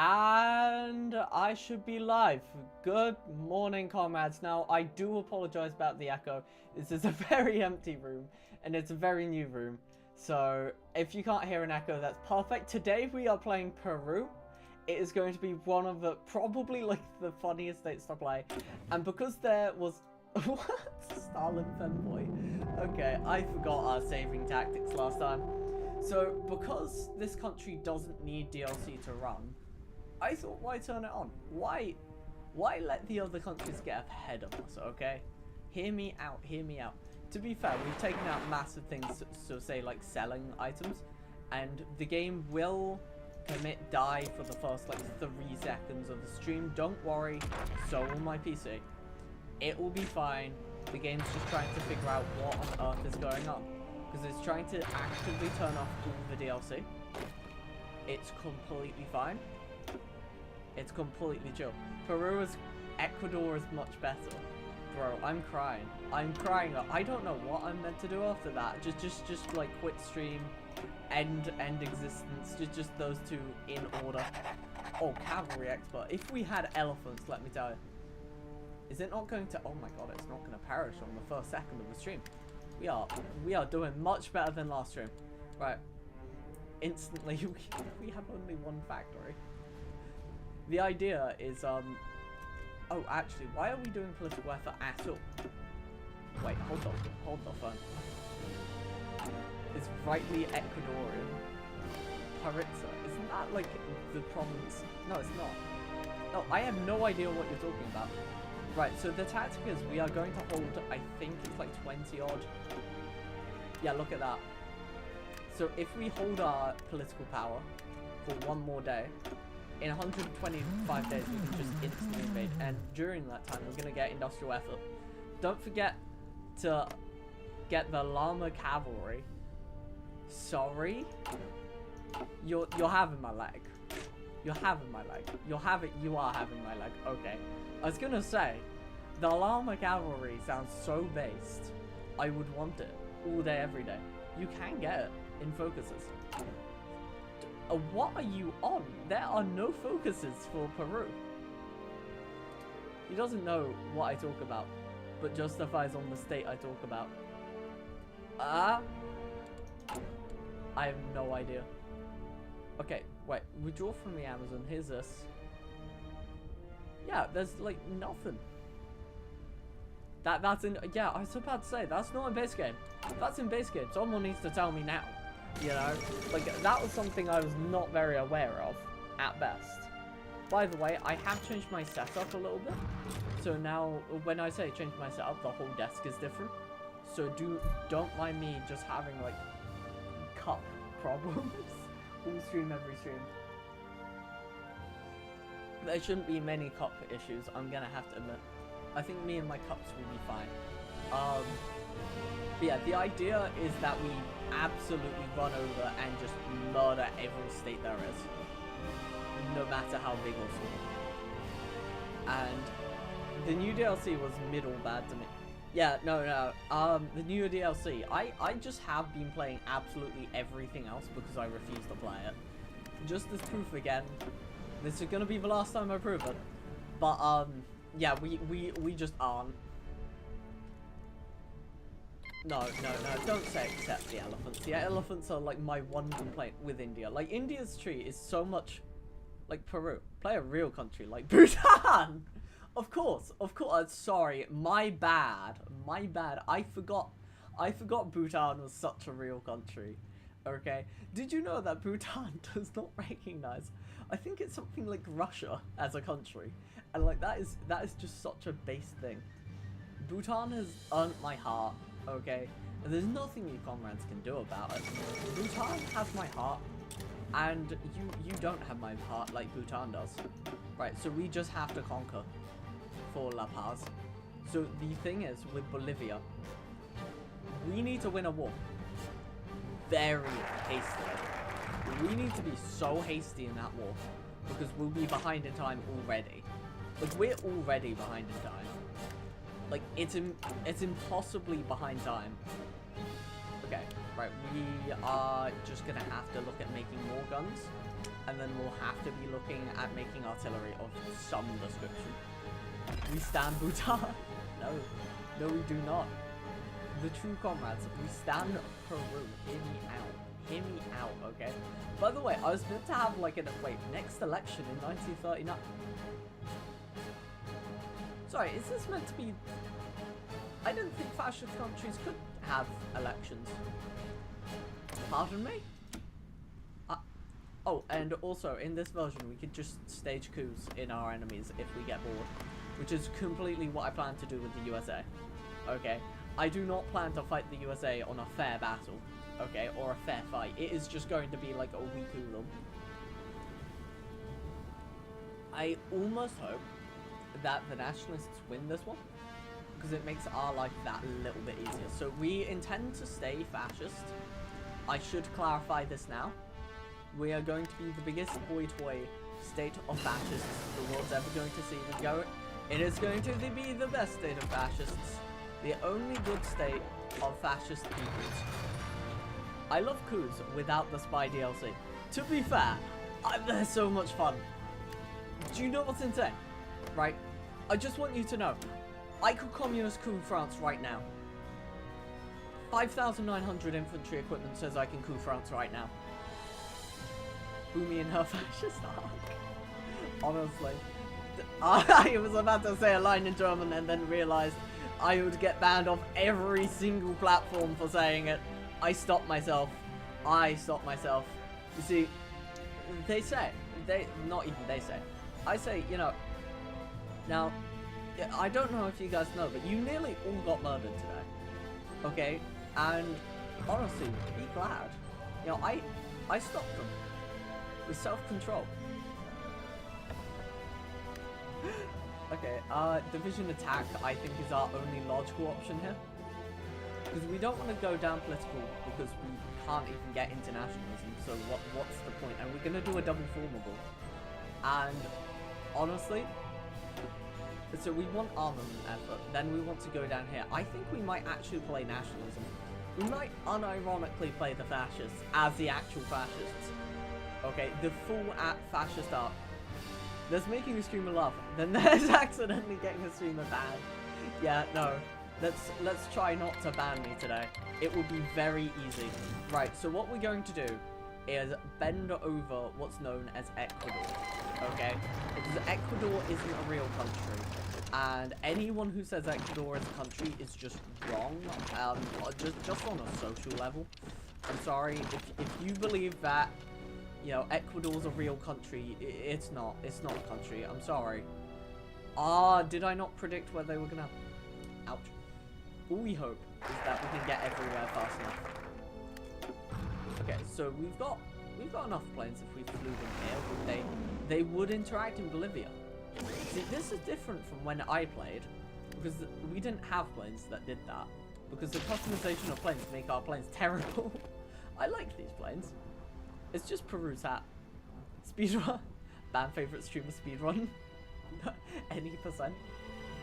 And I should be live. Good morning, comrades. Now, I do apologize about the echo. This is a very empty room, and it's a very new room. So, if you can't hear an echo, that's perfect. Today, we are playing Peru. It is going to be one of the, probably, like, the funniest states to play. And because there was... What? Stalin femboy. Okay, I forgot our saving tactics last time. So, because this country doesn't need DLC to run, I thought, why turn it on? Why let the other countries get ahead of us, okay? Hear me out, hear me out. To be fair, we've taken out massive things, so say, like, selling items, and the game will die for the first, like, 3 seconds of the stream. Don't worry, so will my PC. It will be fine. The game's just trying to figure out what on earth is going on, because it's trying to actively turn off all the DLC. It's completely fine. It's completely chill. Ecuador is much better. Bro, I'm crying. I'm crying. I don't know what I'm meant to do after that. Just like quit stream, end existence. Just those two in order. Oh, cavalry expert. If we had elephants, let me tell you. Is it not going to, oh my god, it's not going to perish on the first second of the stream. We are doing much better than last stream. Right. Instantly, we have only 1 factory. The idea is, oh, actually, why are we doing political effort at all? Wait, hold the phone. It's rightly Ecuadorian. Paritza, isn't that, like, the province? No, it's not. No, I have no idea what you're talking about. Right, so the tactic is we are going to hold, I think it's like 20 odd. Yeah, look at that. So if we hold our political power for 1 more day, in 125 days, we can just instantly invade. And during that time, we're going to get industrial effort. Don't forget to get the llama cavalry. Sorry? You're having my leg. You're having my leg. You are having my leg. Okay. I was going to say, the llama cavalry sounds so based. I would want it all day, every day. You can get it in focuses. What are you on? There are no focuses for Peru. He doesn't know what I talk about, but justifies on the state I talk about. I have no idea. Okay, wait. Withdraw from the Amazon. Here's this. Yeah, there's like nothing. That's in. Yeah, I was about to say that's not in base game. That's in base game. Someone needs to tell me now. You know, like, that was something I was not very aware of, at best. By the way, I have changed my setup a little bit. So now, when I say change my setup, the whole desk is different. So don't mind me just having, like, cup problems. All stream, every stream. There shouldn't be many cup issues, I'm gonna have to admit. I think me and my cups will be fine. But yeah, the idea is that we absolutely run over and just murder every state there is, no matter how big or small. And the new DLC was middle bad to me. Yeah, no. The new DLC, I just have been playing absolutely everything else because I refuse to play it. Just as proof again, this is gonna be the last time I prove it. But yeah, we just aren't. No, don't say accept the elephants. The elephants are like my 1 complaint with India. Like, India's tree is so much like Peru. Play a real country like Bhutan! Of course. Sorry, my bad. I forgot Bhutan was such a real country. Okay? Did you know that Bhutan does not recognize, I think it's something like Russia as a country. And like, that is just such a base thing. Bhutan has earned my heart. Okay, and there's nothing you comrades can do about it. Bhutan has my heart, and you don't have my heart like Bhutan does. Right, so we just have to conquer for La Paz. So the thing is, with Bolivia, we need to win a war very hastily. We need to be so hasty in that war, because we'll be behind in time already. Like, we're already behind in time. Like, it's impossibly behind time. Okay, right, we are just gonna have to look at making more guns. and then we'll have to be looking at making artillery of some description. We stand Bhutan. No, we do not. The true comrades, we stand Peru. Hear me out. Hear me out, okay? By the way, I was meant to have like next election in 1939. Sorry, is this meant to be... I didn't think fascist countries could have elections. Pardon me? Oh, and also, in this version, we could just stage coups in our enemies if we get bored. Which is completely what I plan to do with the USA. Okay? I do not plan to fight the USA on a fair battle. Okay? Or a fair fight. It is just going to be like a we coup them. I almost hope that the nationalists win this one. Because it makes our life that little bit easier. So we intend to stay fascist. I should clarify this now. We are going to be the biggest boy toy state of fascists the world's ever going to see. It is going to be the best state of fascists. The only good state of fascist peoples. I love coups without the spy DLC. To be fair, they're so much fun. Do you know what's insane? Right? I just want you to know. I could communist coup France right now. 5,900 infantry equipment says I can coup France right now. Boomy and her fascist arc. Honestly. I was about to say a line in German and then realized I would get banned off every single platform for saying it. I stopped myself. You see, they say, not even they say, I say, you know, now, I don't know if you guys know, but you nearly all got murdered today. Okay? And honestly, be glad. You know, I stopped them. With self-control. Okay, division attack, I think, is our only logical option here. Because we don't want to go down political, because we can't even get internationalism, so what's the point? And we're going to do a double formable. And, honestly, so we want armament effort, then we want to go down here. I think we might actually play nationalism. We might unironically play the fascists as the actual fascists. Okay, the full fascist arc. There's making a streamer laugh, then there's accidentally getting a streamer banned. Yeah, no. Let's try not to ban me today. It will be very easy. Right, so what we're going to do is bend over what's known as Ecuador. Okay? Because Ecuador isn't a real country. And anyone who says Ecuador is a country is just wrong. Just on a social level. I'm sorry, if you believe that, you know, Ecuador's a real country, it's not. It's not a country. I'm sorry. Did I not predict where they were gonna... Ouch. All we hope is that we can get everywhere fast enough. Okay, so we've got enough planes if we flew them here. They would interact in Bolivia. See, this is different from when I played, because we didn't have planes that did that. Because the customization of planes make our planes terrible. I like these planes. It's just Peru's hat. Speedrun. Band favorite streamer speedrun. Any %.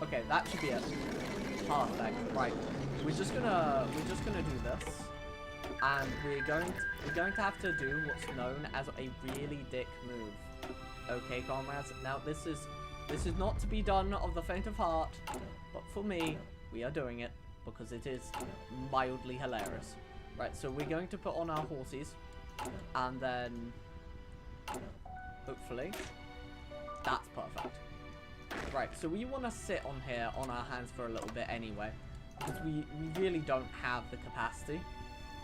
Okay, that should be it. Perfect. Right. We're just gonna do this. And we're going to have to do what's known as a really dick move. Okay, comrades. Now this is not to be done of the faint of heart, but for me, we are doing it because it is mildly hilarious. Right, so we're going to put on our horses. And then, hopefully, that's perfect. Right, so we want to sit on here on our hands for a little bit anyway. Because we really don't have the capacity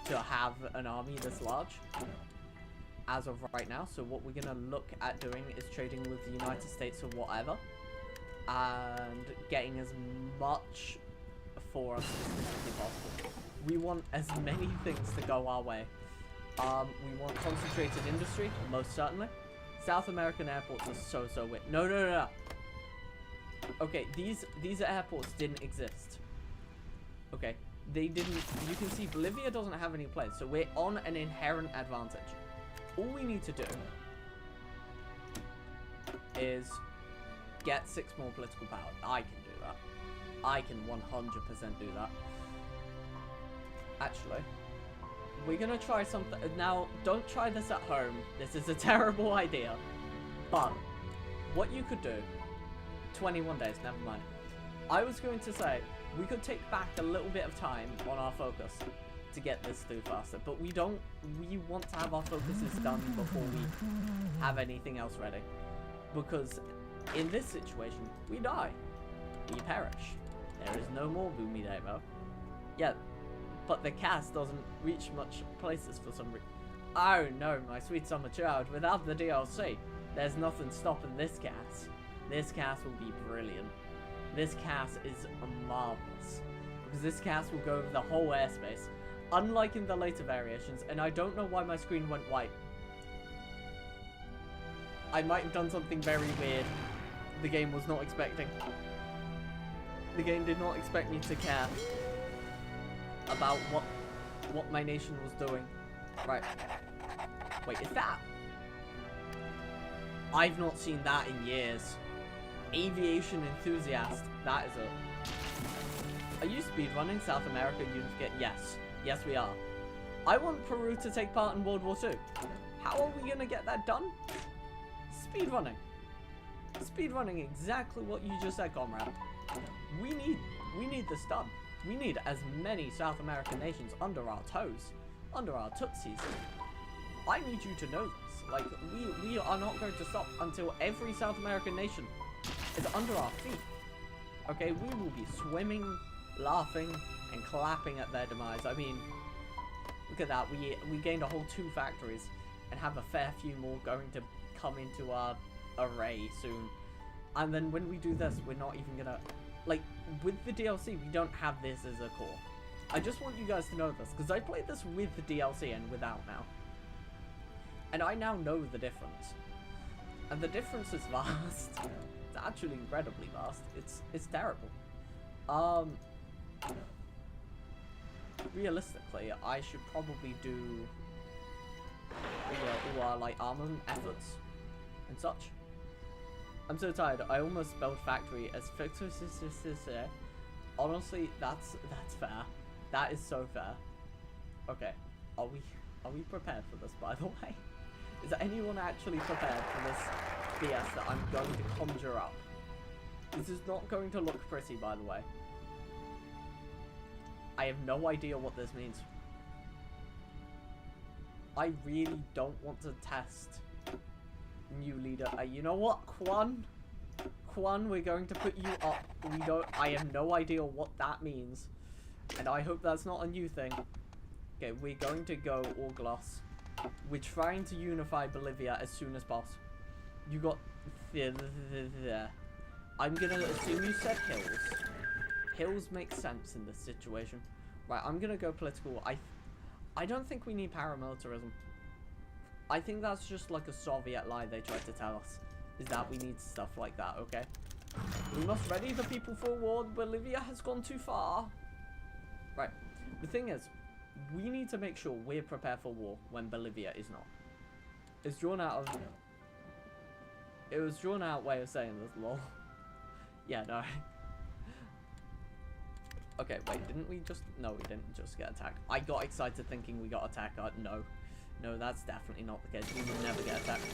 to have an army this large as of right now. So what we're going to look at doing is trading with the United States or whatever. And getting as much for us as physically possible. We want as many things to go our way. We want concentrated industry, most certainly. South American airports are so weird. No. Okay, these airports didn't exist. Okay, they didn't. You can see Bolivia doesn't have any planes, so we're on an inherent advantage. All we need to do is get 6 more political power. I can do that. I can 100% do that. Actually, we're gonna try something. Now, don't try this at home. This is a terrible idea. But, what you could do, 21 days, never mind. I was going to say, we could take back a little bit of time on our focus to get this through faster. But we want to have our focuses done before we have anything else ready. Because in this situation, we die. We perish. There is no more Boomy Devo. Yeah, but the cast doesn't reach much places for some reason. Oh no, my sweet summer child, without the DLC, there's nothing stopping this cast. This cast will be brilliant. This cast is marvelous. Because this cast will go over the whole airspace. Unlike in the later variations, and I don't know why my screen went white. I might have done something very weird. The game was not expecting. The game did not expect me to care about what my nation was doing. Right. Wait, is that? I've not seen that in years. Aviation enthusiast. That is a... Are you speedrunning South America Unificate? Yes. Yes, we are. I want Peru to take part in World War II. How are we gonna get that done? Speedrunning. Speedrunning exactly what you just said, comrade. We need this done. We need as many South American nations under our toes, under our tootsies. I need you to know this. Like, we are not going to stop until every South American nation is under our feet. Okay, we will be swimming, laughing, and clapping at their demise. I mean, look at that. We gained a whole 2 factories and have a fair few more going to come into our array soon. And then when we do this, we're not even gonna... Like, with the DLC, we don't have this as a core. I just want you guys to know this, because I played this with the DLC and without now. And I now know the difference. And the difference is vast. It's actually incredibly vast. It's terrible. Realistically, I should probably do all our like armament efforts and such. I'm so tired. I almost spelled factory as fictitious. Honestly, that's fair. That is so fair. Okay, are we prepared for this, by the way? Is anyone actually prepared for this BS that I'm going to conjure up? This is not going to look pretty, by the way. I have no idea what this means. I really don't want to test new leader. You know what, Quan? Quan, we're going to put you up. I have no idea what that means. And I hope that's not a new thing. Okay, we're going to go all gloss. We're trying to unify Bolivia as soon as possible. You got... I'm gonna assume you said hills. Hills make sense in this situation. Right, I'm gonna go political. I don't think we need paramilitarism. I think that's just like a Soviet lie they tried to tell us. Is that we need stuff like that, okay? We must ready the people for war. Bolivia has gone too far. Right, the thing is, we need to make sure we're prepared for war when Bolivia is not. It's drawn out of... It was drawn out way of saying this, lol. Yeah, no. Okay, wait, didn't we just... No, we didn't just get attacked. I got excited thinking we got attacked. No. No, that's definitely not the case. We will never get attacked.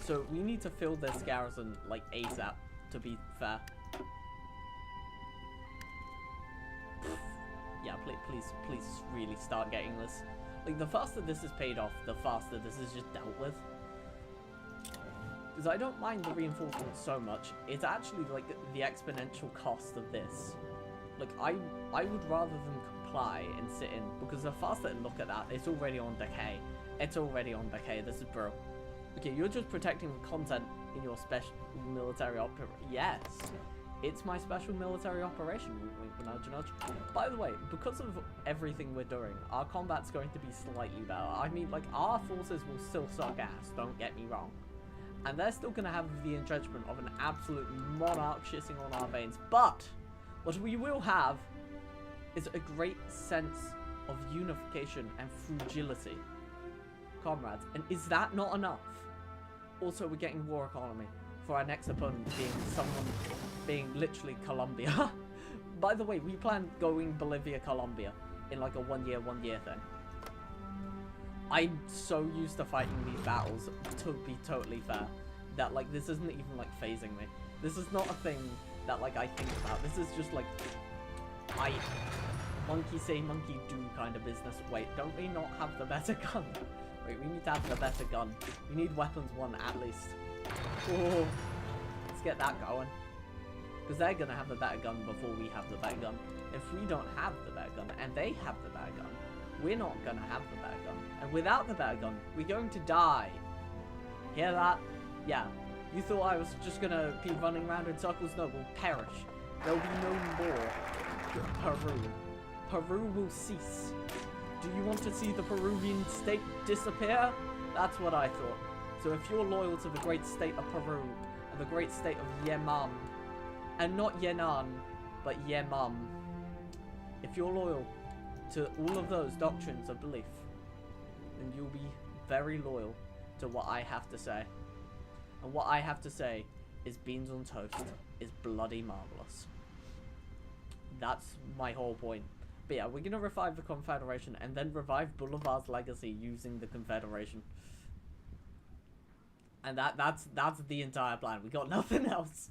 So, we need to fill this garrison, like, ASAP, to be fair. Yeah, please really start getting this. Like, the faster this is paid off, the faster this is just dealt with. Because I don't mind the reinforcements so much. It's actually, like, the exponential cost of this. Like, I would rather than comply and sit in, because the faster, look at that, it's already on decay. It's already on decay, this is bro. Okay, you're just protecting the content in your special military operation. Yes, it's my special military operation, nudge nudge. By the way, because of everything we're doing, our combat's going to be slightly better. I mean, like, our forces will still suck ass, don't get me wrong. And they're still going to have the entrenchment of an absolute monarch shitting on our veins. But what we will have is a great sense of unification and fragility, comrades. And is that not enough? Also, we're getting war economy for our next opponent being literally Colombia. By the way, we plan going Bolivia, Colombia in like a one year thing. I'm so used to fighting these battles, to be totally fair, that, like, this isn't even, like, phasing me. This is not a thing that, like, I think about. This is just, like, monkey say, monkey do kind of business. Wait, don't we not have the better gun? Wait, we need to have the better gun. We need weapons 1 at least. Oh, let's get that going. Because they're going to have the better gun before we have the better gun. If we don't have the better gun, and they have the better gun, we're not going to have the better gun. And without the better gun, we're going to die. Hear that? Yeah. You thought I was just going to be running around in circles? No, we'll perish. There'll be no more Peru. Peru will cease. Do you want to see the Peruvian state disappear? That's what I thought. So if you're loyal to the great state of Peru, and the great state of Yemen, and not Yenan, but Yemen, if you're loyal to all of those doctrines of belief, then you'll be very loyal to what I have to say. And what I have to say is beans on toast is bloody marvelous. That's my whole point. But yeah, we're gonna revive the Confederation and then revive Boulevard's legacy using the Confederation. And that's the entire plan. We got nothing else.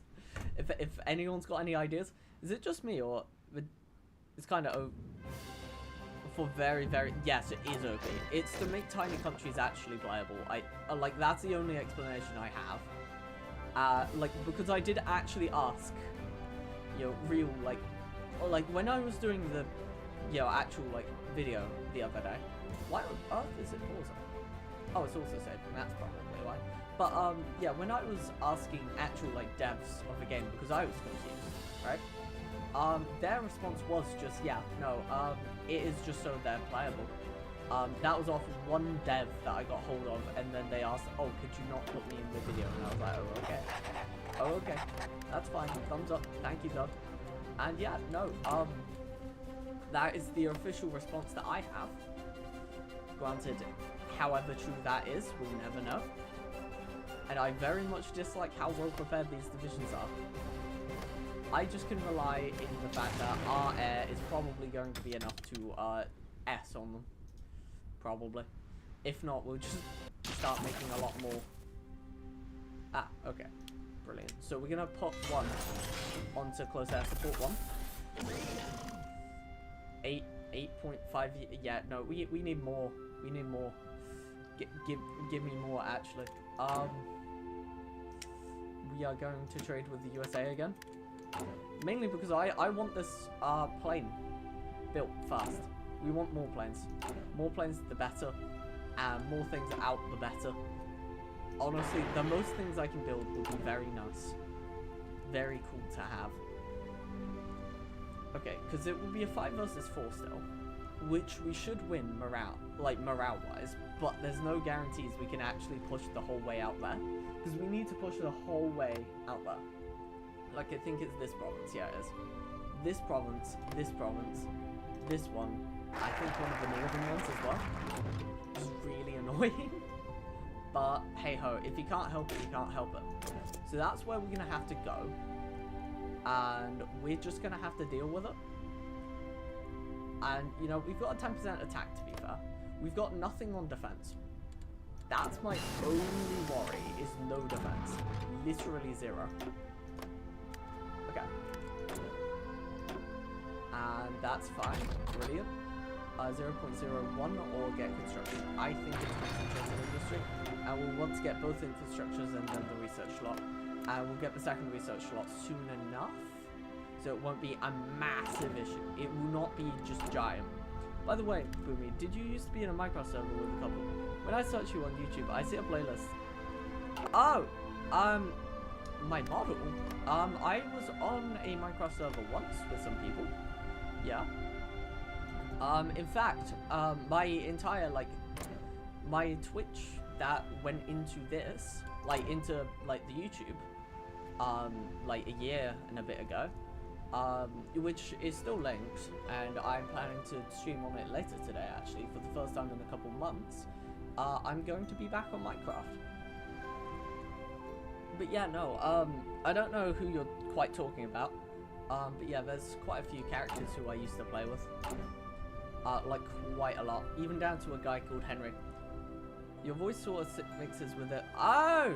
If anyone's got any ideas, is it just me or it's kind of for very yes, it is OP. It's to make tiny countries actually playable. Like that's the only explanation I have. Like because I did actually ask, you know, real like when I was doing the actual like video the other day. Why on earth is it pausing? Oh, it's also saved. That's probably why. But yeah, when I was asking actual like devs of the game because I was confused, right? Their response was just it is just so they're playable. That was off one dev that I got hold of, and then they asked, oh, could you not put me in the video? And I was like, oh okay, that's fine. Thumbs up. Thank you, Doug. And yeah, no, that is the official response that I have. Granted, however true that is, we'll never know. And I very much dislike how well prepared these divisions are. I just can rely in the fact that our air is probably going to be enough to S on them. Probably. If not, we'll just start making a lot more. Ah, okay. Brilliant. So we're gonna put 1 onto close air support 1. 8.5. Yeah, no, we need more. We need more. Give me more actually. We are going to trade with the USA again. Mainly because I want this plane built fast. We want more planes. More planes the better. And more things out the better. Honestly, the most things I can build would be very nice. Very cool to have. Okay, because it will be a 5 versus 4 still. Which we should win morale-wise. But there's no guarantees we can actually push the whole way out there. Because we need to push the whole way out there. Like, I think it's this province. Yeah, it is. This province, this one. I think one of the northern ones as well. Which is really annoying. But, hey-ho, if you can't help it, you can't help it. So that's where we're going to have to go. And we're just going to have to deal with it. And, you know, we've got a 10% attack, to be fair. We've got nothing on defense. That's my only worry, is no defense. Literally 0. Okay. And that's fine. Brilliant. 0.01 or get construction. I think it's concentrated industry. And we'll want to get both infrastructures and then the research slot. And we'll get the second research slot soon enough. So it won't be a massive issue. It will not be just giant. By the way, Boomy, did you used to be in a Minecraft server with a couple? When I search you on YouTube, I see a playlist. Oh, my model. I was on a Minecraft server once with some people. Yeah. In fact, my entire, my Twitch that went into this, into the YouTube, a year and a bit ago, which is still linked, and I'm planning to stream on it later today, actually, for the first time in a couple months. I'm going to be back on Minecraft. But yeah, no, I don't know who you're quite talking about, but yeah, there's quite a few characters who I used to play with, quite a lot, even down to a guy called Henry, Your voice sort of mixes with it. Oh!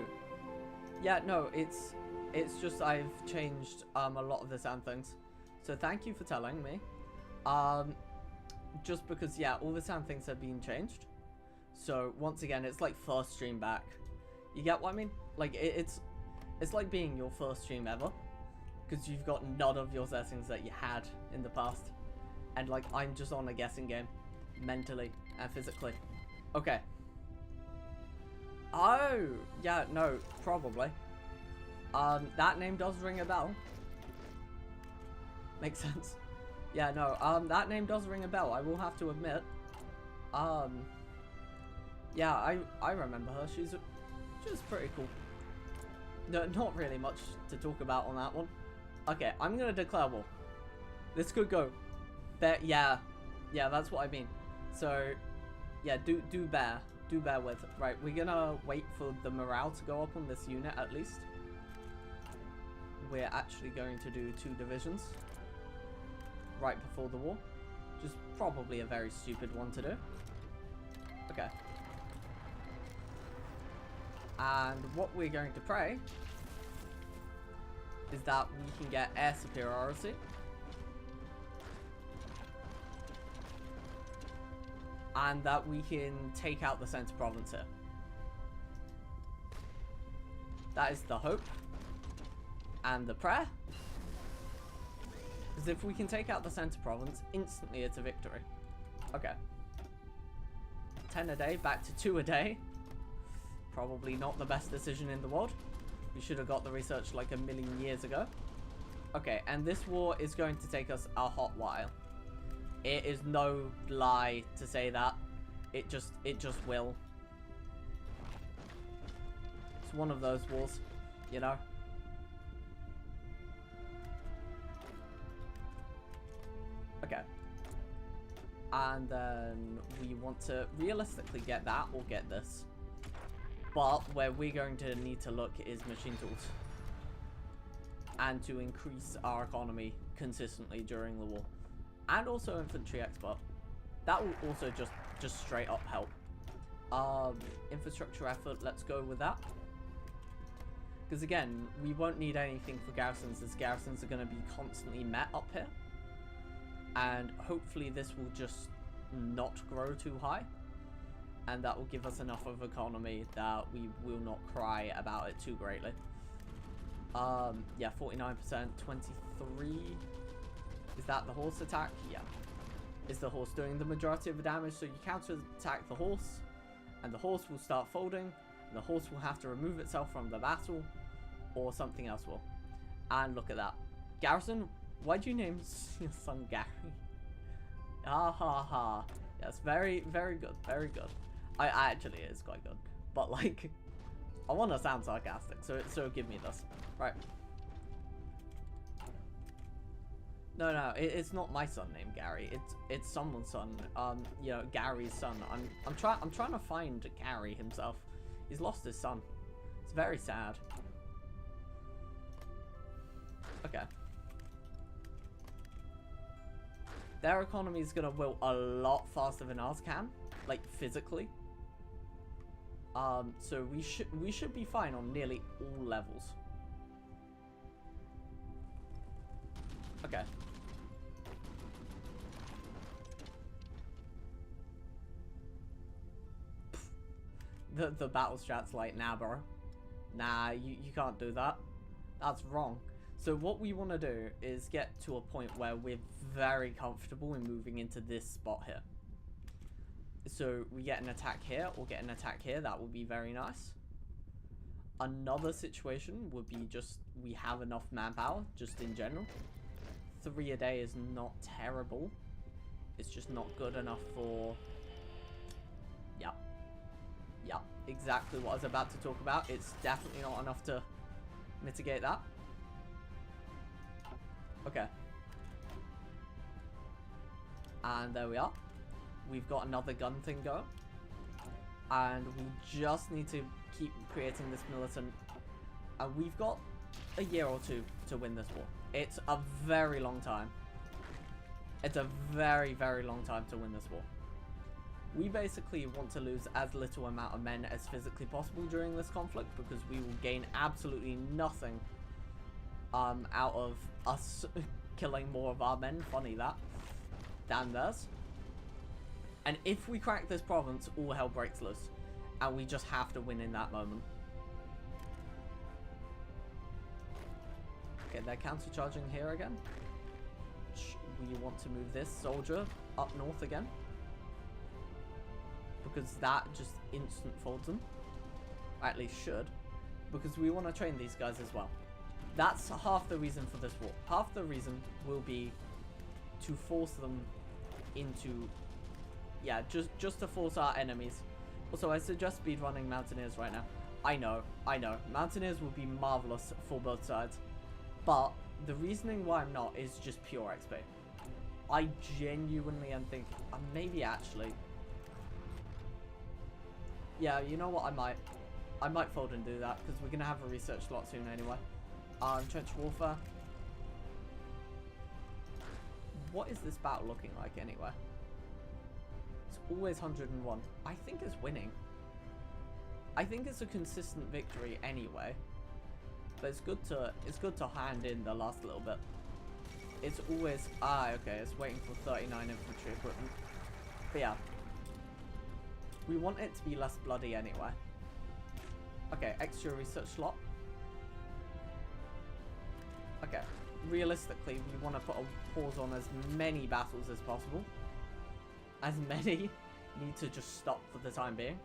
Yeah, no, it's just I've changed a lot of the sound things. So thank you for telling me. Just because, yeah, all the sound things have been changed. So once again, it's like first stream back. You get what I mean? Like it's like being your first stream ever, because you've got none of your settings that you had in the past, and like I'm just on a guessing game, mentally and physically. Okay. Oh yeah, no, probably. That name does ring a bell. Makes sense. Yeah, no, that name does ring a bell, I will have to admit. Yeah, I remember her. She was pretty cool. No, not really much to talk about on that one. Okay, I'm gonna declare war. This could go. Yeah, that's what I mean. So, yeah, do bear with. Right, we're gonna wait for the morale to go up on this unit at least. We're actually going to do 2 divisions right before the war, which is probably a very stupid one to do. Okay. And what we're going to pray is that we can get air superiority. And that we can take out the center province here. That is the hope. And the prayer. Because if we can take out the center province, instantly it's a victory. Okay. 10 a day, back to 2 a day. Probably not the best decision in the world. We should have got the research like a million years ago. Okay, and this war is going to take us a hot while. It is no lie to say that. It just will. It's one of those wars, you know? Okay. And then we want to realistically get that or get this. But where we're going to need to look is machine tools. And to increase our economy consistently during the war. And also infantry export. That will also just straight up help. Infrastructure effort, let's go with that. Because again, we won't need anything for garrisons, as garrisons are going to be constantly met up here. And hopefully this will just not grow too high. And that will give us enough of economy that we will not cry about it too greatly. Yeah, 49%, 23. Is that the horse attack? Yeah. Is the horse doing the majority of the damage? So you counter-attack the horse, and the horse will start folding, and the horse will have to remove itself from the battle, or something else will. And look at that. Garrison, why'd you name your son Gary? Ha ha ha. Yes, very, very good, very good. I actually, it is quite good. But like, I want to sound sarcastic, so give me this. Right. No, it's not my son named Gary. It's someone's son. You know, Gary's son. I'm trying to find Gary himself. He's lost his son. It's very sad. Okay. Their economy is gonna wilt a lot faster than ours can, like physically. So we should be fine on nearly all levels. Okay. The battle strat's like, nah, bro. Nah, you can't do that. That's wrong. So what we want to do is get to a point where we're very comfortable in moving into this spot here. So we get an attack here or get an attack here. That would be very nice. Another situation would be just we have enough manpower, just in general. 3 a day is not terrible. It's just not good enough for... Yeah, exactly what I was about to talk about. It's definitely not enough to mitigate that. Okay. And there we are. We've got another gun thing going. And we just need to keep creating this militant. And we've got a year or two to win this war. It's a very long time. It's a very, very long time to win this war. We basically want to lose as little amount of men as physically possible during this conflict, because we will gain absolutely nothing out of us killing more of our men, funny that, than theirs. And if we crack this province, all hell breaks loose. And we just have to win in that moment. Okay, they're counter-charging here again. We want to move this soldier up north again, because that just instant folds them. Or at least should. Because we want to train these guys as well. That's half the reason for this war. Half the reason will be to force them into... Yeah, just to force our enemies. Also, I suggest speedrunning Mountaineers right now. I know. Mountaineers would be marvelous for both sides. But the reasoning why I'm not is just pure XP. I genuinely am thinking... maybe actually... Yeah, you know what? I might fold and do that, because we're going to have a research slot soon anyway. Trench warfare. What is this battle looking like anyway? It's always 101. I think it's winning. I think it's a consistent victory anyway. But it's good to hand in the last little bit. It's always okay, it's waiting for 39 infantry equipment. But yeah. We want it to be less bloody anyway. Okay, extra research slot. Okay. Realistically, we want to put a pause on as many battles as possible. As many need to just stop for the time being.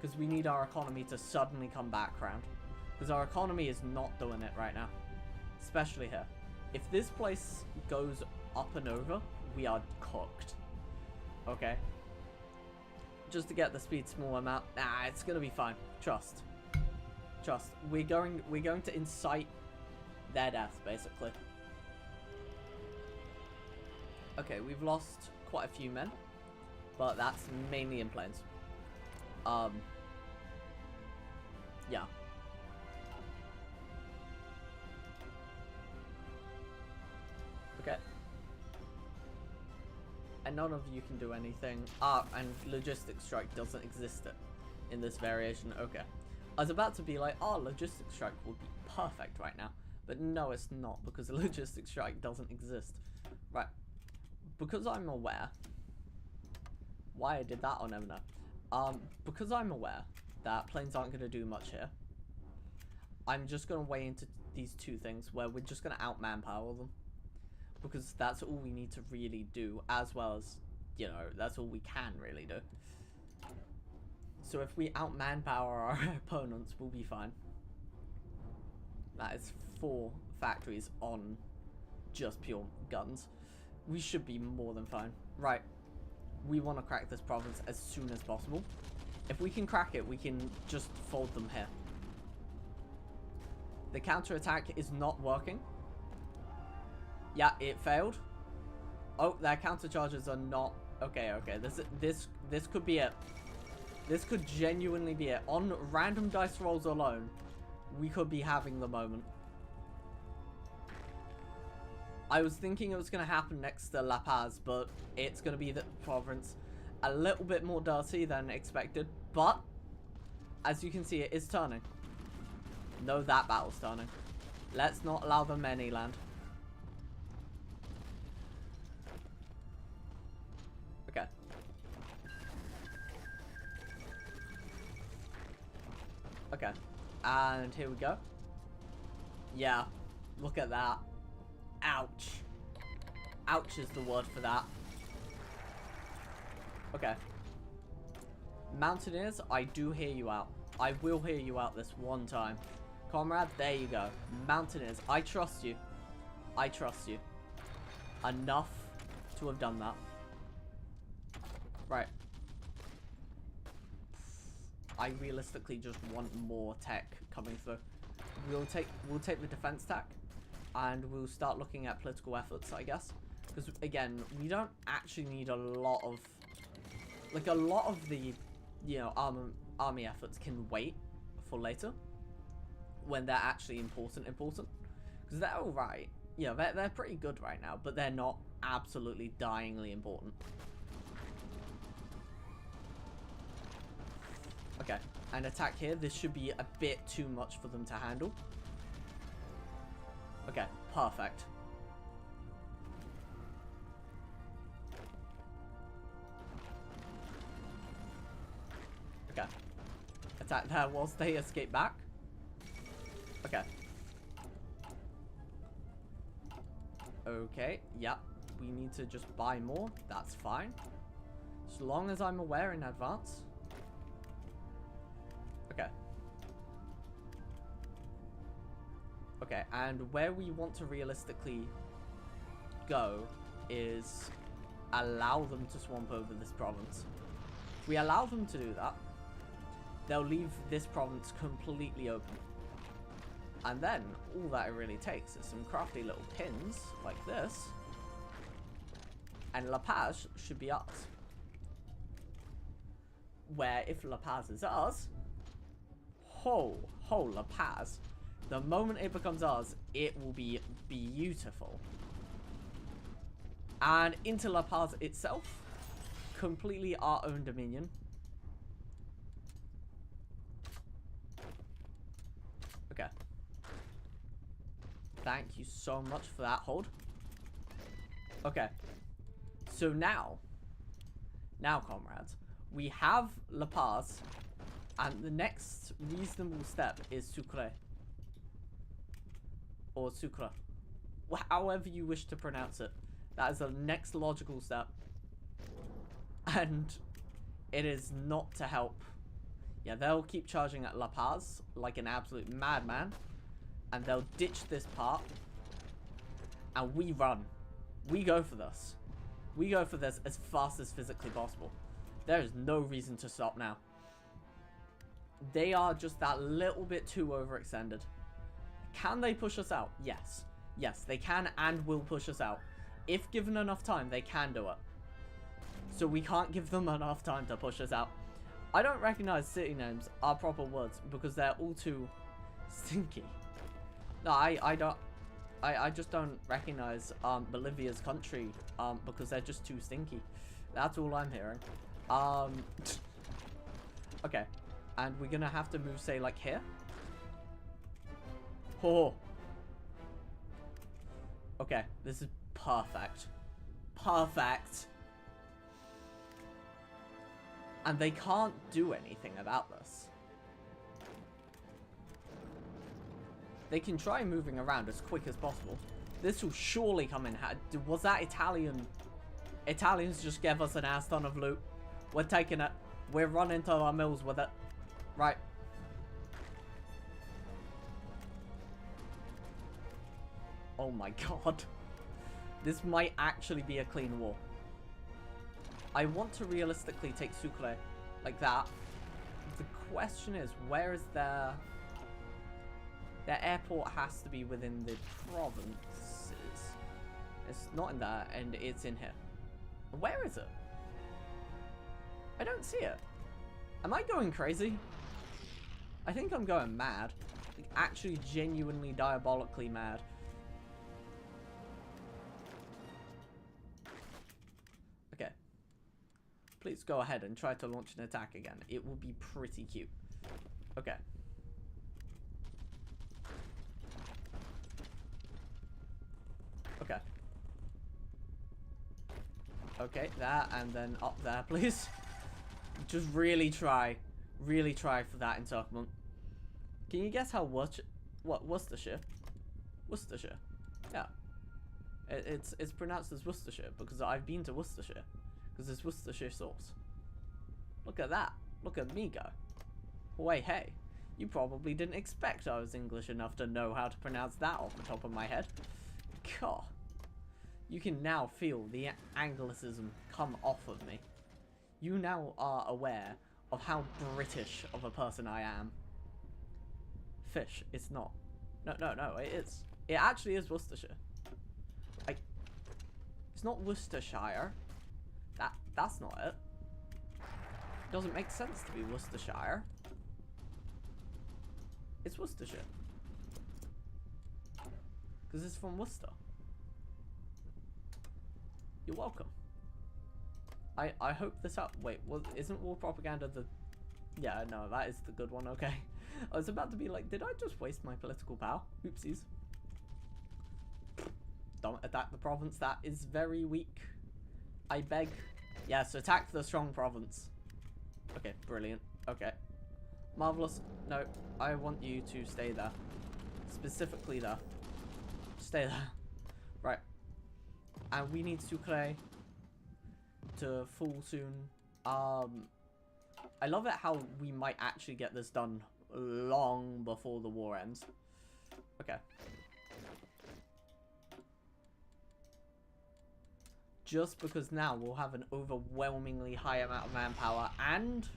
Because we need our economy to suddenly come back round. Because our economy is not doing it right now. Especially here. If this place goes up and over, we are cooked. Okay? Just to get the speed small amount. Nah, it's gonna be fine. Trust. Trust. We're going to incite their death, basically. Okay, we've lost quite a few men. But that's mainly in planes. Yeah. Okay. And none of you can do anything. And logistics strike doesn't exist in this variation. Okay. I was about to be like, logistics strike would be perfect right now. But no, it's not, because a logistics strike doesn't exist. Right. Because I'm aware. Why I did that, I'll never know. Because I'm aware that planes aren't going to do much here. I'm just going to weigh into these two things where we're just going to out-manpower them. Because that's all we need to really do, as well as, you know, that's all we can really do. So if we out-manpower our opponents, we'll be fine. That is 4 factories on just pure guns. We should be more than fine. Right. We want to crack this province as soon as possible. If we can crack it, we can just fold them here. The counterattack is not working. Yeah, it failed. Oh, their countercharges are not... Okay. This could be it. This could genuinely be it. On random dice rolls alone, we could be having the moment. I was thinking it was going to happen next to La Paz, but it's going to be the province. A little bit more dirty than expected, but as you can see, it is turning. No, that battle's turning. Let's not allow them any land. Okay. Okay. And here we go. Yeah. Look at that. Ouch. Ouch is the word for that. Okay. Mountaineers, I do hear you out. I will hear you out this one time. Comrade, there you go. Mountaineers, I trust you. I trust you. Enough to have done that. Right. I realistically just want more tech coming through. We'll take the defense tech. And we'll start looking at political efforts, I guess. Because, again, we don't actually need a lot of... Like, a lot of the, you know, army efforts can wait for later. When they're actually important. Because they're alright. You know, they're pretty good right now. But they're not absolutely dyingly important. Okay, and attack here. This should be a bit too much for them to handle. Okay, perfect. Okay. Attack there whilst they escape back. Okay. Okay, yep. We need to just buy more. That's fine. As long as I'm aware in advance. Okay. Okay, and where we want to realistically go is allow them to swamp over this province. If we allow them to do that, they'll leave this province completely open. And then, all that it really takes is some crafty little pins, like this. And La Paz should be ours. Where, if La Paz is ours... La Paz. The moment it becomes ours, it will be beautiful. And into La Paz itself, completely our own dominion. Okay. Thank you so much for that hold. Okay. So now, comrades, we have La Paz, and the next reasonable step is Sucre. Or Sucre. However you wish to pronounce it. That is the next logical step. And it is not to help. Yeah, they'll keep charging at La Paz like an absolute madman. And they'll ditch this part. And we run. We go for this. We go for this as fast as physically possible. There is no reason to stop now. They are just that little bit too overextended. Can they push us out? Yes. Yes, they can and will push us out. If given enough time, they can do it. So we can't give them enough time to push us out. I don't recognize city names are proper words because they're all too stinky. No, I just don't recognize Bolivia's country because they're just too stinky. That's all I'm hearing. Okay. And we're gonna have to move, say, like here. Oh. Okay, this is perfect. Perfect. And they can't do anything about this. They can try moving around as quick as possible. This will surely come in handy. Was that Italian? Italians just gave us an ass ton of loot. We're taking it. We're running to our mills with it. Right. Oh my god. This might actually be a clean war. I want to realistically take Sucre like that. The question is, where is their airport? Has to be within the provinces. It's not in there, and it's in here. Where is it? I don't see it. Am I going crazy? I think I'm going mad. Like, actually genuinely diabolically mad. Okay. Please go ahead and try to launch an attack again. It will be pretty cute. Okay. Okay. Okay, that, and then up there, please. Just really try for that encirclement. Can you guess how Worcestershire? Worcestershire. Yeah. It's pronounced as Worcestershire because I've been to Worcestershire. Because it's Worcestershire sauce. Look at that. Look at me go. Wait, hey. You probably didn't expect I was English enough to know how to pronounce that off the top of my head. God. You can now feel the Anglicism come off of me. You now are aware of how British of a person I am. Fish, it's not. No, it is. It actually is Worcestershire. It's not Worcestershire. That's not it. It doesn't make sense to be Worcestershire. It's Worcestershire. Because it's from Worcester. You're welcome. I hope this up. Wait, isn't war propaganda the Yeah, no, that is the good one, okay. I was about to be like, did I just waste my political power? Oopsies. Don't attack the province, that is very weak. I beg. Yes, attack the strong province. Okay, brilliant. Okay. Marvelous. No, I want you to stay there. Specifically there. Stay there. Right. And we need Sucre to fall soon. I love it how we might actually get this done long before the war ends. Okay. Just because now we'll have an overwhelmingly high amount of manpower and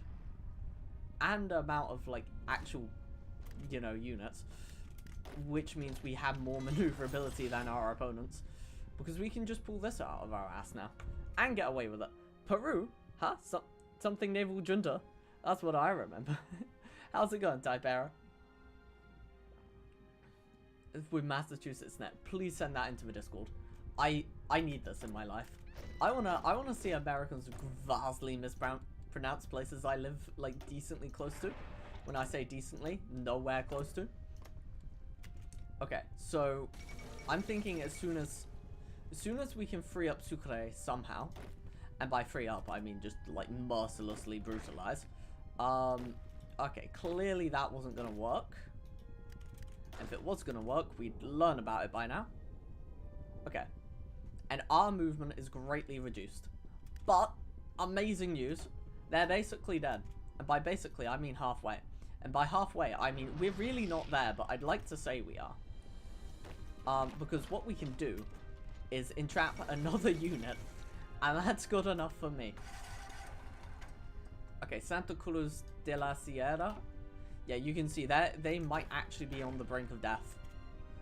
amount of, like, actual, you know, units. Which means we have more maneuverability than our opponents. Because we can just pull this out of our ass now. And get away with it. Peru? Huh? Something naval junta? That's what I remember. How's it going, Taipei? With Massachusetts net. Please send that into the Discord. I need this in my life. I wanna see Americans vastly mispronounce places I live, like, decently close to. When I say decently, nowhere close to. Okay, so I'm thinking as soon as we can free up Sucre somehow, and by free up I mean just like mercilessly brutalize. Okay, clearly that wasn't gonna work. If it was gonna work, we'd learn about it by now. Okay. And our movement is greatly reduced. But, amazing news, they're basically dead. And by basically, I mean halfway. And by halfway, I mean we're really not there, but I'd like to say we are. Because what we can do is entrap another unit, and that's good enough for me. Okay, Santa Cruz de la Sierra. Yeah, you can see that they might actually be on the brink of death.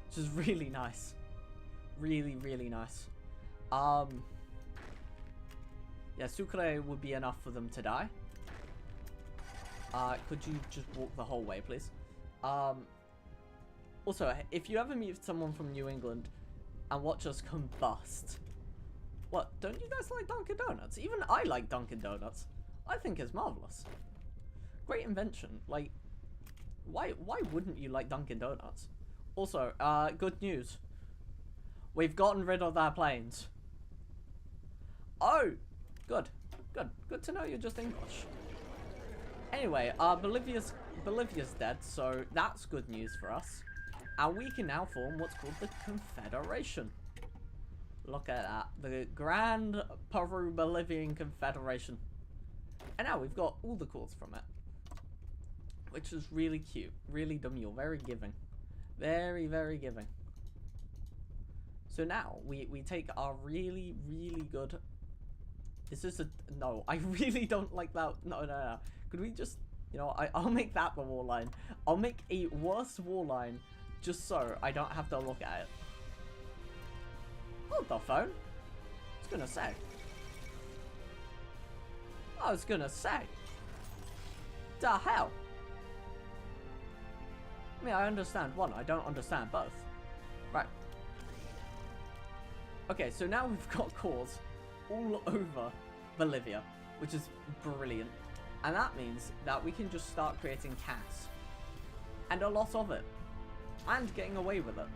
Which is really nice. Really, really nice. Yeah, Sucre would be enough for them to die. Could you just walk the whole way, please? Also, if you ever meet someone from New England and watch us combust, what, don't you guys like Dunkin' Donuts? Even I like Dunkin' Donuts. I think it's marvelous. Great invention. Like, why wouldn't you like Dunkin' Donuts? Also, good news. We've gotten rid of their planes. Oh, good. Good to know you're just English. Anyway, Bolivia's dead, so that's good news for us. And we can now form what's called the Confederation. Look at that. The Grand Peru-Bolivian Confederation. And now we've got all the cores from it. Which is really cute. Really demure. Very giving. Very, very giving. So now, we take our really, really good... Is this a... No, I really don't like that. No. Could we just... You know, I'll make that the war line. I'll make a worse war line just so I don't have to look at it. Hold the phone. I was gonna say. The hell? I mean, I understand one. I don't understand both. Right. Okay, so now we've got cores all over Bolivia, which is brilliant. And that means that we can just start creating cats. And a lot of it. And getting away with it.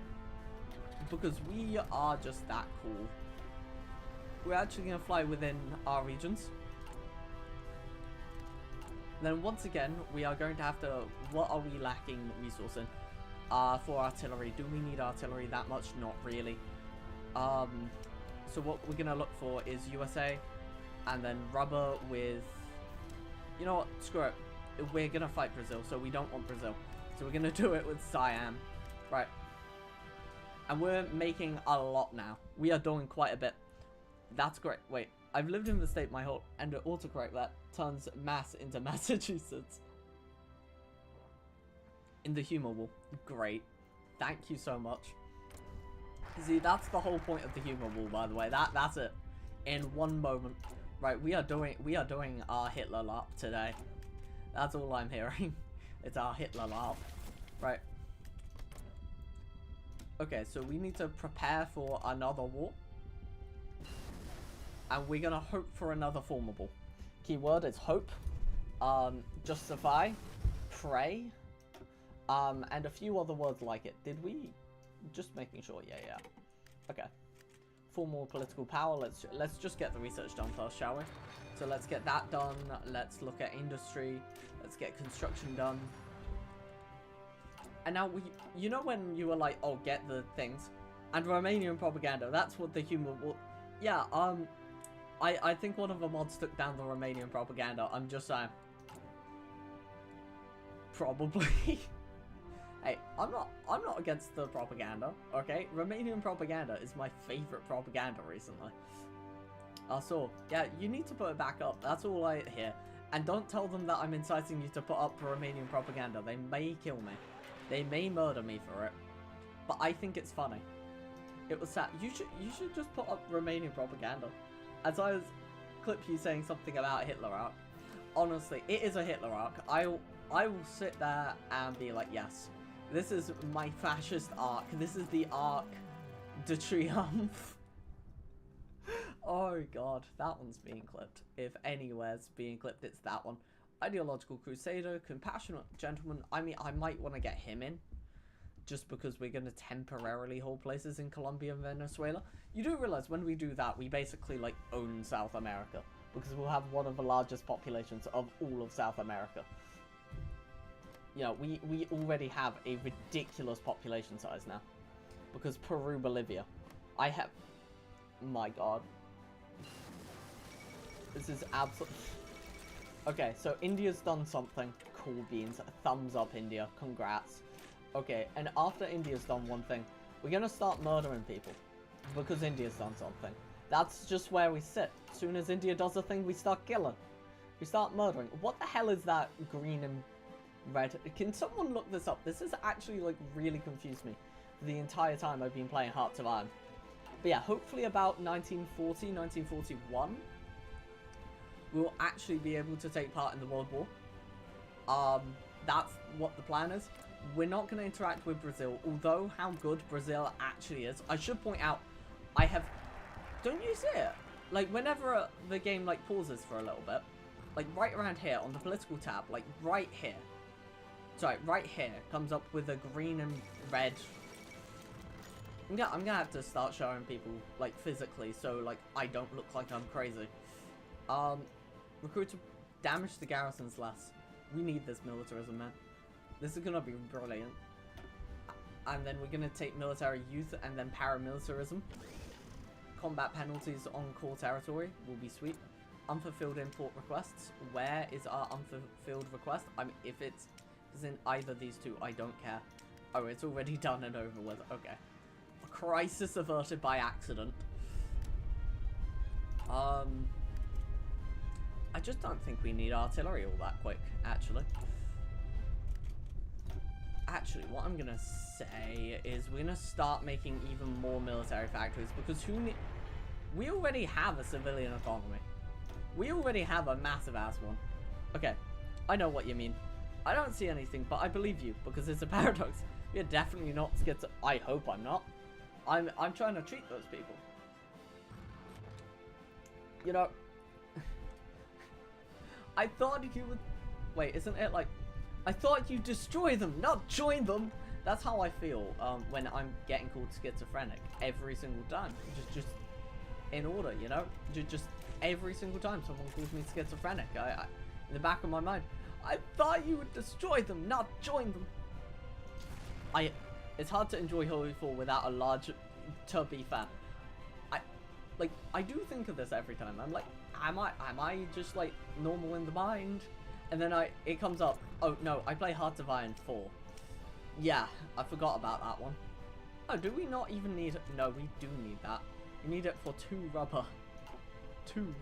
Because we are just that cool. We're actually going to fly within our regions. Then once again, we are going to have to... What are we lacking resource in? For artillery. Do we need artillery that much? Not really. So what we're going to look for is USA. And then rubber with... You know what? Screw it. We're going to fight Brazil, so we don't want Brazil. So we're going to do it with Siam. Right. And we're making a lot now. We are doing quite a bit. That's great. Wait. I've lived in the state my whole... And autocorrect that turns mass into Massachusetts. In the humor wall. Great. Thank you so much. See, that's the whole point of the humor wall, by the way. That's it. In one moment. Right, we are doing our Hitler LARP today. That's all I'm hearing. It's our Hitler LARP. Right. Okay, so we need to prepare for another war. And we're gonna hope for another formable. Keyword is hope. justify, pray, and a few other words like it. Did we? Just making sure. Yeah. Okay. For more political power, let's just get the research done first, shall we? So let's get that done. Let's look at industry. Let's get construction done. And now you know when you were like, oh, get the things, and Romanian propaganda. That's what the humor. Yeah. I think one of the mods took down the Romanian propaganda. I'm just saying. Probably. Hey, I'm not against the propaganda, okay? Romanian propaganda is my favorite propaganda recently. So, yeah, you need to put it back up. That's all I hear. And don't tell them that I'm inciting you to put up Romanian propaganda. They may kill me. They may murder me for it. But I think it's funny. It was sad. You should just put up Romanian propaganda. As I was clip you saying something about Hitler arc. Honestly, it is a Hitler arc. I will sit there and be like, yes. This is my fascist arc. This is the arc de triomphe. Oh god, that one's being clipped. If anywhere's being clipped, it's that one. Ideological crusader, compassionate gentleman. I mean, I might want to get him in. Just because we're going to temporarily hold places in Colombia and Venezuela. You do realize when we do that, we basically, like, own South America. Because we'll have one of the largest populations of all of South America. You know, we already have a ridiculous population size now. Because Peru, Bolivia. I have... My god. This is absolutely... Okay, so India's done something. Cool beans. Thumbs up, India. Congrats. Okay, and after India's done one thing, we're gonna start murdering people. Because India's done something. That's just where we sit. As soon as India does a thing, we start killing. We start murdering. What the hell is that green and red? Can someone look this up? This has actually, like, really confused me the entire time I've been playing Hearts of Iron. But yeah, hopefully about 1940, 1941, we'll actually be able to take part in the World War. That's what the plan is. We're not going to interact with Brazil, although how good Brazil actually is. I should point out, I have... Don't you see it? Like, whenever the game, like, pauses for a little bit, like, right around here, on the political tab, like, right here. Sorry, right here, comes up with a green and red... I'm gonna have to start showing people, like, physically, so, like, I don't look like I'm crazy. Recruit to damage the garrisons less. We need this militarism, man. This is gonna be brilliant. And then we're gonna take military youth and then paramilitarism. Combat penalties on core territory will be sweet. Unfulfilled import requests. Where is our unfulfilled request? I mean, if it's in either of these two, I don't care. Oh, it's already done and over with. Okay. A crisis averted by accident. I just don't think we need artillery all that quick, actually. Actually, what I'm gonna say is we're gonna start making even more military factories because we already have a civilian economy. We already have a massive ass one. Okay, I know what you mean. I don't see anything, but I believe you because it's a paradox. You're definitely not schizo. I hope I'm not. I'm trying to treat those people. You know, I thought you would. Wait, isn't it like? I thought you'd destroy them, not join them. That's how I feel when I'm getting called schizophrenic every single time. Just in order, you know? Just every single time someone calls me schizophrenic, I in the back of my mind, I thought you would destroy them, not join them. It's hard to enjoy Holy 4 without a large tubby fan. I do think of this every time. I'm like, am I just like normal in the mind? And then it comes up, oh no, I play Hearts of Iron 4. Yeah, I forgot about that one. Oh, do we not even need it? No, we do need that. We need it for 2 rubber. 2. You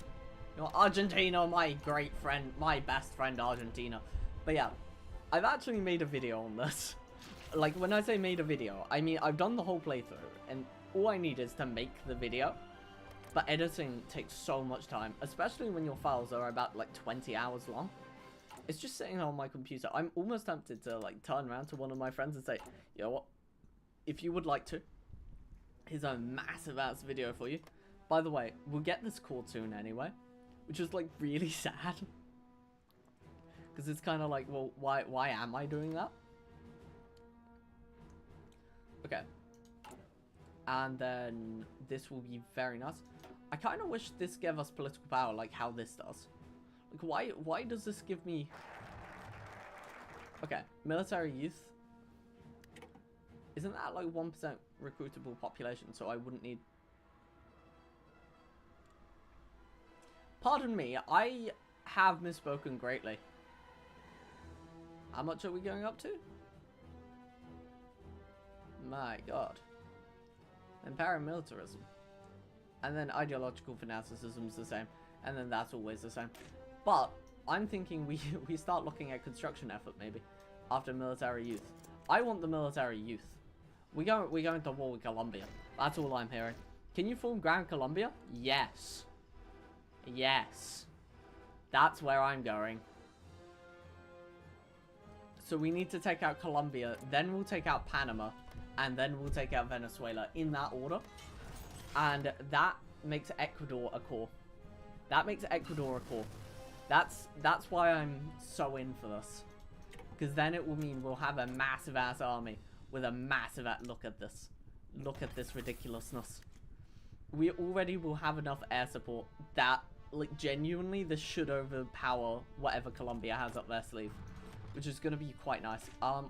know, Argentina, my great friend, my best friend Argentina. But yeah, I've actually made a video on this. Like, when I say made a video, I mean, I've done the whole playthrough, and all I need is to make the video. But editing takes so much time, especially when your files are about, like, 20 hours long. It's just sitting on my computer. I'm almost tempted to, like, turn around to one of my friends and say, you know what, if you would like to, here's a massive ass video for you. By the way, we'll get this called soon anyway, which is, like, really sad. Because it's kind of like, well, why am I doing that? Okay. And then this will be very nice. I kind of wish this gave us political power like how this does. Like, why does this give me... Okay, military youth. Isn't that like 1% recruitable population, so I wouldn't need... Pardon me, I have misspoken greatly. How much are we going up to? My god. And paramilitarism. And then ideological fanaticism is the same. And then that's always the same. But I'm thinking we start looking at construction effort maybe. After military youth. I want the military youth. We're going to war with Colombia. That's all I'm hearing. Can you form Grand Colombia? Yes. Yes. That's where I'm going. So we need to take out Colombia, then we'll take out Panama, and then we'll take out Venezuela in that order. And that makes Ecuador a core. That makes Ecuador a core. That's why I'm so in for this. Because then it will mean we'll have a massive ass army with a massive look at this. Look at this ridiculousness. We already will have enough air support that, like, genuinely this should overpower whatever Colombia has up their sleeve. Which is going to be quite nice.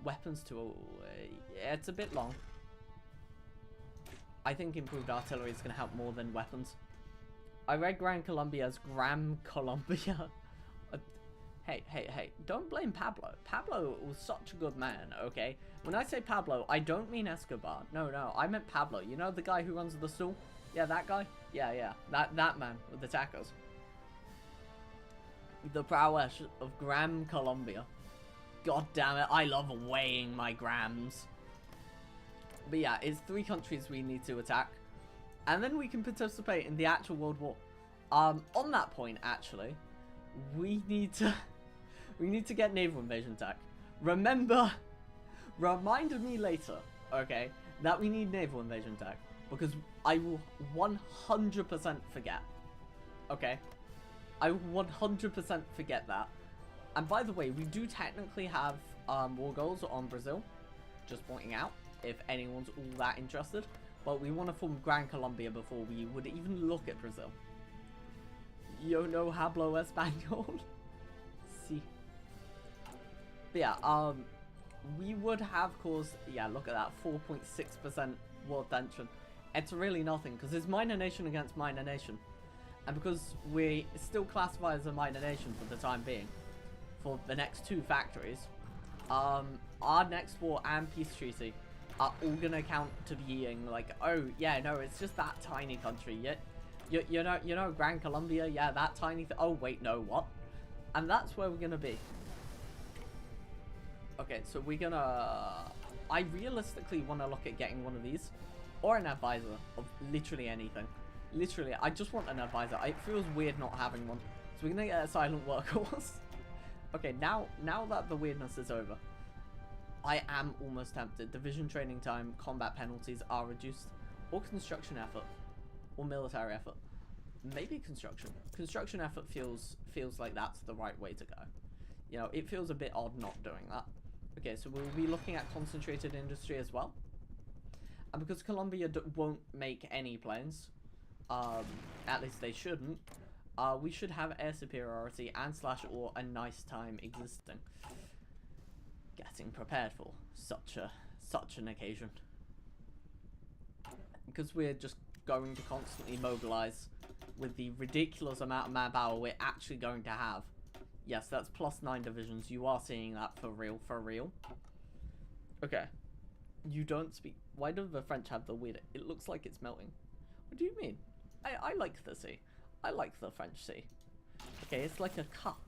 Weapons to... it's a bit long. I think improved artillery is going to help more than weapons. I read Gran Colombia as Gram Colombia. Hey, don't blame Pablo. Pablo was such a good man, okay? When I say Pablo, I don't mean Escobar. No, I meant Pablo. You know the guy who runs the stool? Yeah, that guy? Yeah. That man with the tacos. The prowess of Gram Colombia. God damn it, I love weighing my grams. But yeah, it's 3 countries we need to attack. And then we can participate in the actual World War. On that point, actually, we need to get naval invasion tech. Remember, remind me later, okay, that we need naval invasion tech. Because I will 100% forget. Okay? I will 100% forget that. And by the way, we do technically have war goals on Brazil. Just pointing out, if anyone's all that interested. But we want to form Gran Colombia before we would even look at Brazil. Yo no hablo español. See. But yeah, we would have caused, yeah, look at that, 4.6% world tension. It's really nothing, because it's minor nation against minor nation. And because we still classify as a minor nation for the time being, for the next 2 factories, our next war and peace treaty are all gonna count to being like, oh yeah, no, it's just that tiny country. You know Gran Colombia, yeah, that tiny oh wait, no, what? And that's where we're gonna be. Okay, so we're gonna... I realistically want to look at getting one of these, or an advisor of literally anything. Literally, I just want an advisor. It feels weird not having one. So we're gonna get a silent workhorse. Okay, now that the weirdness is over, I am almost tempted. Division training time, combat penalties are reduced, or construction effort, or military effort. Maybe construction. Construction effort feels like that's the right way to go. You know, it feels a bit odd not doing that. Okay, so we'll be looking at concentrated industry as well. And because Colombia won't make any planes, at least they shouldn't, we should have air superiority and / or a nice time existing. Getting prepared for such an occasion. Because we're just going to constantly mobilize with the ridiculous amount of manpower we're actually going to have. Yes, that's +9 divisions. You are seeing that for real. Okay. You don't speak... Why do the French have the weird... It looks like it's melting. What do you mean? I like the sea. I like the French sea. Okay, it's like a cup.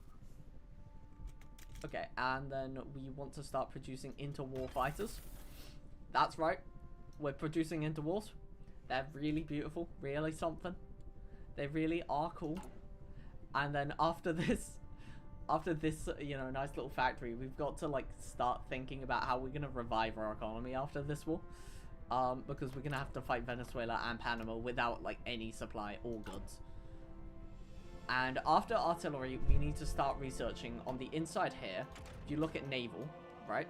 Okay, and then we want to start producing interwar fighters. That's right. We're producing interwars. They're really beautiful. Really something. They really are cool. And then after this, you know, nice little factory, we've got to, like, start thinking about how we're going to revive our economy after this war. Because we're going to have to fight Venezuela and Panama without, like, any supply or goods. And after artillery, we need to start researching on the inside here. If you look at naval, right?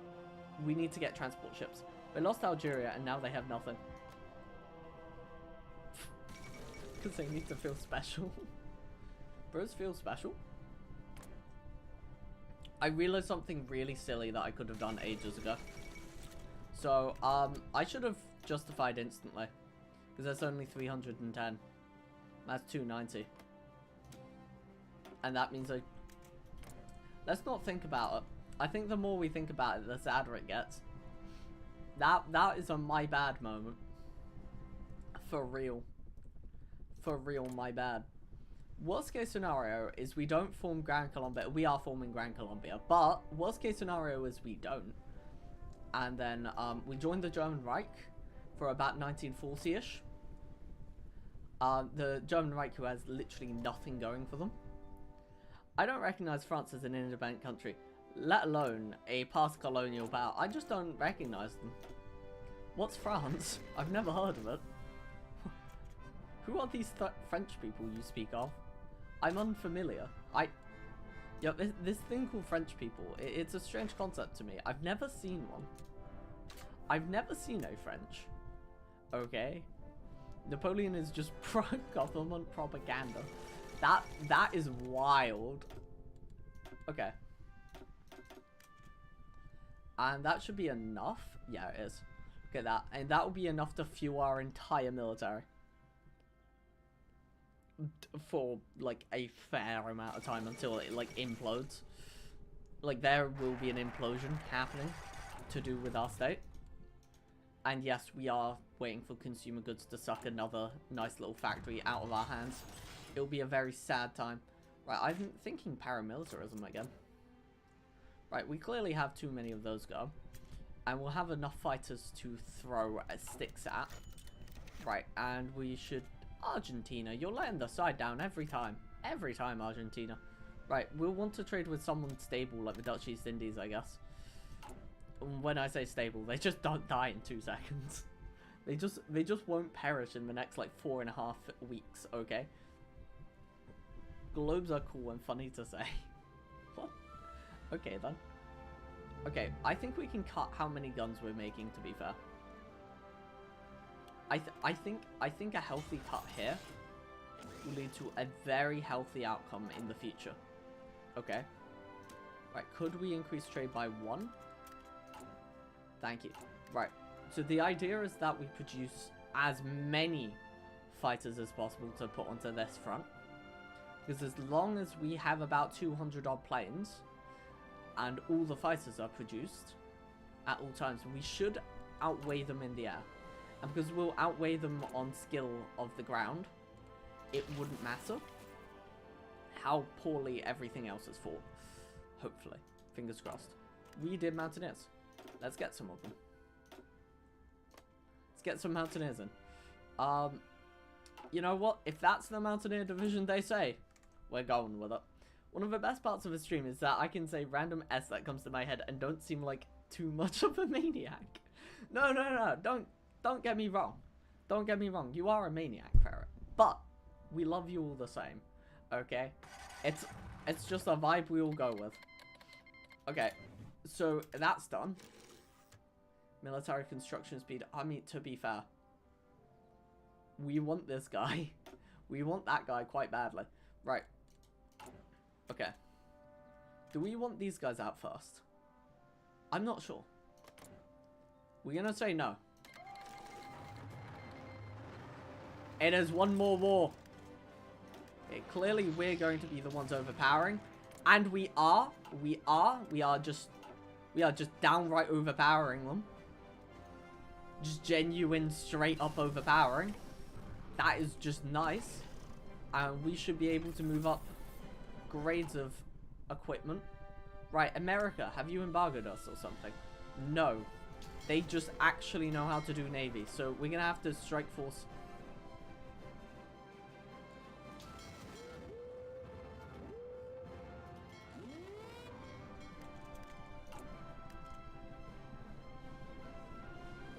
We need to get transport ships. They lost Algeria and now they have nothing. Because they need to feel special. Bros feel special? I realized something really silly that I could have done ages ago. So, I should have justified instantly. Because that's only 310. That's 290. And that means let's not think about it. I think the more we think about it, the sadder it gets. That is a my bad moment. For real. For real, my bad. Worst case scenario is we don't form Grand Colombia. We are forming Grand Colombia. But worst case scenario is we don't. And then we join the German Reich for about 1940-ish. The German Reich, who has literally nothing going for them. I don't recognize France as an independent country, let alone a past colonial power. I just don't recognize them. What's France? I've never heard of it. Who are these French people you speak of? I'm unfamiliar. Yeah, this thing called French people, it's a strange concept to me. I've never seen one. I've never seen a French. Okay. Napoleon is just pro-government propaganda. That is wild. Okay. And that should be enough. Yeah, it is. Look at that. And that will be enough to fuel our entire military. For, like, a fair amount of time until it, like, implodes. Like, there will be an implosion happening to do with our state. And yes, we are waiting for consumer goods to suck another nice little factory out of our hands. It'll be a very sad time. Right, I'm thinking paramilitarism again. Right, we clearly have too many of those go. And we'll have enough fighters to throw sticks at. Right, and we should... Argentina, you're letting the side down every time. Every time, Argentina. Right, we'll want to trade with someone stable, like the Dutch East Indies, I guess. When I say stable, they just don't die in 2 seconds. They just won't perish in the next, like, 4.5 weeks, okay? Globes are cool and funny to say. What? Okay, then. Okay, I think we can cut how many guns we're making, to be fair. I think a healthy cut here will lead to a very healthy outcome in the future. Okay. Right, could we increase trade by 1? Thank you. Right, so the idea is that we produce as many fighters as possible to put onto this front. Because as long as we have about 200 odd planes and all the fighters are produced at all times, we should outweigh them in the air. And because we'll outweigh them on skill of the ground, it wouldn't matter how poorly everything else is fought. Hopefully. Fingers crossed. We did Mountaineers. Let's get some of them. Let's get some Mountaineers in. You know what? If that's the Mountaineer division they say, we're going with it. One of the best parts of the stream is that I can say random S that comes to my head and don't seem like too much of a maniac. No, don't get me wrong. Don't get me wrong. You are a maniac, Ferret. But we love you all the same. Okay? It's just a vibe we all go with. Okay. So that's done. Military construction speed. I mean, to be fair, we want this guy. We want that guy quite badly. Right. Okay. Do we want these guys out first? I'm not sure. We're gonna say no. It is one more war. Okay, clearly we're going to be the ones overpowering. And we are just downright overpowering them. Just genuine, straight up overpowering. That is just nice. And we should be able to move up grades of equipment. Right, America, have you embargoed us or something? No. They just actually know how to do Navy. So we're going to have to strike force.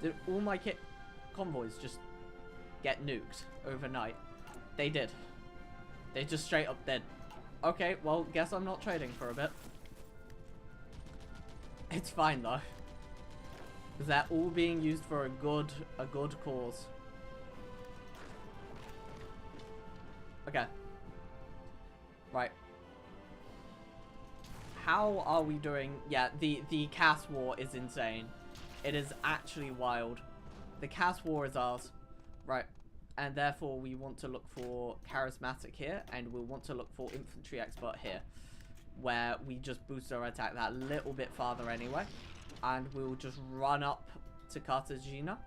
Did all my convoys just get nuked overnight? They did. They just straight up dead. Okay, well, guess I'm not trading for a bit. It's fine though. Because they're all being used for a good cause. Okay. Right. How are we doing? Yeah, the caste war is insane. It is actually wild. The caste war is ours. Right. And therefore we want to look for charismatic here, and we'll want to look for infantry expert here, where we just boost our attack that little bit farther anyway, and we'll just run up to Cartagena.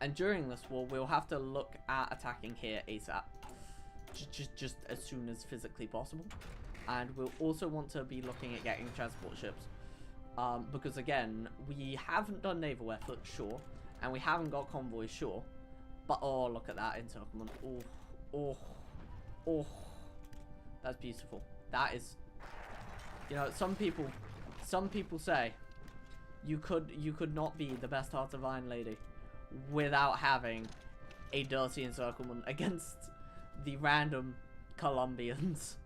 And during this war, we'll have to look at attacking here ASAP, just as soon as physically possible. And we'll also want to be looking at getting transport ships, because again, we haven't done naval effort, sure, and we haven't got convoys, sure. But, oh, look at that encirclement. Oh, oh, oh. That's beautiful. That is, you know, some people say you could not be the best Heart of Iron lady without having a dirty encirclement against the random Colombians.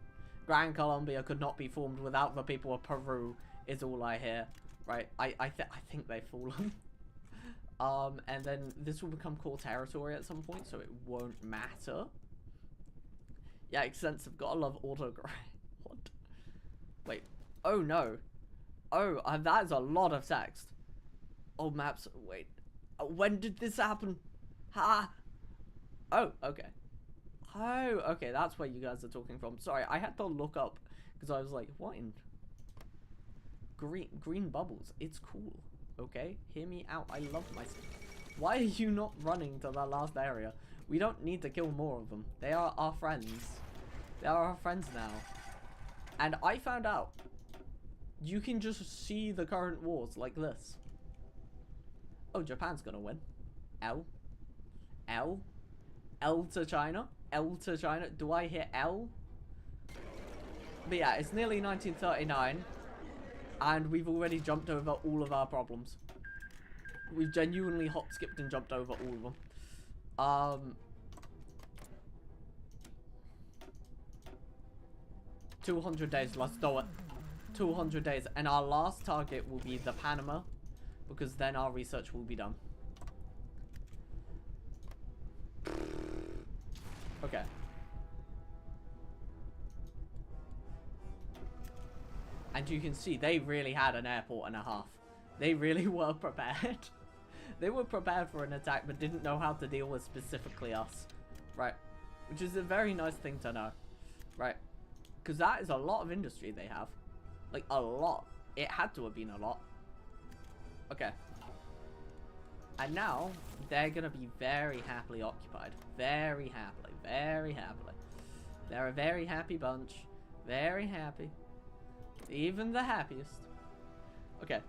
Grand Colombia could not be formed without the people of Peru, is all I hear. Right? I think they've fallen. And then this will become core territory at some point, so it won't matter. Yeah, extensive. Gotta love autograph. What? Wait. Oh, no. Oh, that is a lot of text. Oh, maps. Wait. When did this happen? Ha! Oh, okay. Oh, okay. That's where you guys are talking from. Sorry, I had to look up, because I was like, what in... Green bubbles. It's cool. Okay, hear me out. I love myself. Why are you not running to the last area? We don't need to kill more of them. They are our friends. They are our friends now. And I found out you can just see the current wars like this. Oh, Japan's gonna win. L. L. L to China. L to China. Do I hear L? But yeah, it's nearly 1939. And we've already jumped over all of our problems. We've genuinely hop, skipped, and jumped over all of them. 200 days, let's do it. 200 days, and our last target will be the Panama, because then our research will be done. Okay. And you can see they really had an airport and a half. They really were prepared. They were prepared for an attack, but didn't know how to deal with specifically us. Right. Which is a very nice thing to know. Right. Because that is a lot of industry they have. Like, a lot. It had to have been a lot. Okay. And now, they're going to be very happily occupied. Very happily. Very happily. They're a very happy bunch. Very happy. Even the happiest. Okay.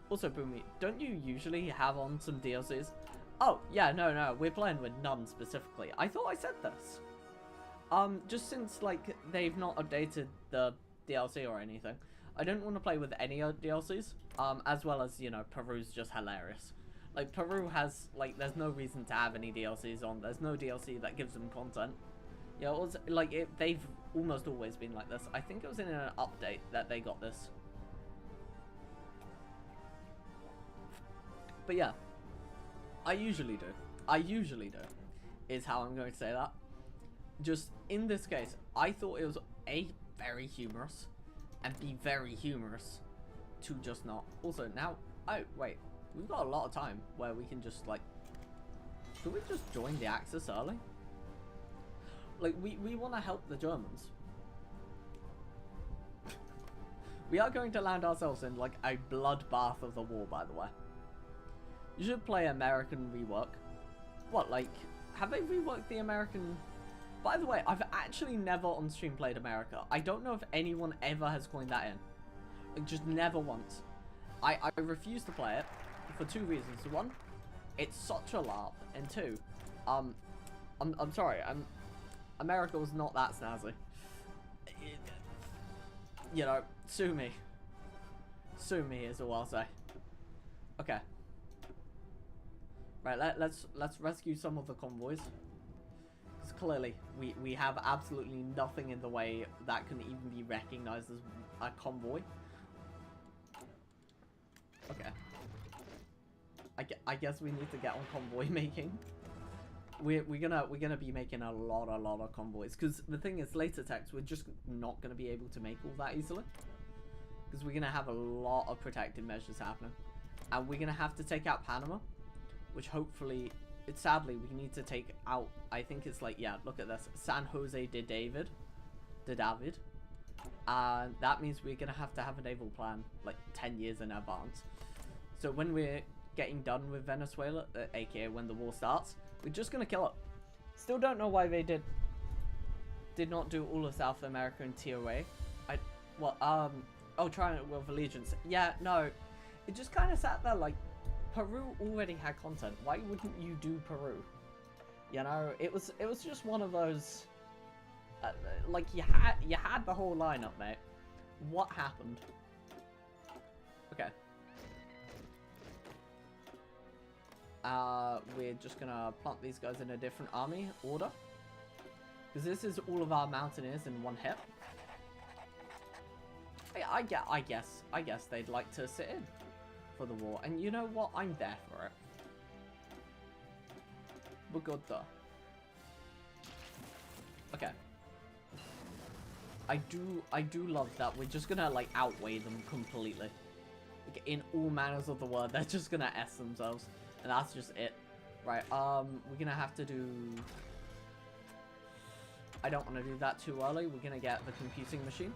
Also, Boomy, don't you usually have on some DLCs? Oh, yeah, no. We're playing with none specifically. I thought I said this. Just since, like, they've not updated the DLC or anything, I don't want to play with any DLCs. As well as, you know, Peru's just hilarious. Like, Peru has, like, there's no reason to have any DLCs on. There's no DLC that gives them content. Yeah, it was, like, they've almost always been like this. I think it was in an update that they got this. But yeah, I usually do, is how I'm going to say that. Just, in this case, I thought it was A, very humorous, and B, very humorous to just not. Also, now, oh, wait, we've got a lot of time where we can just, like, could we just join the Axis early? Like, we want to help the Germans. We are going to land ourselves in, like, a bloodbath of the war, by the way. You should play American rework. What, like, have they reworked the American... By the way, I've actually never on stream played America. I don't know if anyone ever has coined that in. Like, just never once. I refuse to play it for two reasons. One, it's such a LARP, and two, I'm sorry, America was not that snazzy. You know, sue me. Sue me is all I'll say. Okay. Right, let's rescue some of the convoys. Because clearly, we have absolutely nothing in the way that can even be recognized as a convoy. Okay. I guess we need to get on convoy making. We're gonna be making a lot of convoys. Because the thing is, later text, we're just not gonna be able to make all that easily. Because we're gonna have a lot of protective measures happening. And we're gonna have to take out Panama. Which hopefully, sadly, we need to take out, I think it's like, yeah, look at this. San Jose de David. And that means we're gonna have to have a naval plan, like, 10 years in advance. So when we're getting done with Venezuela, aka when the war starts, we're just gonna kill it. Still don't know why they did not do all of South America in TOA. Oh, Triangle of Allegiance. Yeah, no, it just kind of sat there like, Peru already had content. Why wouldn't you do Peru? You know, it was just one of those, like, you had the whole lineup, mate. What happened? Okay. We're just gonna plant these guys in a different army order. Because this is all of our mountaineers in one hit. I guess they'd like to sit in for the war. And you know what? I'm there for it. Bogota. Okay. I do love that we're just gonna, like, outweigh them completely. Like, in all manners of the word, they're just gonna S themselves. And that's just it. Right, we're gonna have to do... I don't want to do that too early. We're gonna get the computing machine.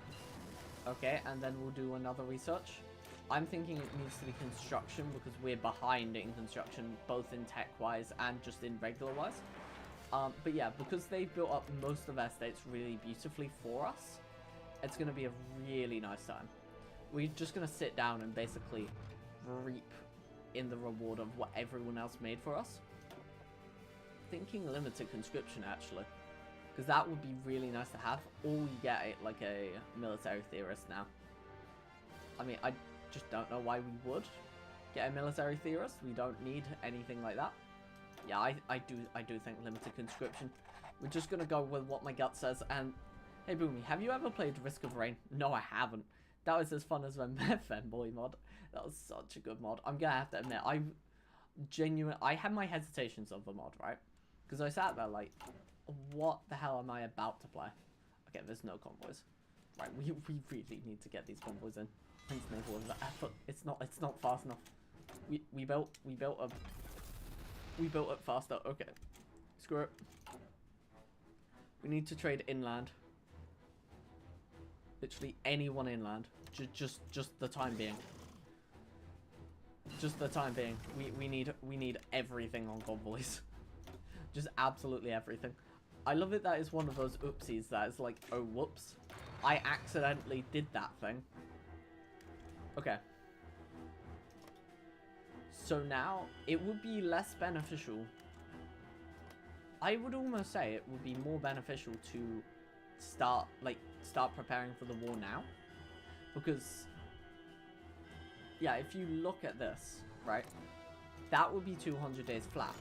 Okay, and then we'll do another research. I'm thinking it needs to be construction because we're behind in construction, both in tech-wise and just in regular-wise. But yeah, because they've built up most of their states really beautifully for us, it's going to be a really nice time. We're just going to sit down and basically reap in the reward of what everyone else made for us. Thinking limited conscription, actually. Because that would be really nice to have. Or we get like a military theorist now. I mean, I just don't know why we would get a military theorist. We don't need anything like that. Yeah, I do think limited conscription. We're just gonna go with what my gut says. And hey, Boomy, have you ever played Risk of Rain? No, I haven't. That was as fun as the Femboy mod. That was such a good mod. I'm gonna have to admit, I had my hesitations of the mod, right? Because I sat there like, what the hell am I about to play? Okay, there's no convoys. Right, we really need to get these convoys in. It's not fast enough. We built it faster. Okay, screw it. We need to trade inland. Literally anyone inland. Just the time being. Just the time being. We need everything on convoys. Just absolutely everything. I love it that it's one of those oopsies that is like, oh whoops, I accidentally did that thing. Okay. So now, it would be less beneficial. I would almost say it would be more beneficial to start preparing for the war now. Because, yeah, if you look at this, right, that would be 200 days flat.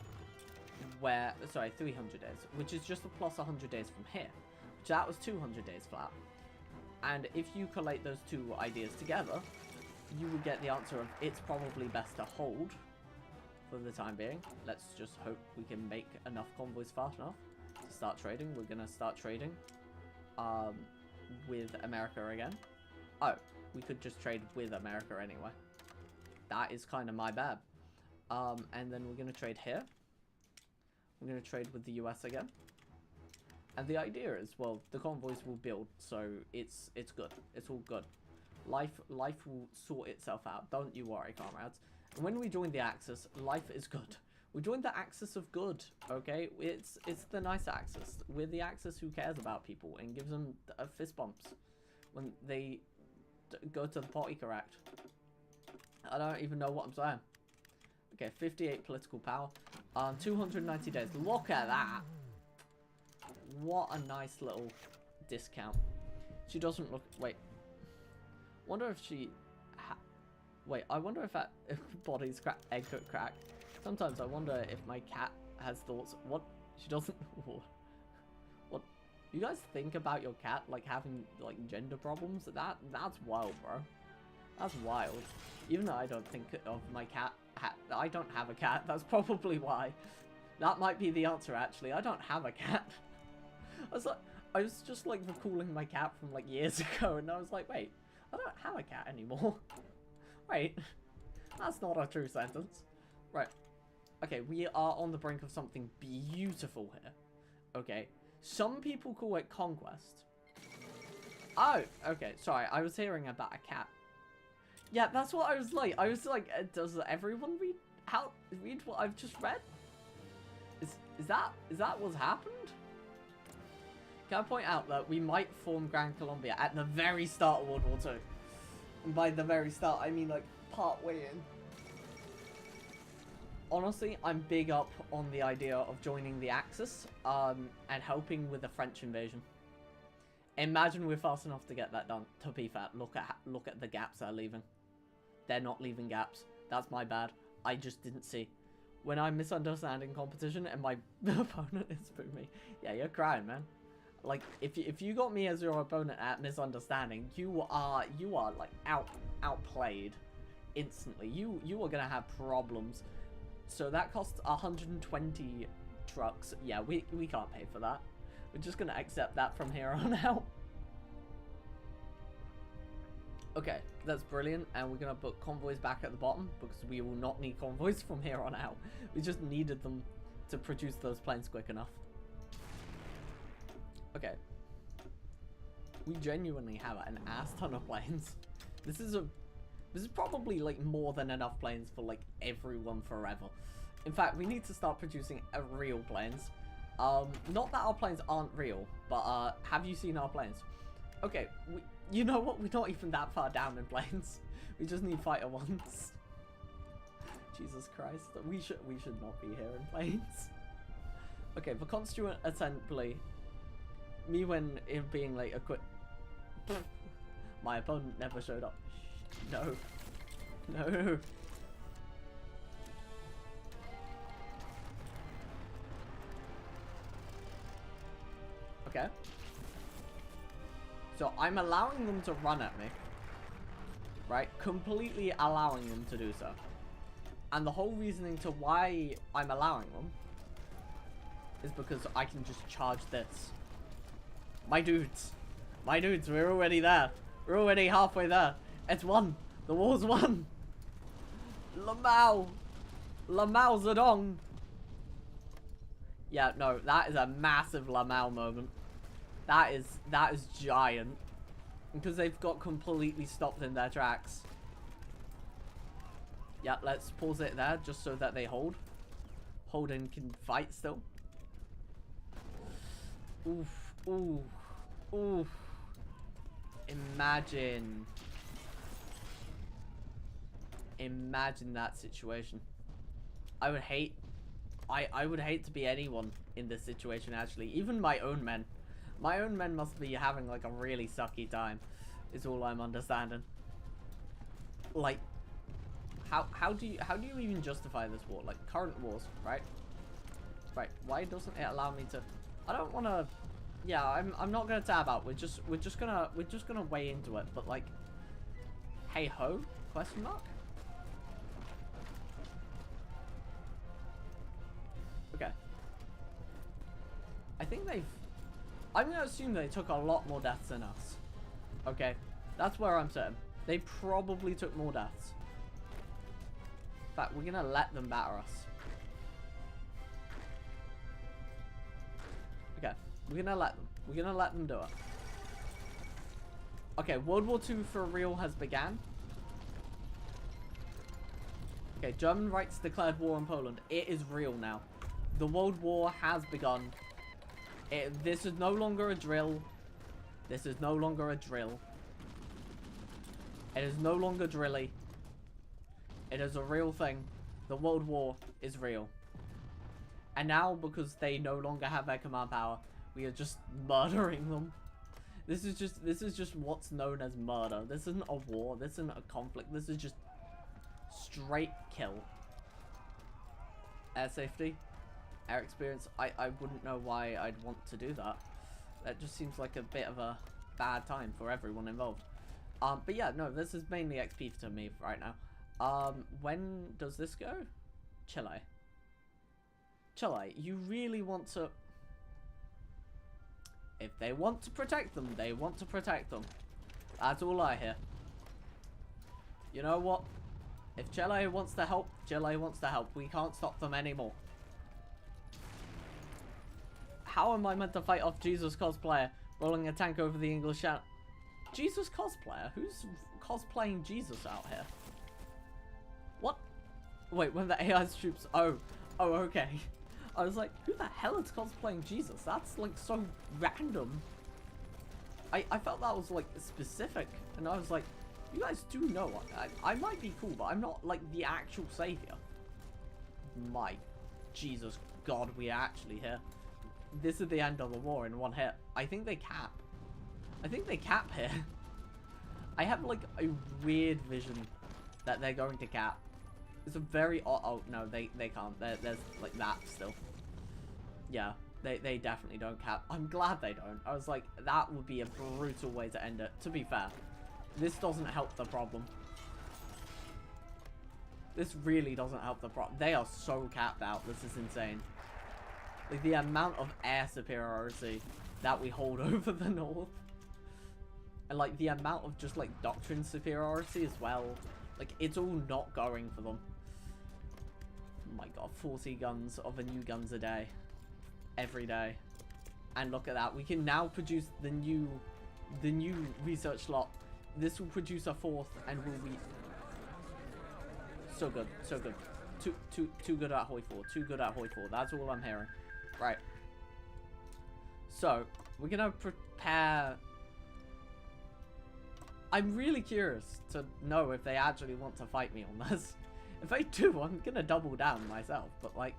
Sorry, 300 days, which is just a plus 100 days from here. So that was 200 days flat. And if you collate those two ideas together, you would get the answer of it's probably best to hold for the time being. Let's just hope we can make enough convoys fast enough to start trading. We're going to start trading with America again. Oh, we could just trade with America anyway. That is kind of my bad. And then we're going to trade here. We're going to trade with the US again. And the idea is, well, the convoys will build, so it's good. It's all good. Life will sort itself out. Don't you worry, comrades. And when we join the Axis, life is good. We joined the Axis of good, okay? It's the nice Axis. We're the Axis who cares about people and gives them fist bumps when they go to the potty correct. I don't even know what I'm saying. Okay, 58 political power. 290 days. Look at that. What a nice little discount. She doesn't look... Wait. Wonder if she... Wait, I wonder if that body's egg could crack. Sometimes I wonder if my cat has thoughts. What? She doesn't... You guys think about your cat, like, having, like, gender problems? That's wild, bro. That's wild. Even though I don't think of my cat... I don't have a cat. That's probably why. That might be the answer, actually. I don't have a cat. I was just, like, recalling my cat from, like, years ago, and I was like, wait, I don't have a cat anymore. Wait. That's not a true sentence. Right. Okay, we are on the brink of something beautiful here. Okay. Some people call it conquest. Oh, okay. Sorry, I was hearing about a cat. Yeah, that's what I was like. I was like, does everyone read what I've just read? Is that what's happened? Can I point out that we might form Gran Colombia at the very start of World War II? And by the very start, I mean like part way in. Honestly, I'm big up on the idea of joining the Axis and helping with the French invasion. Imagine we're fast enough to get that done. To be fair, look at the gaps they're leaving. They're not leaving gaps. That's my bad. I just didn't see. When I'm misunderstanding competition and my opponent is through me, yeah, you're crying, man. Like if you got me as your opponent at misunderstanding, you are like outplayed instantly. You are gonna have problems. So that costs 120 trucks. Yeah, we can't pay for that. We're just gonna accept that from here on out. Okay, that's brilliant, and we're gonna put convoys back at the bottom because we will not need convoys from here on out. We just needed them to produce those planes quick enough. Okay. We genuinely have an ass ton of planes. This is probably like more than enough planes for like everyone forever. In fact, we need to start producing real planes. Not that our planes aren't real, but have you seen our planes? Okay, you know what? We're not even that far down in planes. We just need fighter ones. Jesus Christ, we should not be here in planes. Okay, the Constituent Assembly. Me when it being like a quick. My opponent never showed up. No. No. Okay. So I'm allowing them to run at me. Right? Completely allowing them to do so. And the whole reasoning to why I'm allowing them is because I can just charge this. My dudes, we're already there. We're already halfway there. It's won. The war's won. Lmao Zedong. Yeah, no, that is a massive lmao moment. That is giant. Because they've got completely stopped in their tracks. Yeah, let's pause it there just so that they hold. Holden can fight still. Oof, oof, oof. Imagine that situation. I would hate to be anyone in this situation, actually. Even my own men. My own men must be having like a really sucky time, is all I'm understanding. Like, how do you even justify this war? Like current wars, right? Right. Why doesn't it allow me to? I don't want to. Yeah, I'm not gonna tab out. We're just gonna weigh into it. But like, hey ho? Question mark. Okay. I think they've. I'm gonna assume they took a lot more deaths than us. Okay, that's where I'm certain. They probably took more deaths. In fact, we're gonna let them batter us. Okay, we're gonna let them. We're gonna let them do it. Okay, World War II for real has began. Okay, German rights declared war on Poland. It is real now. The World War has begun. This is no longer a drill. This is no longer a drill. It is no longer drilly. It is a real thing. The World War is real. And now, because they no longer have their command power, we are just murdering them. This is just what's known as murder. This isn't a war. This isn't a conflict. This is just straight kill. Air safety. Air experience. I wouldn't know why I'd want to do that. That just seems like a bit of a bad time for everyone involved. But yeah, no, this is mainly XP to me right now. When does this go? Chile. Chile, you really want to... If they want to protect them, they want to protect them. That's all I hear. You know what? If Chile wants to help, Chile wants to help. We can't stop them anymore. How am I meant to fight off Jesus cosplayer rolling a tank over the English Channel? Jesus cosplayer? Who's cosplaying Jesus out here? What? Wait, when the AI's troops... Oh, okay. I was like, who the hell is cosplaying Jesus? That's like so random. I felt that was like specific, and I was like, you guys do know I might be cool, but I'm not like the actual savior. My Jesus God, we are actually here. This is the end of the war in one hit. I think they cap. I think they cap here. I have like a weird vision that they're going to cap. It's a very oh no, they can't. There's like that still. Yeah, they definitely don't cap. I'm glad they don't. I was like, that would be a brutal way to end it. To be fair, this doesn't help the problem. This really doesn't help the problem. They are so capped out. This is insane. Like the amount of air superiority that we hold over the North. And like the amount of just like doctrine superiority as well. Like it's all not going for them. Oh my god, 40 guns of the new guns a day. Every day. And look at that. We can now produce the new research lot. This will produce a fourth and will be so good. So good. Too good at Hoi 4. Too good at Hoi 4. That's all I'm hearing. Right. So, we're gonna prepare... I'm really curious to know if they actually want to fight me on this. If they do, I'm gonna double down myself. But like,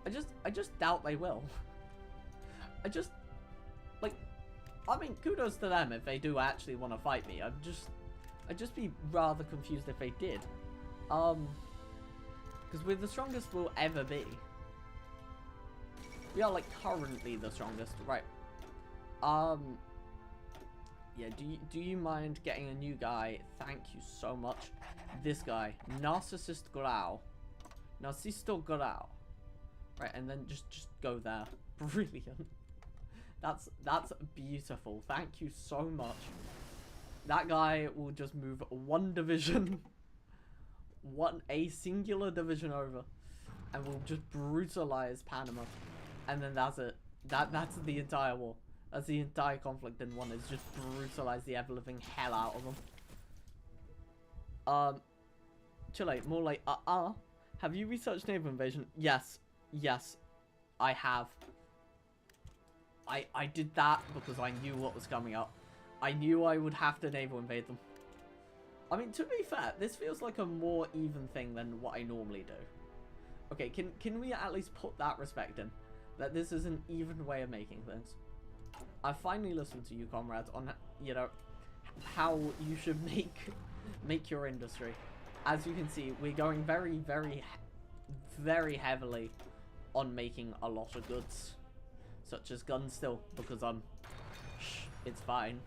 I just doubt they will. I mean, kudos to them if they do actually want to fight me. I'd just be rather confused if they did. Because we're the strongest we'll ever be. We are like currently the strongest, right? Yeah, do you mind getting a new guy? Thank you so much. This guy, Narcissist Grau. Narciso Grau. Right, and then just go there. Brilliant. That's beautiful. Thank you so much. That guy will just move one division. A singular division over. And will just brutalize Panama. And then that's it. That's the entire war. That's the entire conflict in one, is just brutalize the ever-living hell out of them. Chile, more like, have you researched naval invasion? Yes, I have. I did that because I knew what was coming up. I knew I would have to naval invade them. I mean, to be fair, this feels like a more even thing than what I normally do. Okay, can we at least put that respect in? That this is an even way of making things. I finally listened to you, comrades, on, you know, how you should make your industry. As you can see, we're going very, very heavily on making a lot of goods. Such as guns still, because it's fine.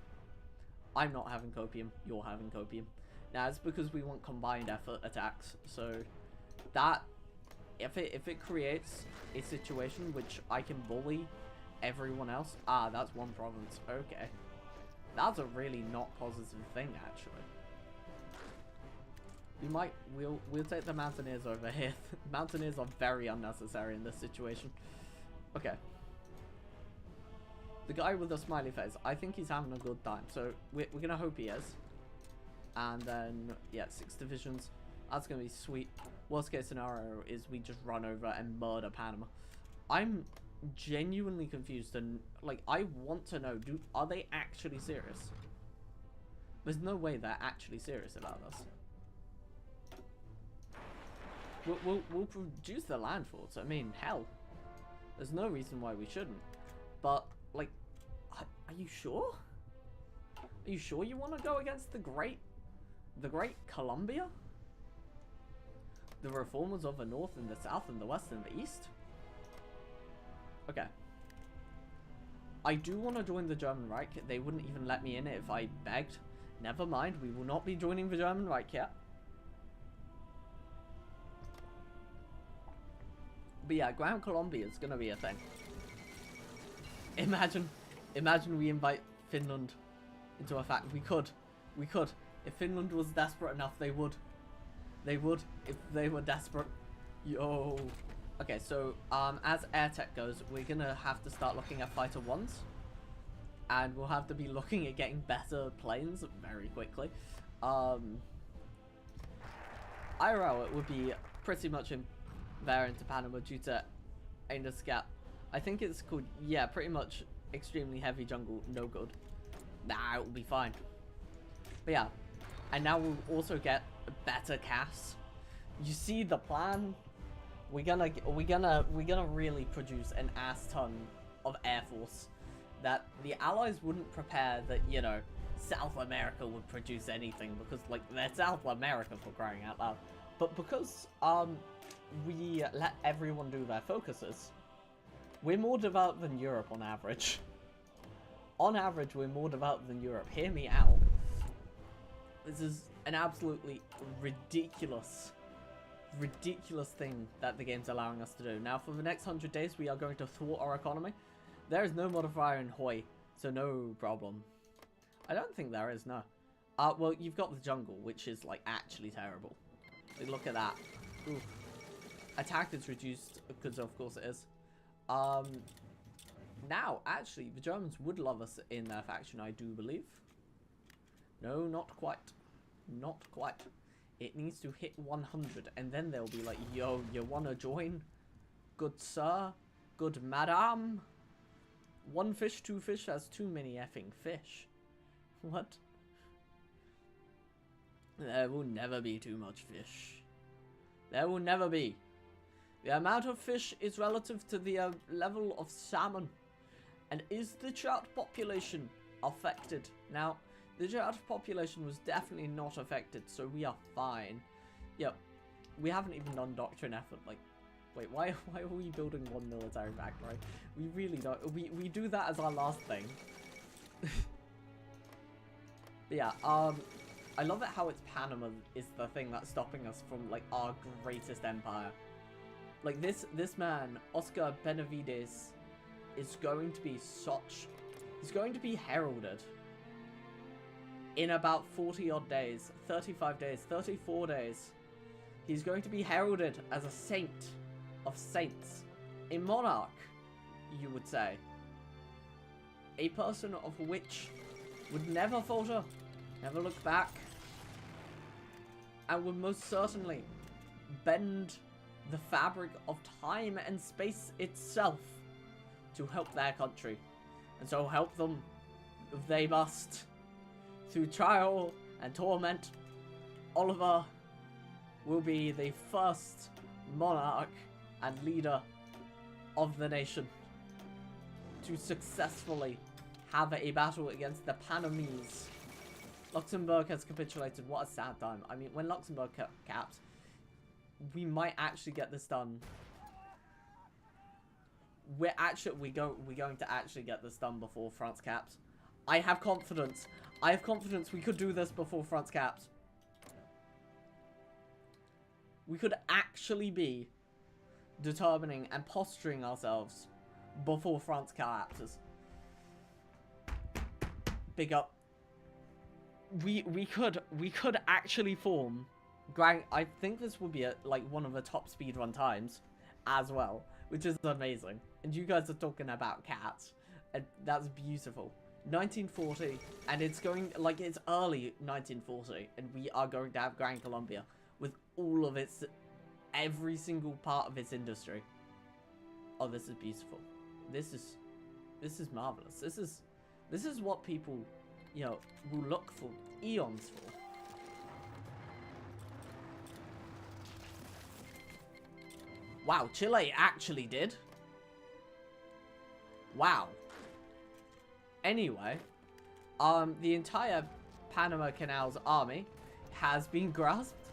I'm not having copium, you're having copium. Now, it's because we want combined effort attacks, so that, if it creates a situation which I can bully everyone else, that's one province, okay. That's a really not positive thing, actually. We'll take the Mountaineers over here. Mountaineers are very unnecessary in this situation. Okay. The guy with the smiley face, I think he's having a good time, so we're gonna hope he is. And then, yeah, 6 divisions. That's gonna be sweet. Worst case scenario is we just run over and murder Panama. I'm genuinely confused, and like, I want to know, are they actually serious? There's no way they're actually serious about this. We'll produce the land forts. I mean, hell, there's no reason why we shouldn't. But like, are you sure? Are you sure you want to go against the great Colombia? The reformers of the north and the south and the west and the east? Okay. I do want to join the German Reich. They wouldn't even let me in it if I begged. Never mind, we will not be joining the German Reich yet. But yeah, Grand Colombia is gonna be a thing. Imagine we invite Finland into a fact. We could. If Finland was desperate enough, they would. They would if they were desperate. Yo. Okay, so as air tech goes, we're gonna have to start looking at fighter ones, and we'll have to be looking at getting better planes very quickly. IRL, it would be pretty much invariant to Panama due to Scat. I think it's called, yeah, pretty much extremely heavy jungle, no good. Nah, it will be fine. But yeah, and now we'll also get better CAS. You see the plan? We're gonna really produce an ass ton of air force that the Allies wouldn't prepare that, you know, South America would produce anything, because like they're South America, for crying out loud. But because we let everyone do their focuses, we're more developed than Europe on average. On average, we're more developed than Europe. Hear me out. This is an absolutely ridiculous thing that the game's allowing us to do. Now, for the next 100 days, we are going to thwart our economy. There is no modifier in Hoi, so no problem. I don't think there is, no. Well, you've got the jungle, which is, like, actually terrible. Like, look at that. Ooh. Attack is reduced, because of course it is. Now, actually, the Germans would love us in their faction, I do believe. No, not quite. Not quite. It needs to hit 100, and then they'll be like, yo, you wanna join? Good sir? Good madam? One fish, two fish has too many effing fish. What? There will never be too much fish. There will never be. The amount of fish is relative to the level of salmon. And is the trout population affected? Now, the trout population was definitely not affected, so we are fine. Yep, we haven't even done doctrine effort. Like, wait, why are we building one military factory? We really don't. We do that as our last thing. But yeah, I love it how it's Panama is the thing that's stopping us from like our greatest empire. Like this man, Oscar Benavides, is going to be he's going to be heralded in about 40 odd days, 35 days, 34 days. He's going to be heralded as a saint of saints, a monarch, you would say. A person of which would never falter, never look back, and would most certainly bend the fabric of time and space itself to help their country. And so help them if they must. Through trial and torment, Oliver will be the first monarch and leader of the nation to successfully have a battle against the Panamese. Luxembourg has capitulated. What a sad time. I mean, when Luxembourg caps, we might actually get this done. We're going to actually get this done before France caps. I have confidence. I have confidence we could do this before France caps. We could actually be determining and posturing ourselves before France collapses. Big up. We could actually form. I think this would be like one of the top speedrun times as well, which is amazing. And you guys are talking about cats, and that's beautiful. 1940, and it's going like it's early 1940, and we are going to have Gran Colombia with all of its, every single part of its industry. Oh, this is beautiful. This is marvelous. This is what people, you know, will look for eons for. Wow, Chile actually did. Wow. Anyway, the entire Panama Canal's army has been grasped.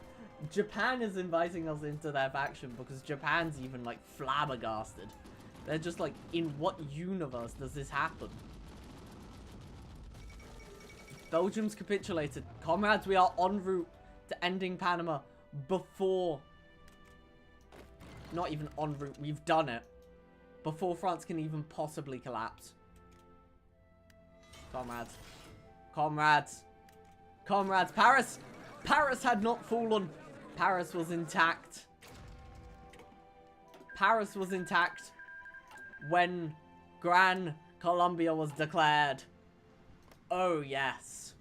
Japan is inviting us into their faction because Japan's even like flabbergasted They're just like, in what universe does this happen? Belgium's capitulated. Comrades, we are en route to ending Panama before... Not even en route, we've done it. Before France can even possibly collapse. Comrades. Comrades. Comrades. Paris! Paris had not fallen. Paris was intact. Paris was intact when Gran Colombia was declared. Oh, yes.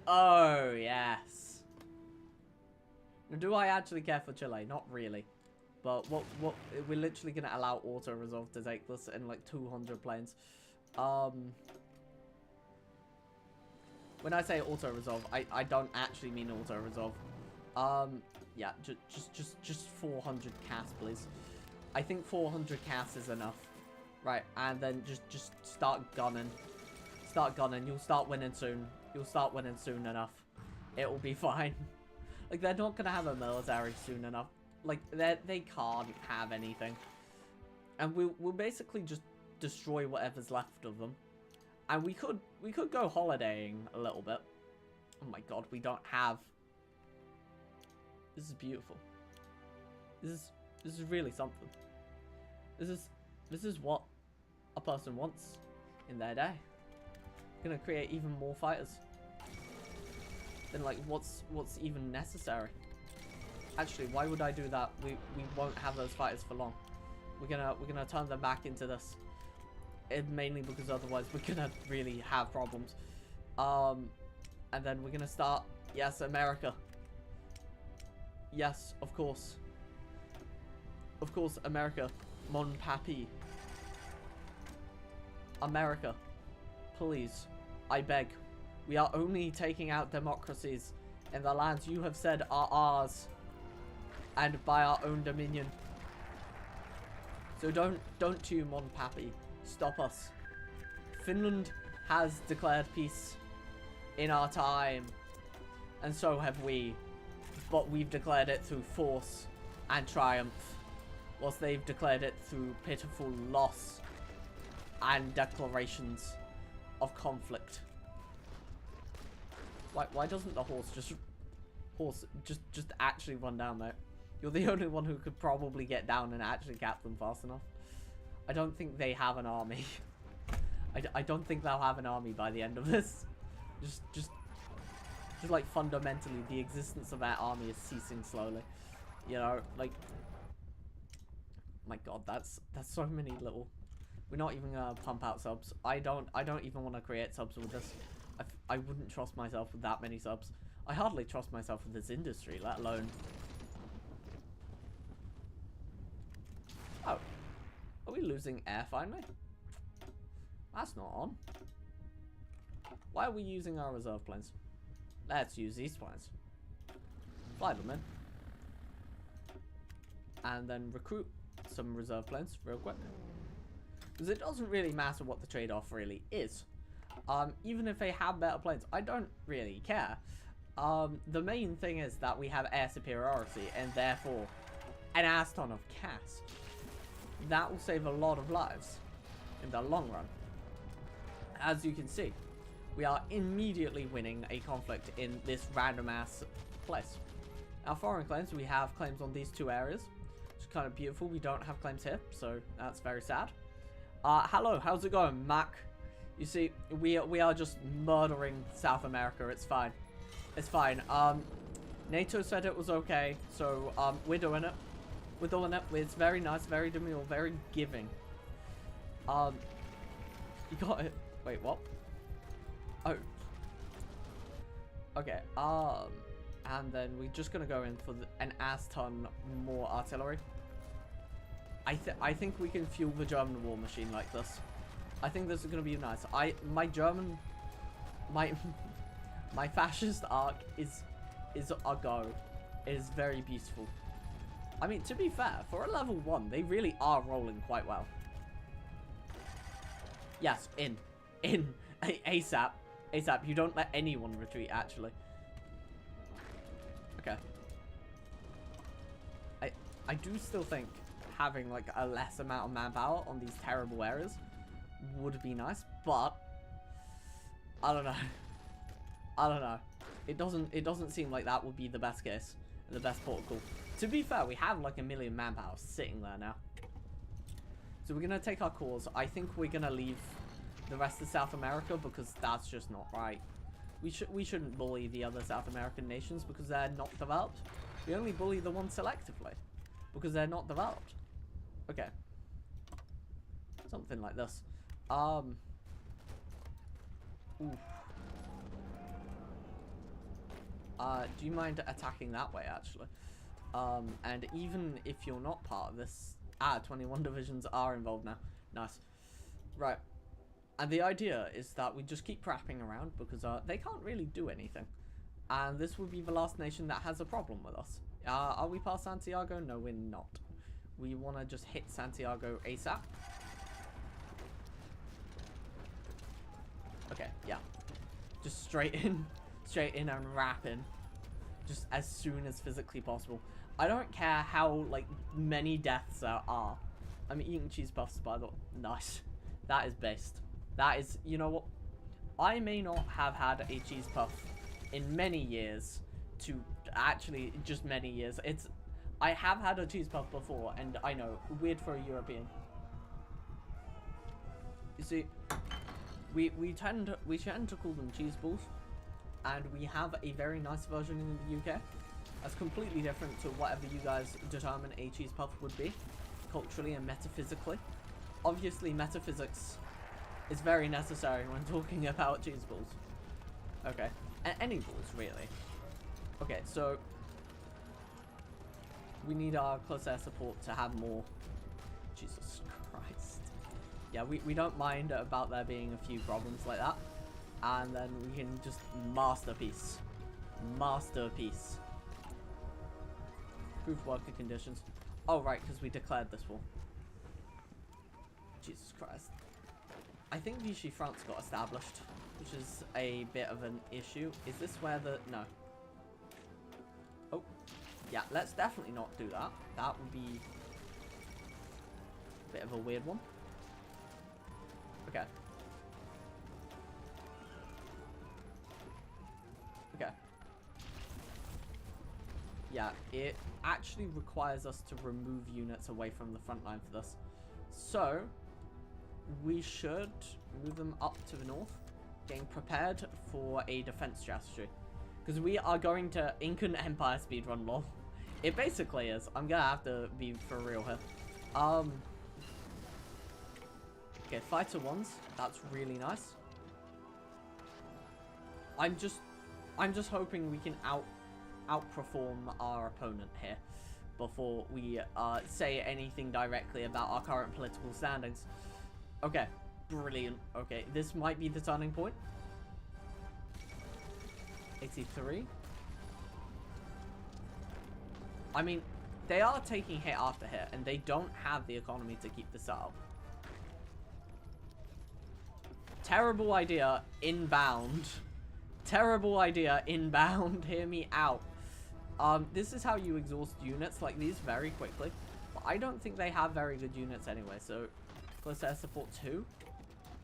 Oh, yes. Now, do I actually care for Chile? Not really. But what we're literally going to allow auto-resolve to take this in like 200 planes. When I say auto-resolve, I don't actually mean auto-resolve. Yeah, just 400 cast, please. I think 400 cast is enough. Right, and then just start gunning. Start gunning. You'll start winning soon. You'll start winning soon enough. It will be fine. Like, they're not going to have a military soon enough. Like, they can't have anything. And we'll basically just destroy whatever's left of them. And we could go holidaying a little bit. Oh my god, we don't have... This is beautiful. This is really something. This is what a person wants in their day. Gonna create even more fighters. Then like what's even necessary? Actually, why would I do that? We won't have those fighters for long. We're gonna turn them back into this. Mainly because otherwise we're gonna really have problems. And then we're gonna start. Yes, America. Yes, of course. Of course, America. Mon papi. America. Please. I beg. We are only taking out democracies in the lands you have said are ours. And by our own dominion. So don't you, Mon papi. Stop us. Finland has declared peace in our time. And so have we. But we've declared it through force and triumph. Whilst they've declared it through pitiful loss and declarations of conflict. Why doesn't the horse just actually run down there? You're the only one who could probably get down and actually cap them fast enough. I don't think they have an army. I don't think they'll have an army by the end of this. Just like fundamentally, the existence of that army is ceasing slowly. You know, like, my god, that's so many little. We're not even gonna pump out subs. I don't even want to create subs with this. I wouldn't trust myself with that many subs. I hardly trust myself with this industry, let alone. Oh, are we losing air finally? That's not on. Why are we using our reserve planes? Let's use these planes. Fly them in. And then recruit some reserve planes real quick. Because it doesn't really matter what the trade-off really is. Even if they have better planes, I don't really care. The main thing is that we have air superiority and therefore an ass ton of cast. That will save a lot of lives in the long run. As you can see, we are immediately winning a conflict in this random ass place. Our foreign claims, we have claims on these two areas. It's kind of beautiful. We don't have claims here, so that's very sad. Hello, how's it going, Mac? You see, we are just murdering South America. It's fine. It's fine. NATO said it was okay, so we're doing it. We're doing it. It's very nice, very demure, very giving. You got it. Wait, what? Oh. Okay. And then we're just gonna go in for an ass ton more artillery. I think we can fuel the German war machine like this. I think this is gonna be nice. My fascist arc is a go. It is very beautiful. I mean, to be fair, for a level 1, they really are rolling quite well. Yes, in ASAP. ASAP, you don't let anyone retreat, actually. Okay. I do still think having like a less amount of manpower on these terrible areas would be nice, but I don't know. I don't know. It doesn't seem like that would be the best case, the best protocol. To be fair, we have like 1 million manpower sitting there now. So we're gonna take our course. I think we're gonna leave the rest of South America because that's just not right. We shouldn't bully the other South American nations because they're not developed. We only bully the ones selectively because they're not developed. Okay. Something like this. Ooh. Do you mind attacking that way, actually? And even if you're not part of this... 21 divisions are involved now. Nice. Right. And the idea is that we just keep wrapping around because they can't really do anything. And this will be the last nation that has a problem with us. Are we past Santiago? No, we're not. We want to just hit Santiago ASAP. Okay, yeah. Just straight in and wrap in. Just as soon as physically possible. I don't care how, like, many deaths there are. I'm eating cheese puffs, by the way. Nice. That is based. That is, you know what? I may not have had a cheese puff in many years to actually just many years. I have had a cheese puff before, and I know, weird for a European. You see, we tend to call them cheese balls, and we have a very nice version in the UK. That's completely different to whatever you guys determine a cheese puff would be, culturally and metaphysically. Obviously, metaphysics is very necessary when talking about cheese balls. Okay, and any balls, really. Okay, so we need our close air support to have more. Jesus Christ. Yeah, we don't mind about there being a few problems like that. And then we can just masterpiece. Masterpiece. Improved worker conditions. Oh, right, because we declared this war. Jesus Christ. I think Vichy France got established, which is a bit of an issue. Is this where the... No. Oh. Yeah, let's definitely not do that. That would be a bit of a weird one. Okay. Okay. Yeah, it actually requires us to remove units away from the front line for this. So, we should move them up to the north, getting prepared for a defense strategy. Because we are going to Incan Empire speedrun, lol. It basically is. I'm gonna have to be for real here. Okay, fighter ones. That's really nice. I'm just hoping we can outperform our opponent here before we say anything directly about our current political standings. Okay, brilliant. Okay, this might be the turning point. 83. I mean, they are taking hit after hit, and they don't have the economy to keep this up. Terrible idea, inbound. Terrible idea, inbound. Hear me out. This is how you exhaust units like these very quickly. But I don't think they have very good units anyway, so... Close air support 2.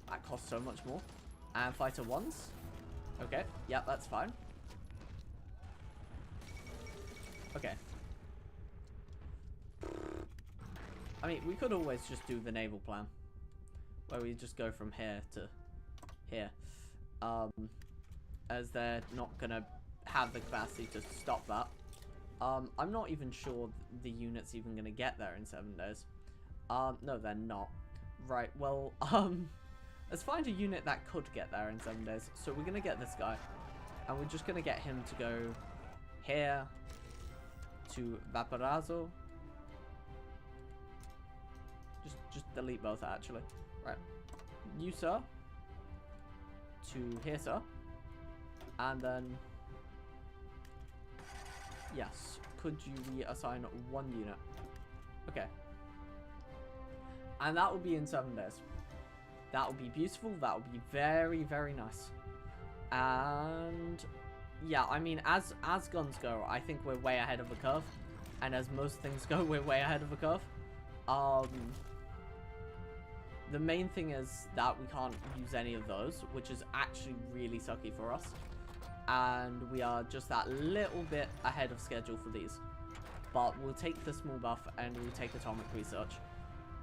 That costs so much more. And fighter 1s. Okay, yeah, that's fine. Okay. I mean, we could always just do the naval plan. Where we just go from here to here. As they're not gonna have the capacity to stop that. I'm not even sure the unit's even gonna get there in 7 days. No, they're not. Right, well, let's find a unit that could get there in 7 days. So we're gonna get this guy. And we're just gonna get him to go here to Valparaiso. Just delete both, actually. Right. You, sir. To here, sir. And then... Yes. Could you reassign 1 unit? Okay. And that will be in 7 days. That will be beautiful. That will be very, very nice. And... Yeah, I mean, as guns go, I think we're way ahead of the curve. And as most things go, we're way ahead of the curve. The main thing is that we can't use any of those, which is actually really sucky for us. And we are just that little bit ahead of schedule for these. But we'll take the small buff and we'll take atomic research,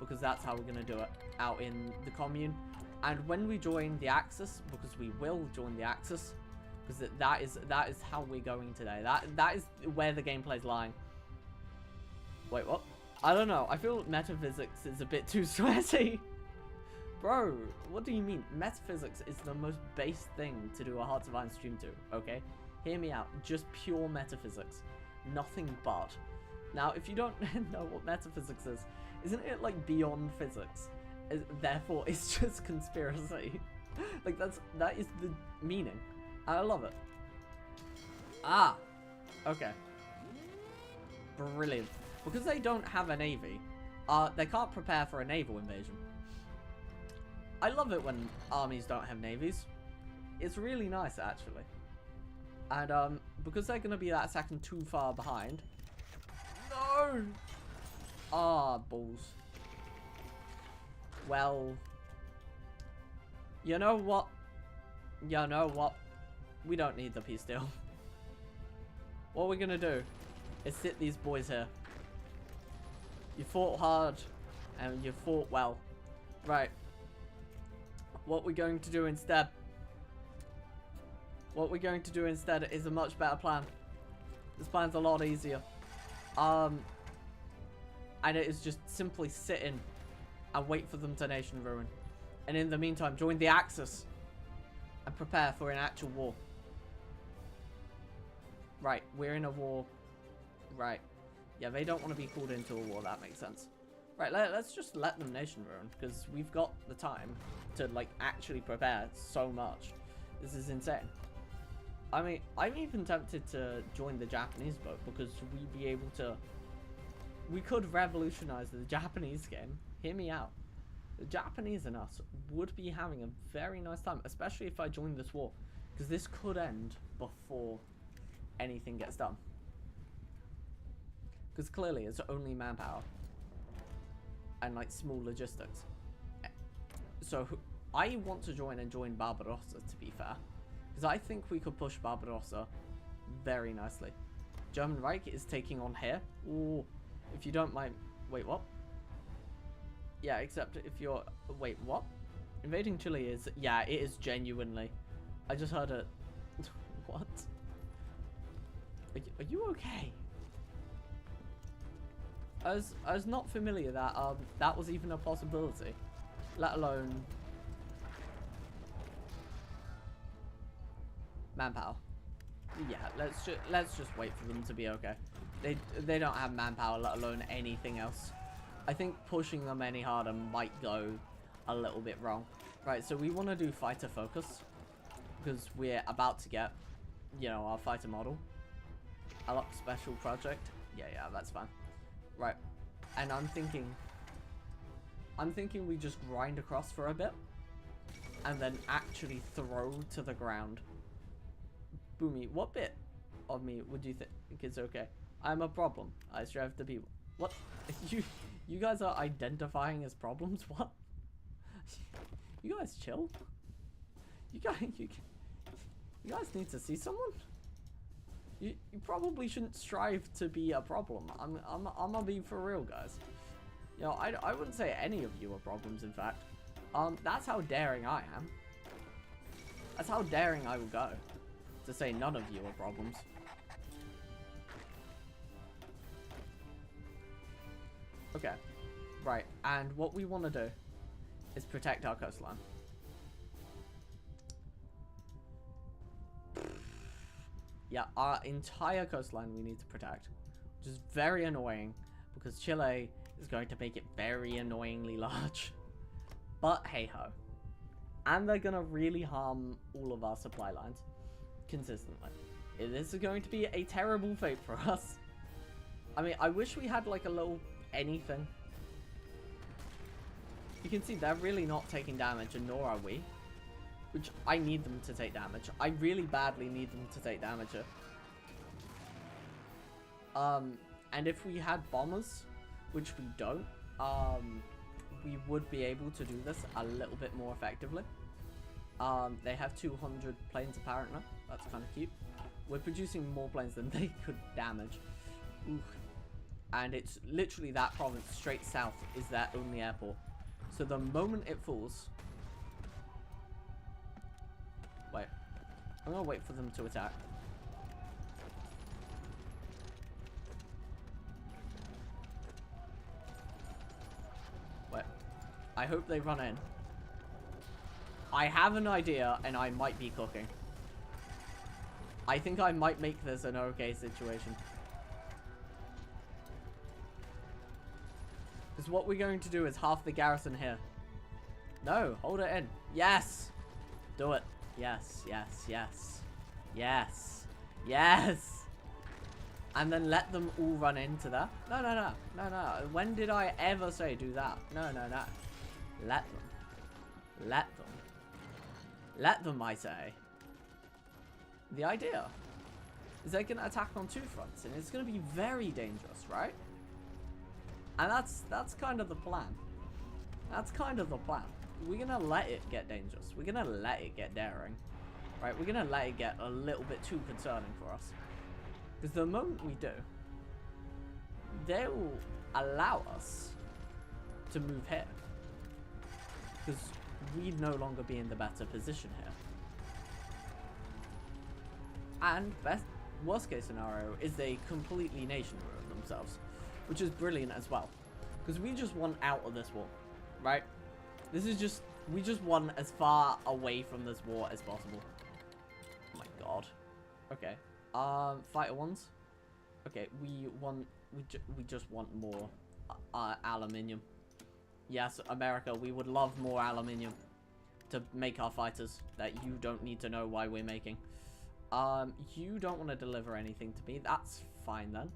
because that's how we're going to do it out in the commune. And when we join the Axis, because we will join the Axis, because that is how we're going today. That is where the gameplay's lying. Wait, what? I don't know. I feel metaphysics is a bit too sweaty. Bro, what do you mean? Metaphysics is the most base thing to do a Hearts of Iron stream to, okay? Hear me out. Just pure metaphysics. Nothing but. Now, if you don't know what metaphysics is, isn't it like beyond physics? Therefore, it's just conspiracy. Like, that is the meaning. I love it. Ah! Okay. Brilliant. Because they don't have a navy, they can't prepare for a naval invasion. I love it when armies don't have navies. It's really nice, actually. And, because they're going to be that second too far behind. No! Ah, balls. Well, you know what? You know what? We don't need the peace deal. What we're going to do is sit these boys here. You fought hard, and you fought well. Right. What we're going to do instead... What we're going to do instead is a much better plan. This plan's a lot easier. And it is just simply sit in and wait for them to nation ruin. And in the meantime, join the Axis and prepare for an actual war. Right, we're in a war. Right. Yeah, they don't want to be called into a war, that makes sense. Right, let's just let them nation ruin, because we've got the time to, like, actually prepare so much. This is insane. I mean, I'm even tempted to join the Japanese boat, because we'd be able to... We could revolutionize the Japanese game. Hear me out. The Japanese and us would be having a very nice time, especially if I join this war, because this could end before anything gets done. Because clearly it's only manpower and like small logistics. So I want to join Barbarossa, to be fair, because I think we could push Barbarossa very nicely. German Reich is taking on here. Ooh, if you don't mind. Wait, what? Yeah, except if you're... Wait, what? Invading Chile is... Yeah, it is genuinely. I just heard it. What? Are you okay? I was not familiar that that was even a possibility, let alone manpower. Yeah, let's just wait for them to be okay. They don't have manpower, let alone anything else. I think pushing them any harder might go a little bit wrong. Right, so we want to do fighter focus because we're about to get, you know, our fighter model. I like special project. Yeah, that's fine. Right, and I'm thinking we just grind across for a bit and then actually throw to the ground. Boomy, what bit of me would you think is okay? I'm a problem. I strive to be... What? You guys are identifying as problems? What? You guys chill? You guys need to see someone? You probably shouldn't strive to be a problem. I'm gonna be for real, guys. You know, I wouldn't say any of you are problems, in fact. That's how daring I am. That's how daring I will go. To say none of you are problems. Okay. Right, and what we want to do is protect our coastline. Yeah, our entire coastline we need to protect, which is very annoying because Chile is going to make it very annoyingly large. But hey ho. And they're going to really harm all of our supply lines consistently. This is going to be a terrible fate for us. I mean, I wish we had like a little anything. You can see they're really not taking damage, and nor are we. Which I need them to take damage. I really badly need them to take damage here. And if we had bombers, which we don't, we would be able to do this a little bit more effectively. They have 200 planes apparently. That's kind of cute. We're producing more planes than they could damage. Ooh. And it's literally that province straight south is their only airport. So the moment it falls... Wait. I'm gonna wait for them to attack. Wait. I hope they run in. I have an idea, and I might be cooking. I think I might make this an okay situation. Because what we're going to do is half the garrison here. No, hold it in. Yes! Do it. Yes, yes, yes. Yes. Yes! And then let them all run into that. No, no, no. No, no. When did I ever say do that? No, no, no. Let them. Let them. Let them, I say. The idea is they're going to attack on two fronts, and it's going to be very dangerous, right? And that's kind of the plan. That's kind of the plan. We're going to let it get dangerous. We're going to let it get daring. Right? We're going to let it get a little bit too concerning for us. Because the moment we do, they will allow us to move here. Because we'd no longer be in the better position here. And worst case scenario is they completely nation ruin themselves. Which is brilliant as well. Because we just want out of this war. Right? This is just... We just want as far away from this war as possible. Oh my god. Okay. Fighter ones. Okay, we just want more aluminium. Yes, America, we would love more aluminium to make our fighters that you don't need to know why we're making. You don't want to deliver anything to me. That's fine then.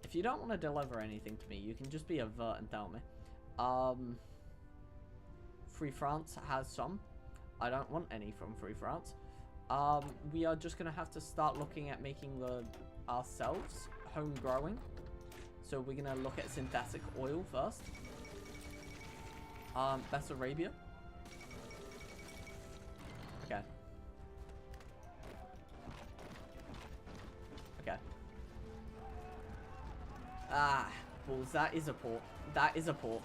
If you don't want to deliver anything to me, you can just be avert and tell me. Free France has some. I don't want any from Free France. We are just going to have to start looking at making ourselves home growing. So we're going to look at synthetic oil first. Bessarabia. Okay. Okay. Ah, balls, that is a port. That is a port.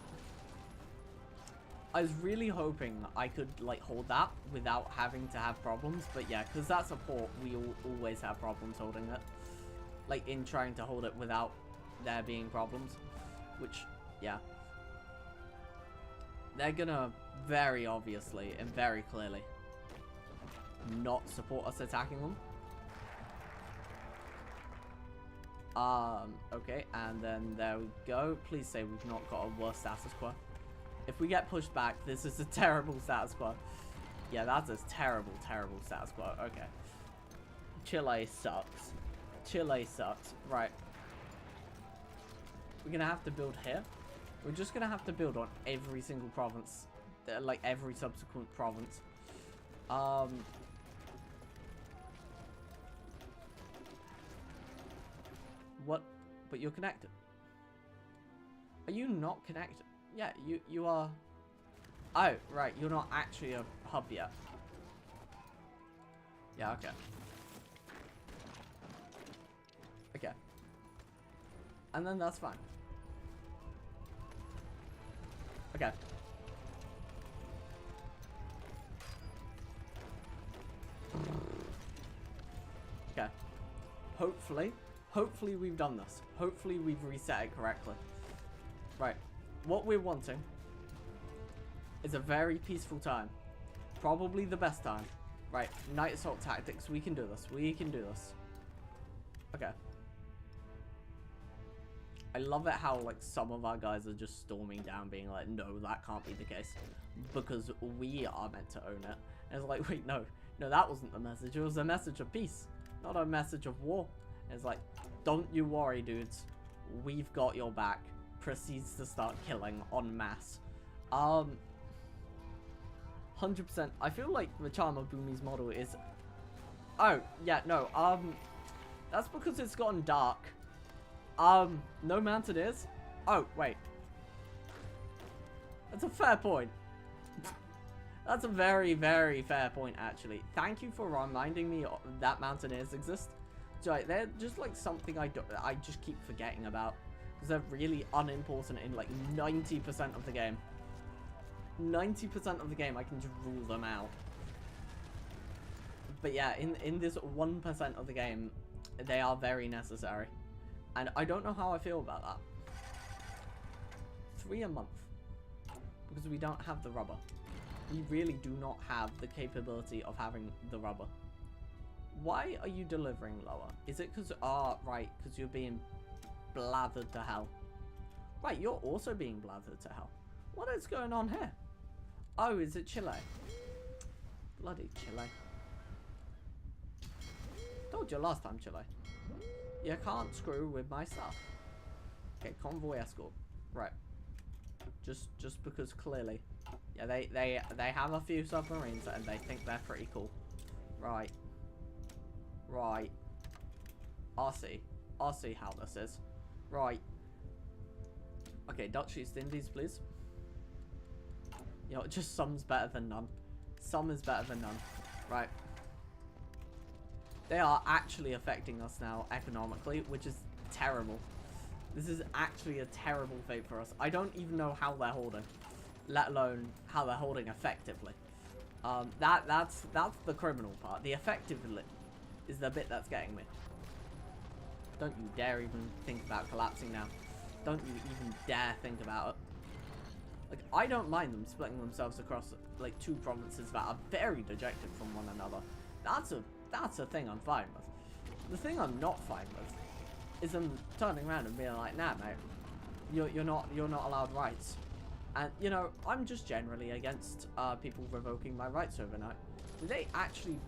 I was really hoping I could, like, hold that without having to have problems. But yeah, because that's a port, we always have problems holding it. Like, in trying to hold it without there being problems. Which, yeah. They're gonna very obviously and very clearly not support us attacking them. Okay, and then there we go. Please say we've not got a worse status quo. If we get pushed back, this is a terrible status quo. Yeah, that's a terrible, terrible status quo. Okay. Chile sucks. Chile sucks. Right. We're gonna have to build here. We're just gonna have to build on every single province. Like, every subsequent province. What? But you're connected. Are you not connected? Yeah, you are... Oh, right, you're not actually a hub yet. Yeah, okay. Okay. And then that's fine. Okay. Okay. Hopefully we've done this. Hopefully we've reset it correctly. Right. What we're wanting is a very peaceful time. Probably the best time. Right. Night assault tactics. We can do this. We can do this. Okay. I love it how, like, some of our guys are just storming down being like, no, that can't be the case. Because we are meant to own it. And it's like, wait, no. No, that wasn't the message. It was a message of peace. Not a message of war. And it's like, don't you worry, dudes. We've got your back. Proceeds to start killing en masse. 100%. I feel like the charm of Boomy's model is... Oh, yeah, no. That's because it's gotten dark. No mounted is? Oh, wait. That's a fair point. That's a very, very fair point, actually. Thank you for reminding me that mountaineers exist. So they're just like something I just keep forgetting about. Because they're really unimportant in like 90% of the game. 90% of the game I can just rule them out. But yeah, in this 1% of the game, they are very necessary. And I don't know how I feel about that. 3 a month. Because we don't have the rubber. We really do not have the capability of having the rubber. Why are you delivering lower? Is it because, right, because you're being blathered to hell. Right, you're also being blathered to hell. What is going on here? Oh, is it Chile? Bloody Chile. Told you last time, Chile. You can't screw with my stuff. Okay, convoy escort. Right. Just because clearly. Yeah, they have a few submarines and they think they're pretty cool. Right. Right. I'll see how this is. Right. Okay, Dutch East Indies, please. You know, just some's better than none. Some is better than none. Right. They are actually affecting us now economically, which is terrible. This is actually a terrible fate for us. I don't even know how they're holding, let alone how they're holding effectively. That's the criminal part. The effectively is the bit that's getting me. Don't you dare even think about collapsing now. Don't you even dare think about it. Like, I don't mind them splitting themselves across like 2 provinces that are very dejected from one another. That's a thing I'm fine with. The thing I'm not fine with is them turning around and being like, nah, mate, you're not allowed rights. And you know, I'm just generally against people revoking my rights overnight. Do they actually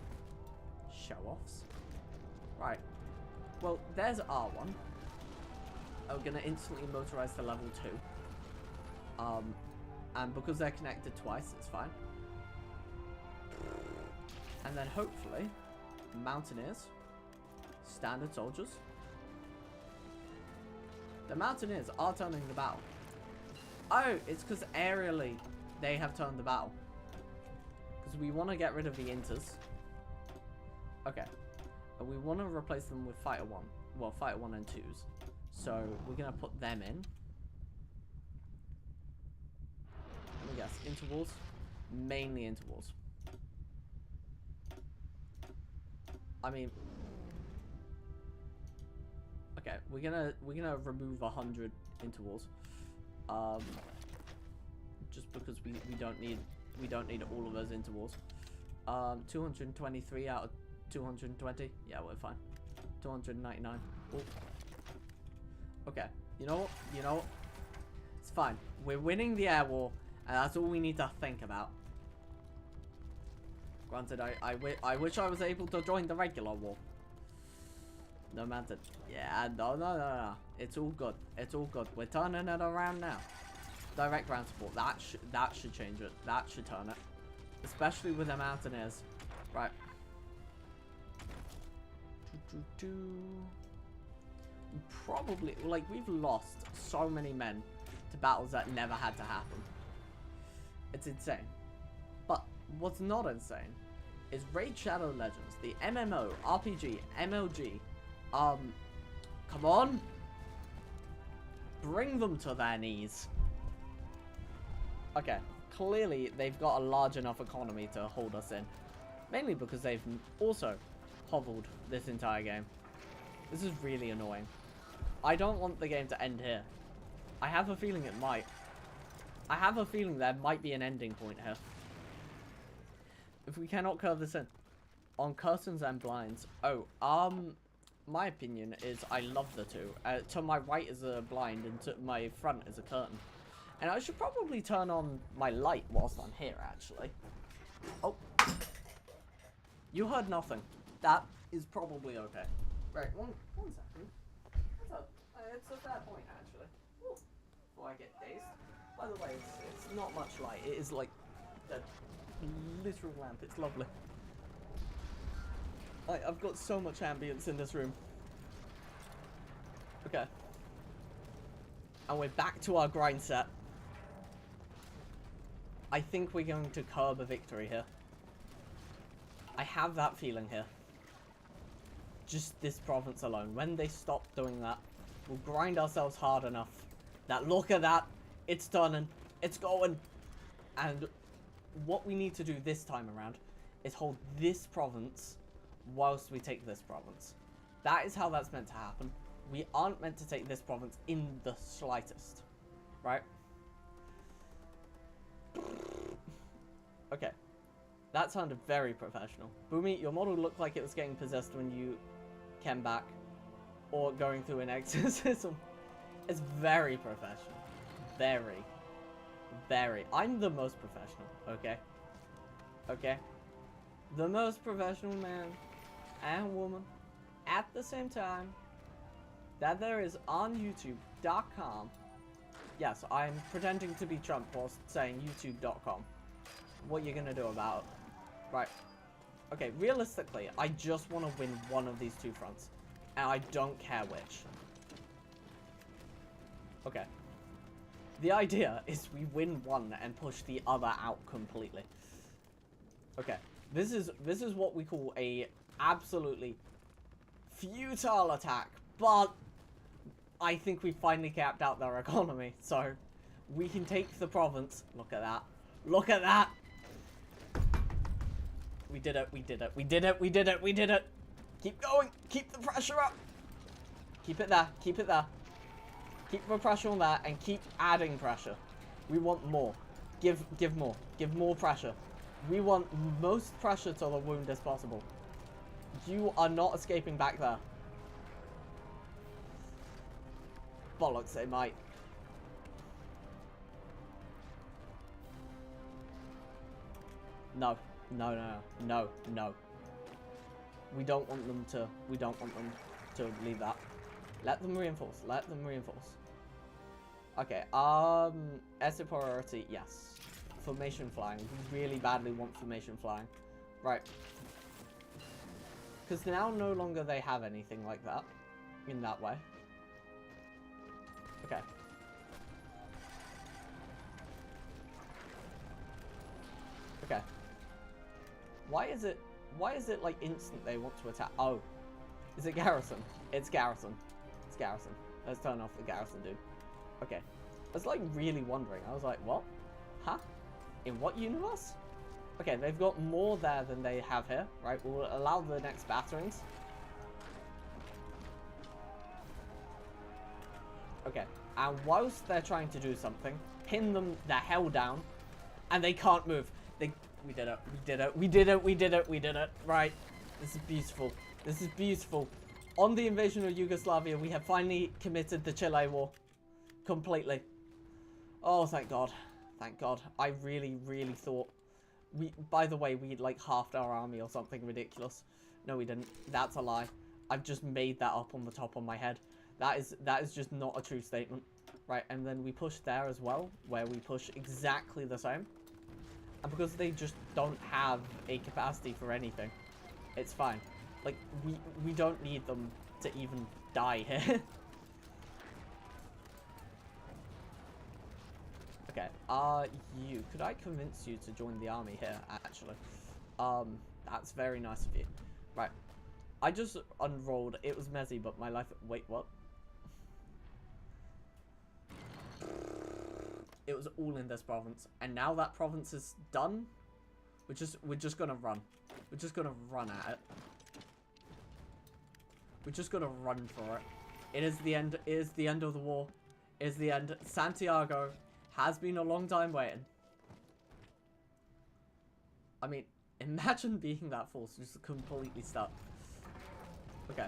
show offs? Right. Well, there's R1. I'm gonna instantly motorize to level 2. And because they're connected twice, it's fine. And then hopefully, Mountaineers, standard soldiers. The Mountaineers are turning the battle. Oh, it's because aerially they have turned the battle. Because we want to get rid of the inters. Okay. And we want to replace them with Fighter 1. Well, Fighter 1 and 2s. So we're going to put them in. Let me guess. Intervals? Mainly intervals. I mean, okay, we're gonna remove 100 intervals, just because we don't need all of those intervals. 223 out of 220. Yeah, we're fine. 299. Ooh. Okay, you know what? It's fine. We're winning the air war, and that's all we need to think about. Granted, I wish I was able to join the regular war. No matter. Yeah, no. It's all good. It's all good. We're turning it around now. Direct ground support. That should change it. That should turn it. Especially with the Mountaineers. Right. Probably, like, we've lost so many men to battles that never had to happen. It's insane. But what's not insane is Raid Shadow Legends, the MMO, RPG, MLG. Come on. Bring them to their knees. Okay, clearly they've got a large enough economy to hold us in. Mainly because they've also hoveled this entire game. This is really annoying. I don't want the game to end here. I have a feeling it might. I have a feeling there might be an ending point here. If we cannot curve this in. On curtains and blinds. Oh, my opinion is I love the two. To my right is a blind and to my front is a curtain. And I should probably turn on my light whilst I'm here, actually. Oh. You heard nothing. That is probably okay. Right, one second. It's a fair point, actually. Ooh. Before I get dazed. By the way, it's not much light. It is like a literal lamp. It's lovely. I've got so much ambience in this room. Okay. And we're back to our grind set. I think we're going to curb a victory here. I have that feeling here. Just this province alone. When they stop doing that, we'll grind ourselves hard enough that, look at that, it's turning, it's going. And what we need to do this time around is hold this province whilst we take this province. That is how that's meant to happen. We aren't meant to take this province in the slightest. Right? Okay. That sounded very professional. Boomy, your model looked like it was getting possessed when you came back. Or going through an exorcism. It's very professional. Very. Very. I'm the most professional, okay? Okay? The most professional man and woman at the same time that there is on YouTube.com. Yes, I'm pretending to be Trump whilst saying YouTube.com. What are you gonna do about it? Right. Okay, realistically, I just want to win one of these two fronts. And I don't care which. Okay. The idea is we win one and push the other out completely. Okay. This is what we call a absolutely futile attack, but I think we finally capped out their economy, so we can take the province. Look at that. Look at that! We did it, we did it, we did it, we did it, we did it! Keep going! Keep the pressure up! Keep it there, keep it there. Keep the pressure on that and keep adding pressure. We want more. Give more. Give more pressure. We want most pressure to the wound as possible. You are not escaping back there. Bollocks, they might. No. No, no, no. No, no. We don't want them to leave that. Let them reinforce. Let them reinforce. Okay, asset priority, yes. Formation flying. We really badly want formation flying. Right. Because now no longer they have anything like that. In that way. Okay. Okay. Why is it like instant they want to attack? Oh. Is it garrison? It's garrison. It's garrison. Let's turn off the garrison, dude. Okay. I was like really wondering. I was like, what? Huh? In what universe? Okay, they've got more there than they have here, right? We'll allow the next batterings. Okay, and whilst they're trying to do something, pin them the hell down, and they can't move. We did it, we did it, we did it, we did it, we did it. Right, this is beautiful. This is beautiful. On the invasion of Yugoslavia, we have finally committed the Chile War. Completely. Oh, thank God. Thank God. I really, really thought... By the way, we like halved our army or something ridiculous. No, we didn't. That's a lie. I've just made that up on the top of my head. That is just not a true statement. Right, and then we push there as well, where we push exactly the same. And because they just don't have a capacity for anything, it's fine. Like, we don't need them to even die here. Okay, you. Could I convince you to join the army here, actually? That's very nice of you. Right. I just unrolled. It was messy, but my life... Wait, what? It was all in this province. And now that province is done, we're just gonna run. We're just gonna run at it. We're just gonna run for it. It is the end. It is the end of the war. It is the end. Santiago has been a long time waiting. I mean, imagine being that force just completely stuck. Okay.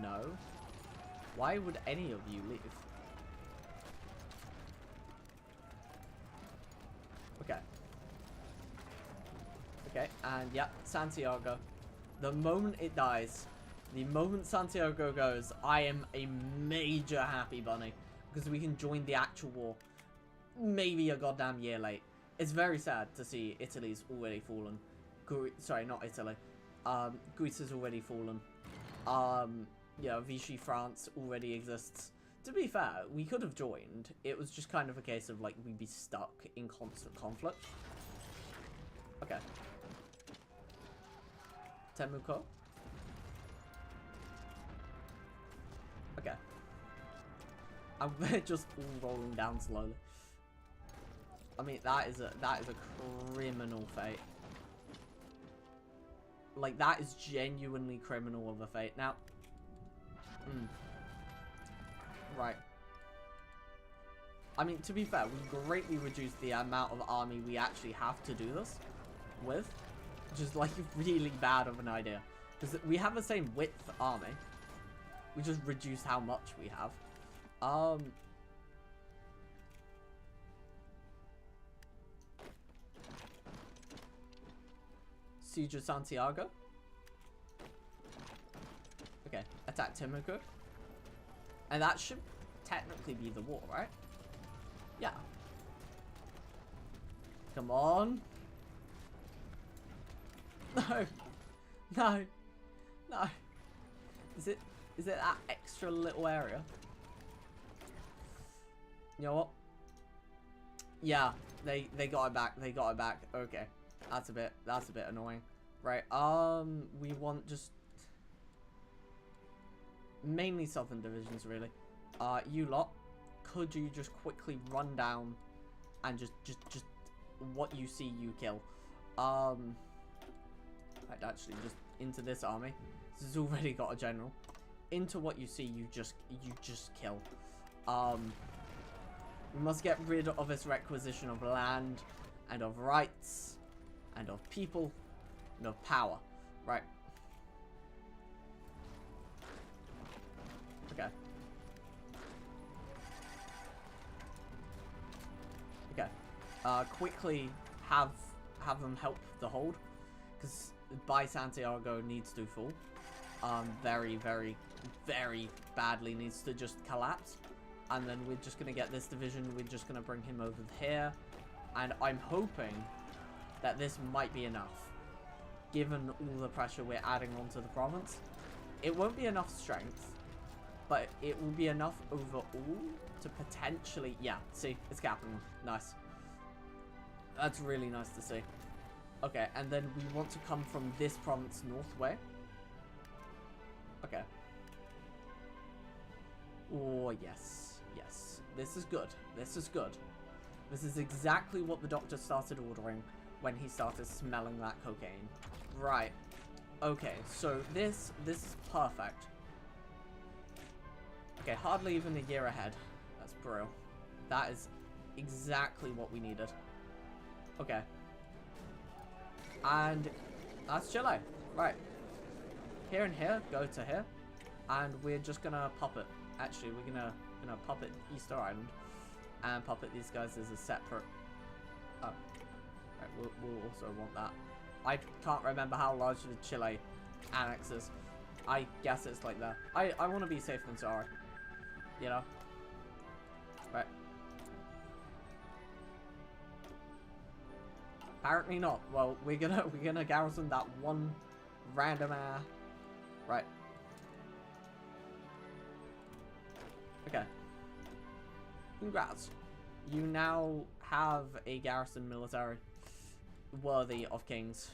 No. Why would any of you leave? Okay. Okay, and yeah, Santiago. The moment it dies, the moment Santiago goes, I am a major happy bunny. Because we can join the actual war. Maybe a goddamn year late. It's very sad to see Italy's already fallen. Sorry, not Italy. Greece has already fallen. Yeah, Vichy France already exists. To be fair, we could have joined. It was just kind of a case of, like, we'd be stuck in constant conflict. Okay. Tommykay. Okay. And we're just all rolling down slowly. I mean, that is a criminal fate. Like, that is genuinely criminal of a fate. Now, right. I mean, to be fair, we greatly reduced the amount of army we actually have to do this with, which is, like, really bad of an idea. Because we have the same width army. We just reduced how much we have. Siege of Santiago. Okay, attack Tommykay. And that should technically be the war, right? Yeah. Come on. No. No. No. Is it that extra little area? You know what? Yeah, they got it back. They got it back. Okay. That's a bit annoying. Right, we want just mainly southern divisions, really. You lot, could you just quickly run down and just what you see you kill? Right, actually just into this army. This has already got a general. Into what you see you just kill. We must get rid of this requisition of land and of rights and of people and of power. Right. Okay. Okay. Quickly have them help the hold, because by Santiago needs to fall. Very, very, very badly needs to just collapse. And then we're just gonna get this division, we're just gonna bring him over here. And I'm hoping that this might be enough, given all the pressure we're adding onto the province. It won't be enough strength, but it will be enough overall to potentially... Yeah, see, it's capping. Nice. That's really nice to see. Okay, and then we want to come from this province north way. Okay. Oh, yes. Yes. This is good. This is good. This is exactly what the doctor started ordering when he started smelling that cocaine. Right. Okay, so this is perfect. Okay, hardly even a year ahead. That's brilliant. That is exactly what we needed. Okay. And that's Chile. Right. Here and here, go to here. And we're just gonna pop it. Actually, we're gonna pop it Easter Island. And pop it these guys as a separate... Oh. Right, we'll also want that. I can't remember how large the Chile annex is. I guess it's like that. I want to be safe than sorry. You know? Right. Apparently not. Well, we're gonna garrison that one random right. Okay. Congrats. You now have a garrison military worthy of kings.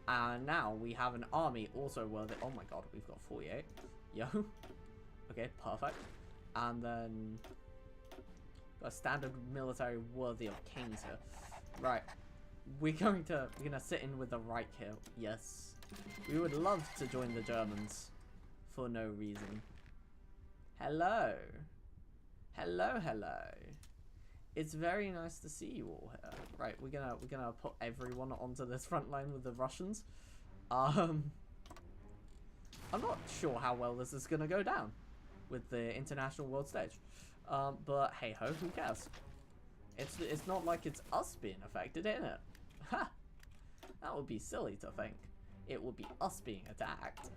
And now we have an army also worthy. Oh my god, we've got 48. Yo. Okay, perfect. And then a standard military worthy of kings here. Right. We're gonna sit in with the Reich here. Yes. We would love to join the Germans for no reason. Hello. Hello, hello. It's very nice to see you all here. Right, we're gonna put everyone onto this front line with the Russians. I'm not sure how well this is gonna go down with the international world stage. But hey ho, who cares? It's not like it's us being affected, isn't it? Ha! That would be silly to think. It would be us being attacked.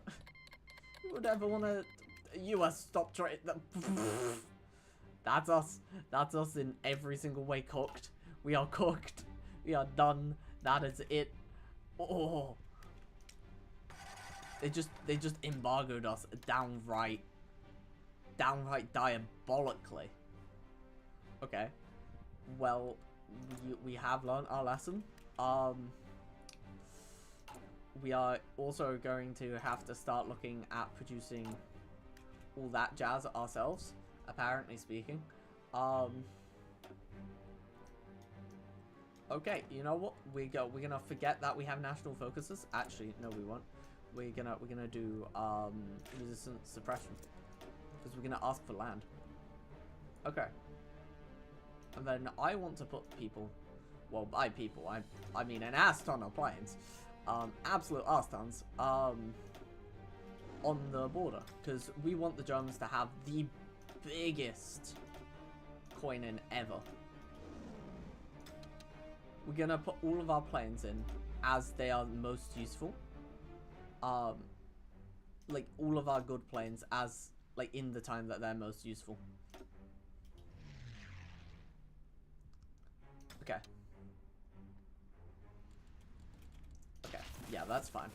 Who would ever want to... US stop trying... That's us. That's us in every single way cooked. We are cooked. We are done. That is it. Oh. They just embargoed us downright. downright diabolically. Okay. Well, we have learned our lesson. We are also going to have to start looking at producing all that jazz ourselves, apparently speaking. Okay, you know what? We're gonna forget that we have national focuses. Actually, no, we won't. We're gonna do resistance suppression because we're gonna ask for land. Okay. And then I want to put people, well, by people, I mean an ass ton of planes, absolute ass tons, on the border, because we want the Germans to have the biggest coin in ever. We're gonna put all of our planes in as they are most useful. Like all of our good planes as like in the time that they're most useful. Okay. Okay, yeah, that's fine.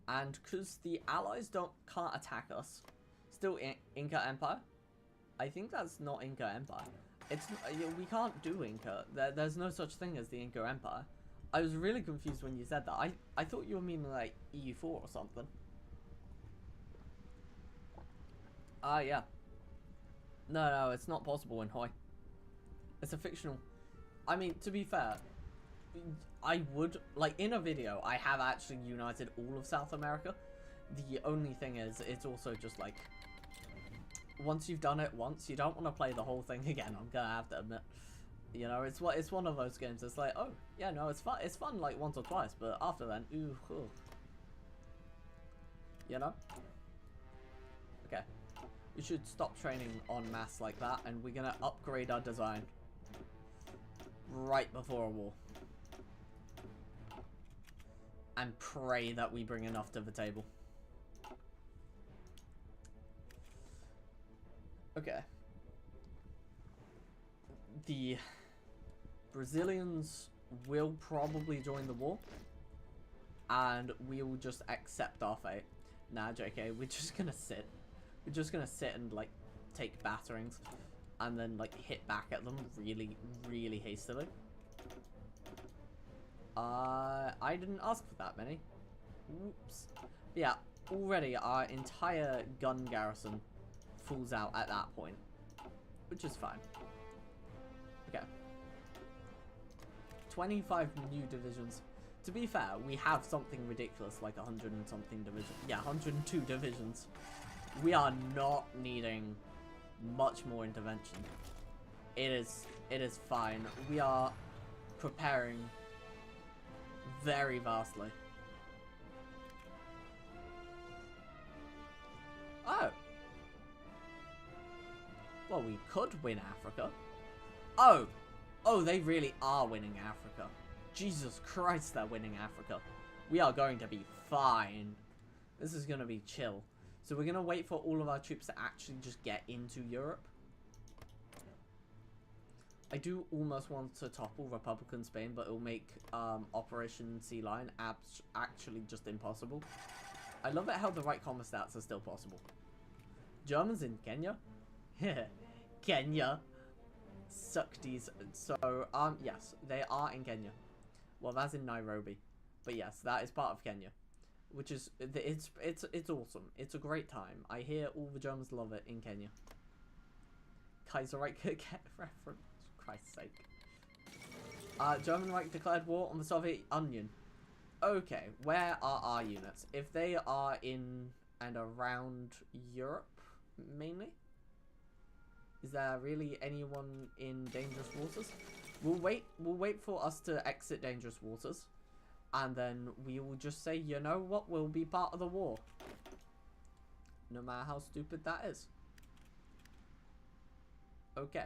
And because the Allies can't attack us, still Inca Empire. I think that's not Inca Empire. It's we can't do Inca. There's no such thing as the Inca Empire. I was really confused when you said that. I thought you were meaning like EU4 or something. Yeah. No, it's not possible in Hoi. It's a fictional. I mean, to be fair, I would, like, in a video, I have actually united all of South America. The only thing is, it's also just, like, once you've done it once, you don't want to play the whole thing again, I'm gonna have to admit. You know, it's one of those games, it's like, oh, yeah, no, it's fun, like, once or twice, but after then, ooh. You know? Okay. We should stop training en masse like that, and we're gonna upgrade our design right before a war. And pray that we bring enough to the table. Okay. The Brazilians will probably join the war. And we will just accept our fate. Nah, JK, we're just gonna sit. We're just gonna sit and, like, take batterings. And then, like, hit back at them really, really hastily. I didn't ask for that many. Oops. But yeah, already our entire gun garrison falls out at that point. Which is fine. Okay. 25 new divisions. To be fair, we have something ridiculous like 100 and something divisions. Yeah, 102 divisions. We are not needing much more intervention. It is fine. We are preparing very vastly. Oh. Well, we could win Africa. Oh. Oh, they really are winning Africa. Jesus Christ, they're winning Africa. We are going to be fine. This is going to be chill. So we're going to wait for all of our troops to actually just get into Europe. I do almost want to topple Republican Spain, but it'll make Operation Sea Lion actually just impossible. I love it how the right comma stats are still possible. Germans in Kenya? Kenya. Suck these. So, yes, they are in Kenya. Well, that's in Nairobi. But yes, that is part of Kenya. Which is, it's awesome. It's a great time. I hear all the Germans love it in Kenya. Kaiserreich reference. Christ's sake. German Reich declared war on the Soviet Union. Okay, where are our units? If they are in and around Europe, mainly? Is there really anyone in dangerous waters? We'll wait for us to exit dangerous waters. And then we will just say, you know what, we'll be part of the war. No matter how stupid that is. Okay.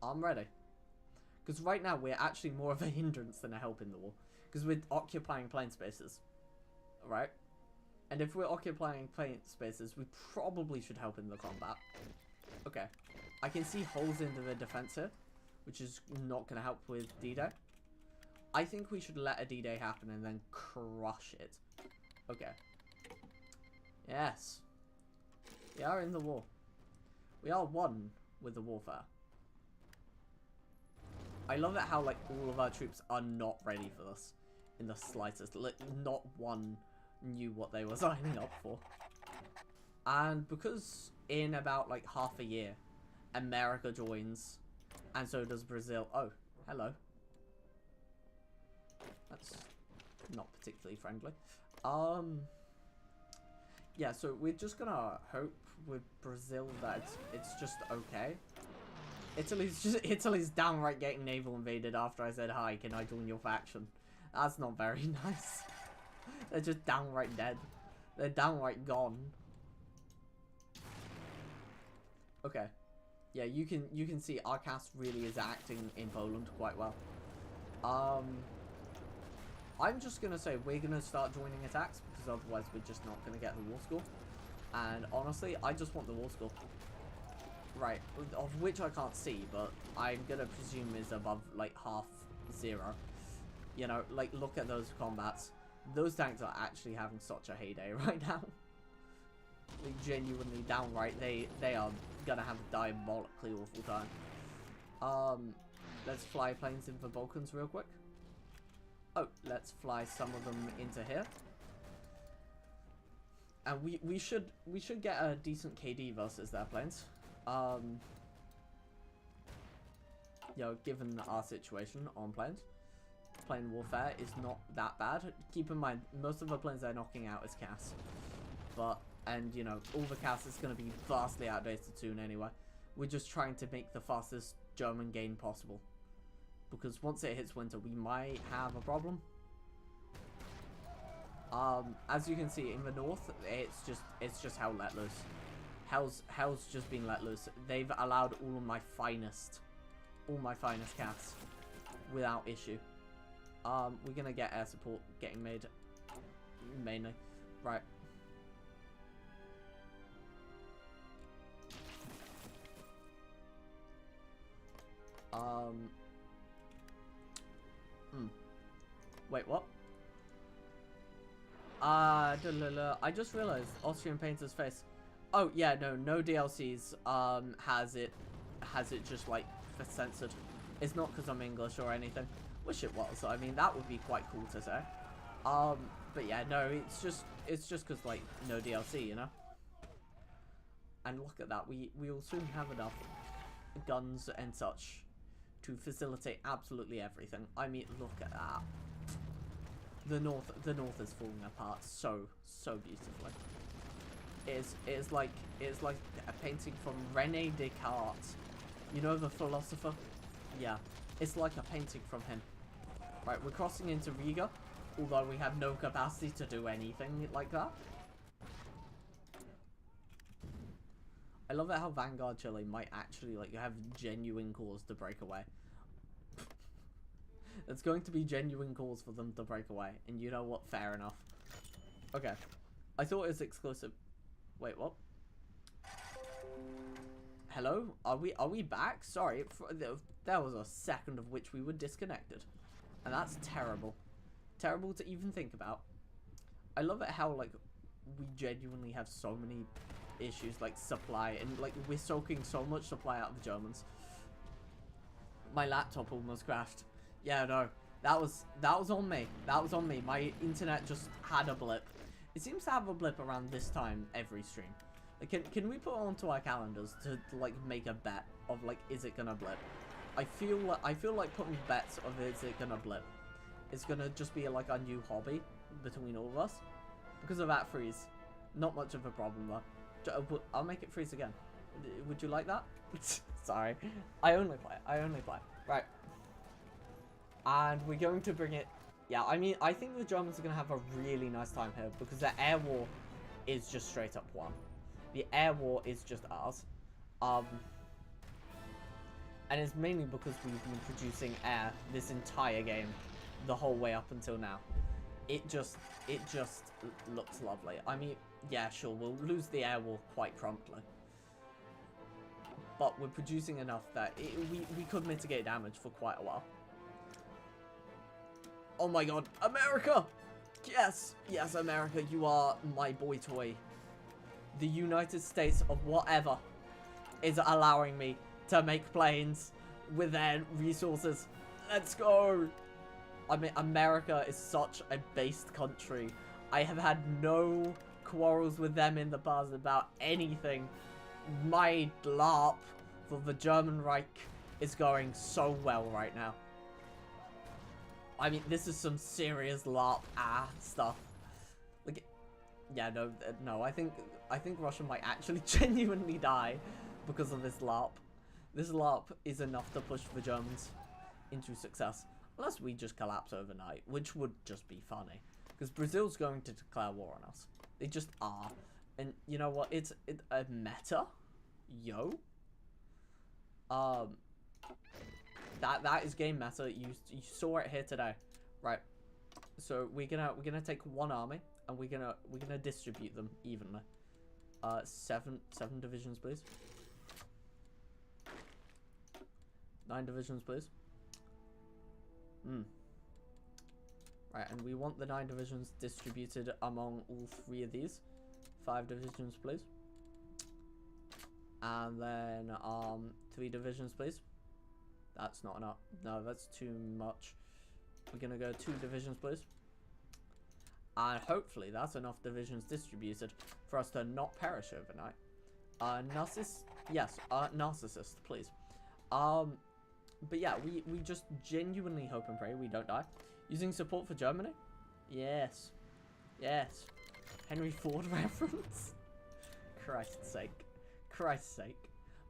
I'm ready. Because right now we're actually more of a hindrance than a help in the war. Because we're occupying plane spaces. Right? And if we're occupying plane spaces, we probably should help in the combat. Okay. I can see holes into the defense here. Which is not going to help with D-Day. I think we should let a D-Day happen and then crush it. Okay. Yes. We are in the war. We are one with the warfare. I love it how, like, all of our troops are not ready for this in the slightest. Like, not one knew what they were signing up for. And because in about, like, half a year, America joins, and so does Brazil. Oh, hello. That's not particularly friendly. Yeah, so we're just gonna hope with Brazil that it's just okay. Italy's downright getting naval invaded after I said, hi, can I join your faction? That's not very nice. They're just downright dead. They're downright gone. Okay. Yeah, you can see our cast really is acting in Poland quite well. I'm just gonna say we're gonna start joining attacks because otherwise we're just not gonna get the war score. And honestly, I just want the war score. Right, of which I can't see, but I'm gonna presume is above, like, half zero. You know, like, look at those combats. Those tanks are actually having such a heyday right now. Like, genuinely downright, they are gonna have a diabolically awful time. Let's fly planes in for Balkans real quick. Oh, let's fly some of them into here. And we should get a decent KD versus their planes. You know, given our situation on planes, plane warfare is not that bad. Keep in mind, most of the planes they're knocking out is CAS. And you know, all the CAS is going to be vastly outdated soon anyway. We're just trying to make the fastest German gain possible. Because once it hits winter, we might have a problem. As you can see in the north, it's just hell let loose. Hell's just been let loose. They've allowed all my finest cats without issue. We're gonna get air support getting made mainly, right? Wait, what? I just realized Austrian Painter's face. Oh yeah, no DLCs has it just like censored. It's not because I'm English or anything. Wish it was. I mean, that would be quite cool to say. But yeah, no, it's just because like no DLC, you know. And look at that, we will soon have enough guns and such to facilitate absolutely everything. I mean, look at that. The north is falling apart so beautifully. It is like a painting from René Descartes. You know, the philosopher? Yeah, it's like a painting from him. Right, we're crossing into Riga, although we have no capacity to do anything like that. I love it how Vanguard Chile might actually like have genuine cause to break away. It's going to be genuine cause for them to break away, and you know what? Fair enough. Okay, I thought it was exclusive. Wait, what? Hello? Are we back? Sorry, there was a second of which we were disconnected, and that's terrible. Terrible to even think about. I love it how like we genuinely have so many issues like supply, and like we're soaking so much supply out of the Germans. My laptop almost crashed. Yeah, no, that was on me. That was on me. My internet just had a blip. It seems to have a blip around this time every stream. Like, can we put it onto our calendars to like make a bet of like, is it gonna blip? I feel like putting bets of is it gonna blip. It's gonna just be like a new hobby between all of us. Because of that freeze, not much of a problem though. I'll make it freeze again. Would you like that? Sorry, I only play. Right. And we're going to bring it. Yeah, I mean, I think the Germans are going to have a really nice time here because the air war is just straight up one. The air war is just ours. And it's mainly because we've been producing air this entire game, the whole way up until now. It just looks lovely. I mean, yeah, sure, we'll lose the air war quite promptly. But we're producing enough that we could mitigate damage for quite a while. Oh my god, America! Yes! Yes, America, you are my boy toy. the United States of whatever is allowing me to make planes with their resources. Let's go! I mean, America is such a based country. I have had no quarrels with them in the past about anything. My LARP for the German Reich is going so well right now. I mean, this is some serious LARP stuff. Like, yeah, no, I think Russia might actually genuinely die because of this LARP. This LARP is enough to push the Germans into success. Unless we just collapse overnight, which would just be funny. Because Brazil's going to declare war on us. They just are. And you know what? It's a meta. Yo. That is game meta. You saw it here today. Right. So we're gonna take one army and we're gonna distribute them evenly. Seven divisions, please. 9 divisions, please. Right, and we want the 9 divisions distributed among all 3 of these. 5 divisions, please. And then 3 divisions, please. That's not enough. No, that's too much. We're gonna go 2 divisions, please. And hopefully that's enough divisions distributed for us to not perish overnight. Narcissist, please. But yeah, we just genuinely hope and pray we don't die. Using support for Germany? Yes. Yes. Henry Ford reference? Christ's sake. Christ's sake.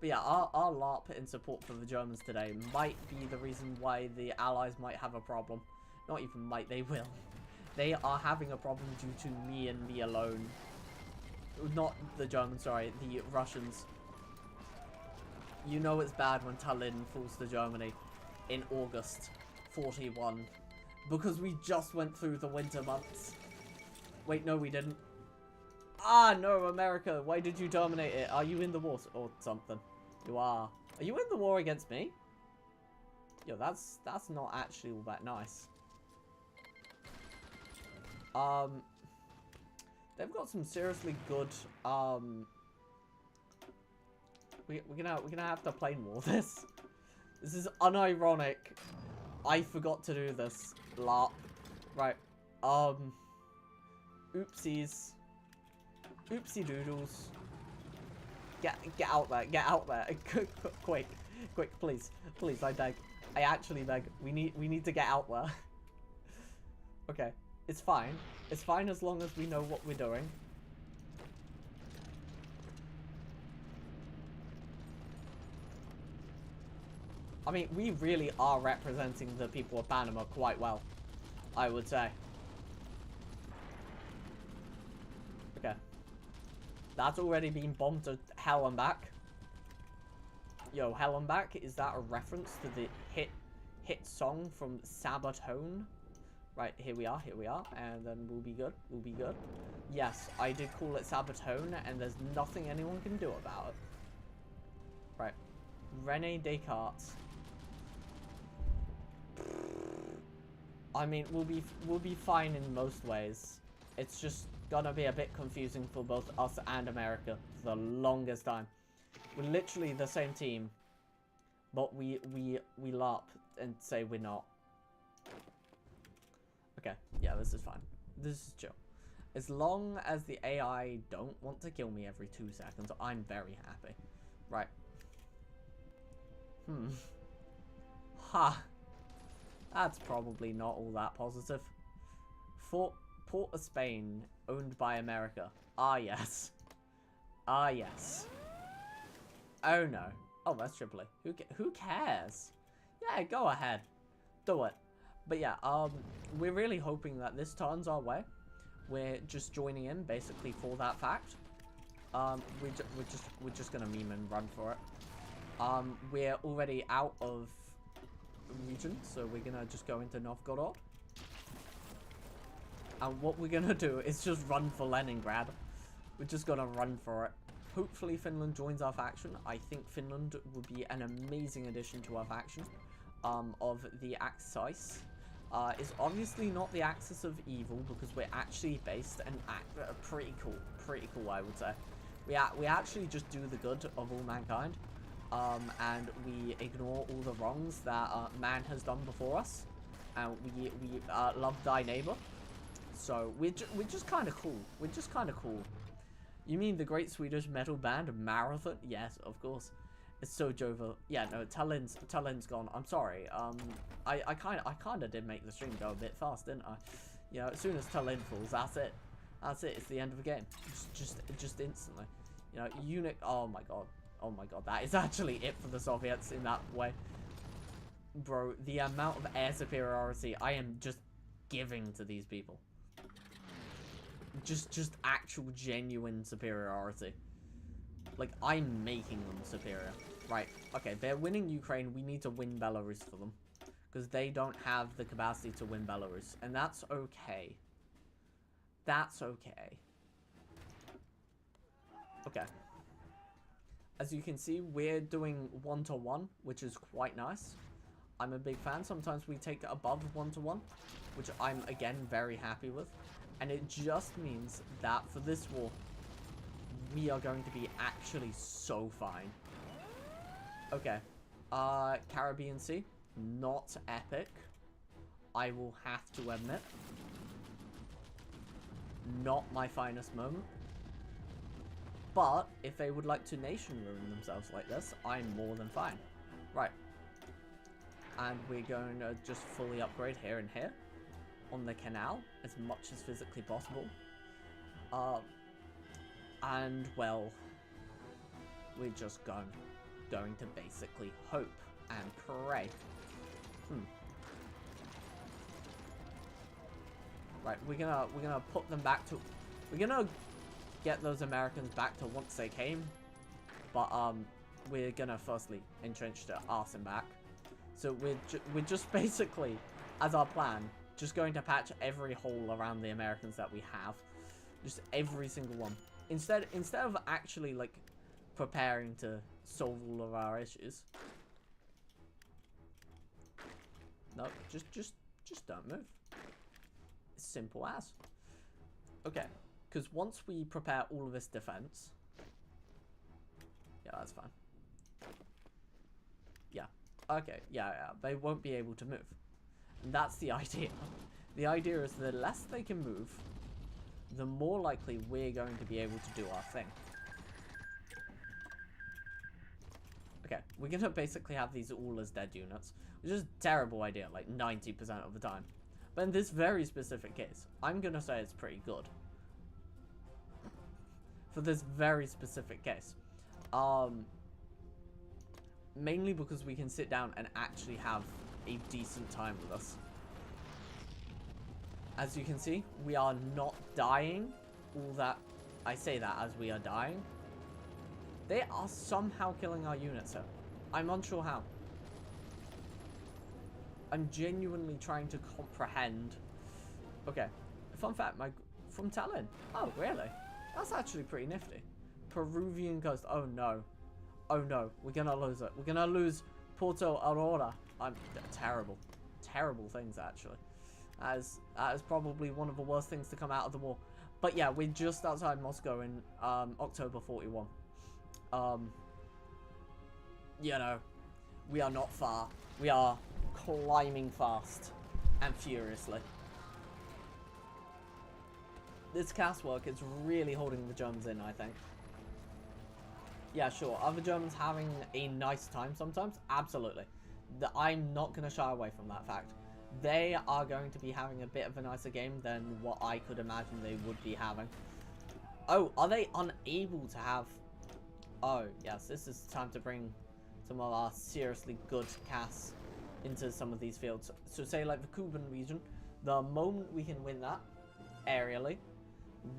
But yeah, our LARP in support for the Germans today might be the reason why the Allies might have a problem. Not even might, they will. They are having a problem due to me and me alone. Not the Germans, sorry, the Russians. You know it's bad when Tallinn falls to Germany in August 41. Because we just went through the winter months. Wait, no we didn't. Ah, no, America, why did you dominate it? Are you in the war or something? You are. Are you in the war against me? Yo, that's not actually all that nice. They've got some seriously good, we're gonna have to plane war this. This is unironic. I forgot to do this. LARP. Right. Oopsies. Oopsie doodles. Get out there. Get out there. Quick. Quick, please. Please, I beg. I actually beg. We need to get out there. Okay. It's fine. It's fine as long as we know what we're doing. I mean, we really are representing the people of Panama quite well, I would say. Okay. That's already been bombed to hell and back. Yo, hell and back, is that a reference to the hit song from Sabatone? Right, here we are, and then we'll be good, we'll be good. Yes, I did call it Sabatone, and there's nothing anyone can do about it. Right. René Descartes. I mean, we'll be fine in most ways. It's just gonna be a bit confusing for both us and America for the longest time. We're literally the same team, but we LARP and say we're not. Okay, yeah, this is fine. This is chill. As long as the AI don't want to kill me every 2 seconds, I'm very happy. Right. Ha. That's probably not all that positive. Port of Spain, owned by America. Ah, yes. Ah, yes. Oh, no. Oh, that's Tripoli. Who cares? Yeah, go ahead. Do it. But yeah, we're really hoping that this turns our way. We're just joining in, basically, for that fact. We're just gonna meme and run for it. We're already out of region, so we're gonna just go into Novgorod. And what we're gonna do is just run for Leningrad. We're just gonna run for it. Hopefully Finland joins our faction. I think Finland would be an amazing addition to our faction. Of the Axis. It's obviously not the axis of evil because we're actually based and pretty cool, I would say. We actually just do the good of all mankind, and we ignore all the wrongs that man has done before us, and we love thy neighbor. So we're just kind of cool. We're just kind of cool. You mean the great Swedish metal band Marathon? Yes, of course. It's so jovial. Yeah, no, Tallin's gone. I'm sorry. I kind of did make the stream go a bit fast, didn't I? You know, as soon as Tallinn falls, that's it. That's it. It's the end of the game. Just instantly. You know, unit. Oh my god. Oh my god. That is actually it for the Soviets in that way. Bro, the amount of air superiority I am just giving to these people. Just actual genuine superiority. Like, I'm making them superior. Right, okay, they're winning Ukraine. We need to win Belarus for them. Because they don't have the capacity to win Belarus. And that's okay. That's okay. Okay. As you can see, we're doing 1-to-1, which is quite nice. I'm a big fan. Sometimes we take it above 1-to-1, which I'm, again, very happy with. And it just means that for this war, we are going to be actually so fine. Okay. Caribbean Sea. Not epic. I will have to admit. Not my finest moment. But if they would like to nation ruin themselves like this, I'm more than fine. Right. And we're going to just fully upgrade here and here. On the canal, as much as physically possible. And, well, we're just going to basically hope and pray. Right, we're gonna put them back to... We're gonna get those Americans back to once they came. But, we're gonna firstly entrench the arson back. So we're just basically, as our plan, just going to patch every hole around the Americans that we have. Just every single one. Instead of actually, like, preparing to solve all of our issues. No, just don't move. It's simple as. Okay, because once we prepare all of this defense... Yeah, that's fine. Yeah, okay, yeah, they won't be able to move. And that's the idea. The idea is the less they can move, the more likely we're going to be able to do our thing. Okay, we're going to basically have these all as dead units, which is a terrible idea, like 90% of the time. But in this very specific case, I'm going to say it's pretty good. For this very specific case. Mainly because we can sit down and actually have a decent time with us. As you can see, we are not dying. All that, I say that as we are dying. They are somehow killing our units here. I'm unsure how. I'm genuinely trying to comprehend. Okay, fun fact, from Tallinn. Oh, really? That's actually pretty nifty. Peruvian coast. Oh no. Oh no, we're gonna lose it. We're gonna lose Porto Aurora. Terrible. Terrible things, actually. That is probably one of the worst things to come out of the war. But yeah, we're just outside Moscow in October 41. You know, we are not far. We are climbing fast and furiously. This cast work is really holding the Germans in, I think. Yeah, sure. Are the Germans having a nice time sometimes? Absolutely. I'm not going to shy away from that fact. They are going to be having a bit of a nicer game than what I could imagine they would be having. Oh, are they unable to have... Oh, yes, this is time to bring some of our seriously good casts into some of these fields. So say like the Kuban region, the moment we can win that aerially,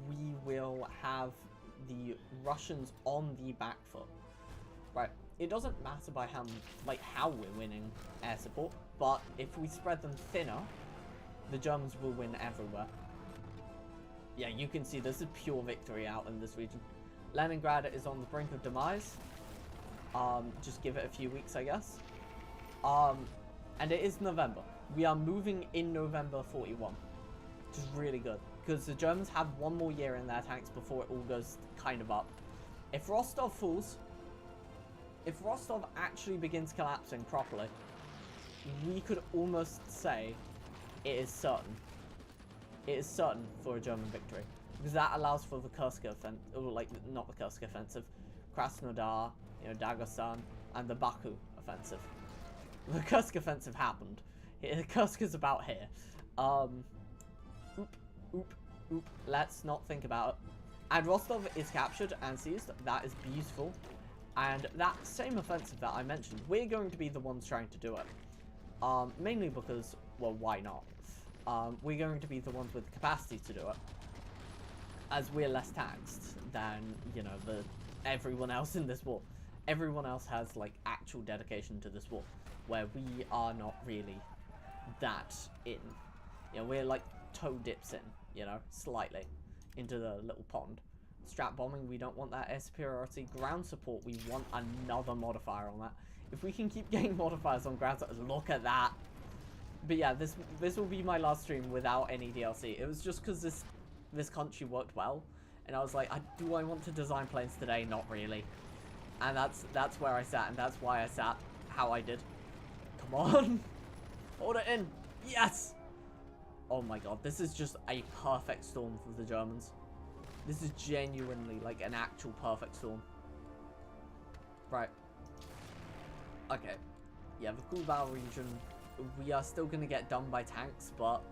we will have the Russians on the back foot. Right, it doesn't matter by how we're winning air support, but if we spread them thinner, the Germans will win everywhere. Yeah, you can see this is pure victory out in this region. Leningrad is on the brink of demise. Just give it a few weeks, I guess. And it is November. We are moving in November 41, which is really good, because the Germans have one more year in their tanks before it all goes kind of up. If Rostov falls, if Rostov actually begins collapsing properly, we could almost say it is certain. It is certain for a German victory. Because that allows for the Kursk offensive, or like, not the Kursk offensive, Krasnodar, you know, Dagestan, and the Baku offensive. The Kursk offensive happened. Kursk is about here. Let's not think about it. And Rostov is captured and seized. That is beautiful. And that same offensive that I mentioned, we're going to be the ones trying to do it. Mainly because, well, why not? We're going to be the ones with the capacity to do it. As we're less taxed than, you know, everyone else in this war. Everyone else has, like, actual dedication to this war. Where we are not really that in. You know, we're, like, toe dips in, you know, slightly. Into the little pond. Strat bombing, we don't want that air superiority. Ground support, we want another modifier on that. If we can keep getting modifiers on ground support, look at that. But yeah, this will be my last stream without any DLC. It was just because this country worked well, and I was like, do I want to design planes today? Not really. And that's where I sat, and that's why I sat how I did. Come on, hold it in. Yes. Oh my god, this is just a perfect storm for the Germans. This is genuinely like an actual perfect storm. Right. Okay. Yeah, the Kubal region, we are still going to get done by tanks, but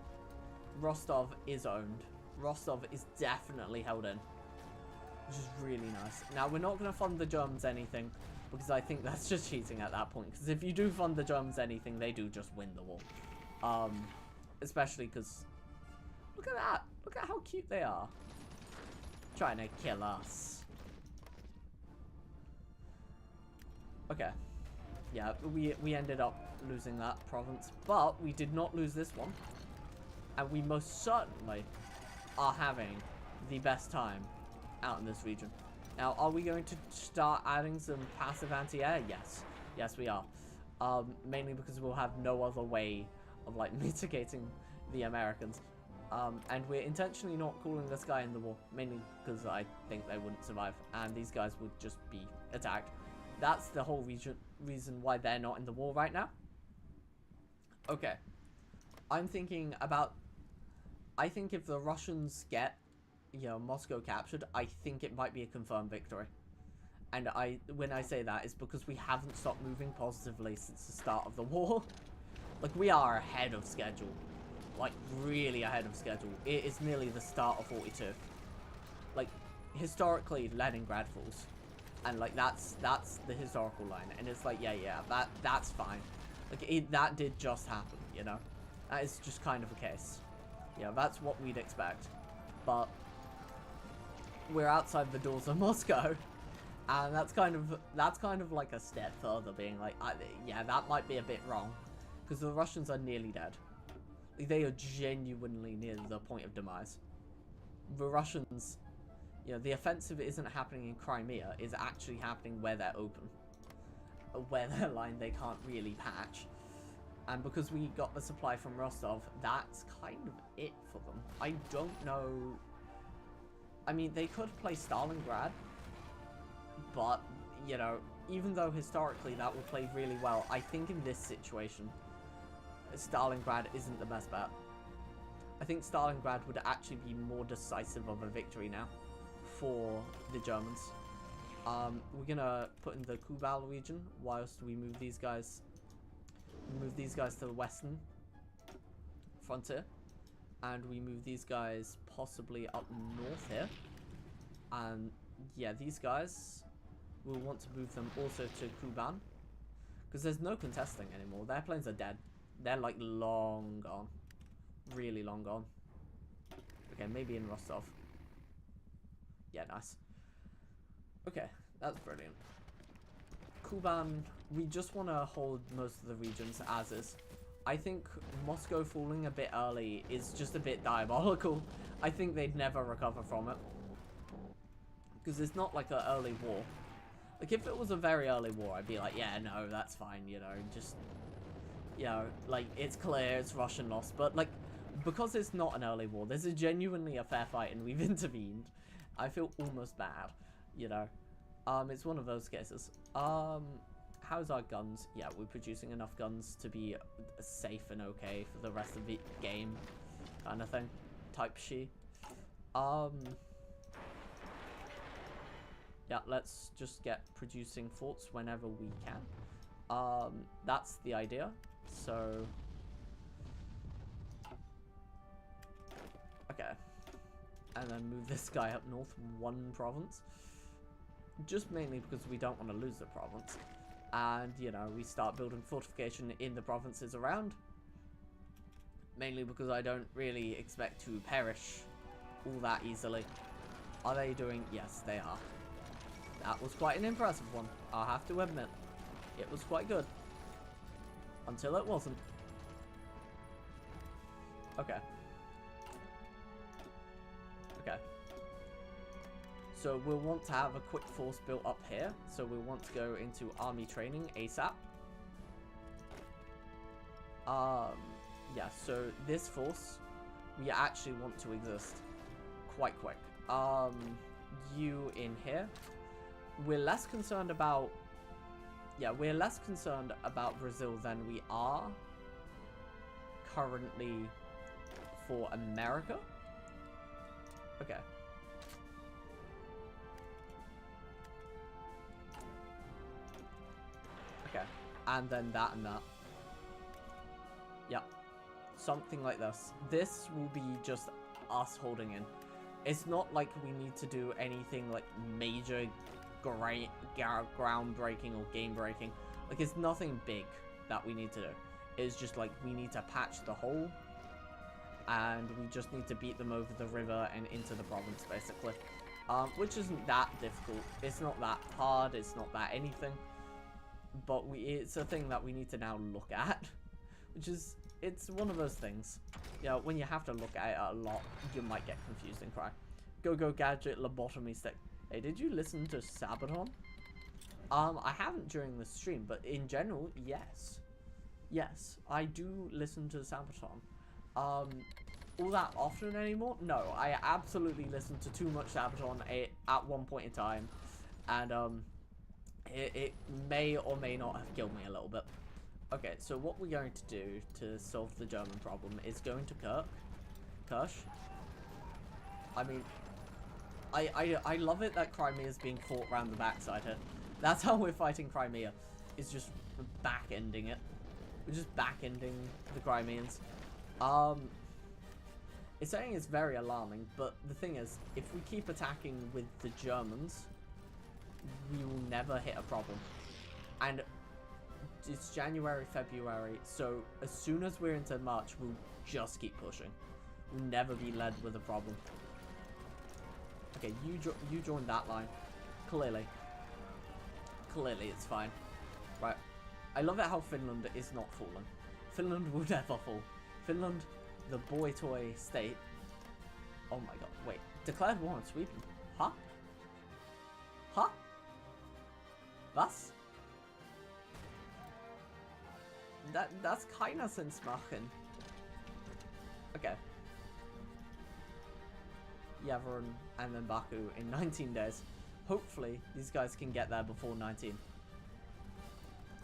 Rostov is owned. Rostov is definitely held in, which is really nice. Now, we're not going to fund the Germans anything, because I think that's just cheating at that point. Because if you do fund the Germans anything, they do just win the war. Especially because, look at that. Look at how cute they are. Trying to kill us. Okay. Yeah, we ended up losing that province, but we did not lose this one. And we most certainly are having the best time out in this region. Now, are we going to start adding some passive anti-air? Yes. Yes, we are. Mainly because we'll have no other way of, like, mitigating the Americans. And we're intentionally not calling this guy in the war, mainly because I think they wouldn't survive, and these guys would just be attacked. That's the whole reason why they're not in the war right now. Okay. I'm thinking about... I think if the Russians get, you know, Moscow captured, I think it might be a confirmed victory. And when I say that, it's because we haven't stopped moving positively since the start of the war. Like, we are ahead of schedule. Like, really ahead of schedule. It is nearly the start of 42. Like, historically, Leningrad falls. And, like, that's the historical line. And it's like, yeah, that's fine. Like, that did just happen, you know? That is just kind of a case. Yeah, that's what we'd expect. But we're outside the doors of Moscow. And that's kind of like a step further, being like, yeah, that might be a bit wrong. Because the Russians are nearly dead. They are genuinely near the point of demise. The Russians, you know, the offensive isn't happening in Crimea, it's actually happening where they're open. Where their line they can't really patch. And because we got the supply from Rostov, that's kind of it for them. I don't know... I mean, they could play Stalingrad, but, you know, even though historically that would play really well, I think in this situation, Stalingrad isn't the best bet. I think Stalingrad would actually be more decisive of a victory now for the Germans. We're gonna put in the Kubal region whilst we move these guys. Move these guys to the western frontier, and we move these guys possibly up north here. And yeah, these guys, we'll want to move them also to Kuban, because there's no contesting anymore. Their planes are dead. They're like long gone. Really long gone. Okay, maybe in Rostov. Yeah, nice. Okay, that's brilliant. Kuban, we just want to hold most of the regions as is. I think Moscow falling a bit early is just a bit diabolical. I think they'd never recover from it. Because it's not like an early war. Like, if it was a very early war, I'd be like, yeah, no, that's fine, you know, just... You know, like, it's clear, it's Russian loss, but, like, because it's not an early war, there's genuinely a fair fight and we've intervened. I feel almost bad, you know. It's one of those cases. How's our guns? Yeah, we're producing enough guns to be safe and okay for the rest of the game, kind of thing. Type she. Yeah, let's just get producing forts whenever we can. That's the idea. So, okay, and then move this guy up north 1 province. Just mainly because we don't want to lose the province. And, you know, we start building fortification in the provinces around. Mainly because I don't really expect to perish all that easily. Are they doing? Yes, they are. That was quite an impressive one, I'll have to admit. It was quite good. Until it wasn't. Okay. Okay. So we'll want to have a quick force built up here. So we'll want to go into army training ASAP. Yeah, so this force, we actually want to exist quite quick. You in here. We're less concerned about... Yeah, we're less concerned about Brazil than we are currently for America. Okay. Okay, and then that and that. Yeah, something like this. This will be just us holding in. It's not like we need to do anything like major groundbreaking or game breaking. Like, it's nothing big that we need to do. It's just like we need to patch the hole, and we just need to beat them over the river and into the province, basically. Which isn't that difficult. It's not that hard. It's not that anything. But it's a thing that we need to now look at, which is, it's one of those things. You know, when you have to look at it a lot, you might get confused and cry. Go gadget lobotomy stick. Hey, did you listen to Sabaton? I haven't during the stream, but in general, yes. Yes, I do listen to Sabaton. All that often anymore? No, I absolutely listened to too much Sabaton at one point in time. And, it may or may not have killed me a little bit. Okay, so what we're going to do to solve the German problem is going to Kirsch. I mean, I love it that Crimea is being fought around the backside here. That's how we're fighting Crimea. Is just back-ending it. We're just back-ending the Crimeans. It's saying it's very alarming, but the thing is, if we keep attacking with the Germans, we will never hit a problem. And it's January, February, so as soon as we're into March, we'll just keep pushing. We'll never be led with a problem. Okay, you joined that line. Clearly it's fine. Right. I love it how Finland is not falling. Finland will never fall. Finland, the boy toy state. Oh my god, wait. Declared war on Sweden. Huh? Huh? Was? Das keiner Sinn machen. Okay. Yavrin and then Baku in 19 days. Hopefully, these guys can get there before 19.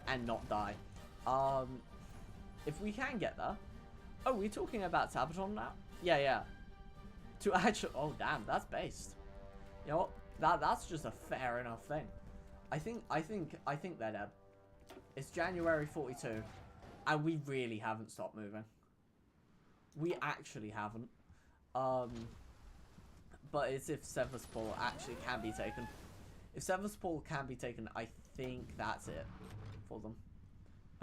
And not die. If we can get there... Oh, we're talking about Sabaton now? Yeah. To actually... Oh, damn, that's based. You know what? That's just a fair enough thing. I think they're dead. It's January 42. And we really haven't stopped moving. We actually haven't. But it's if Sevastopol actually can be taken. If Sevastopol can be taken, I think that's it for them.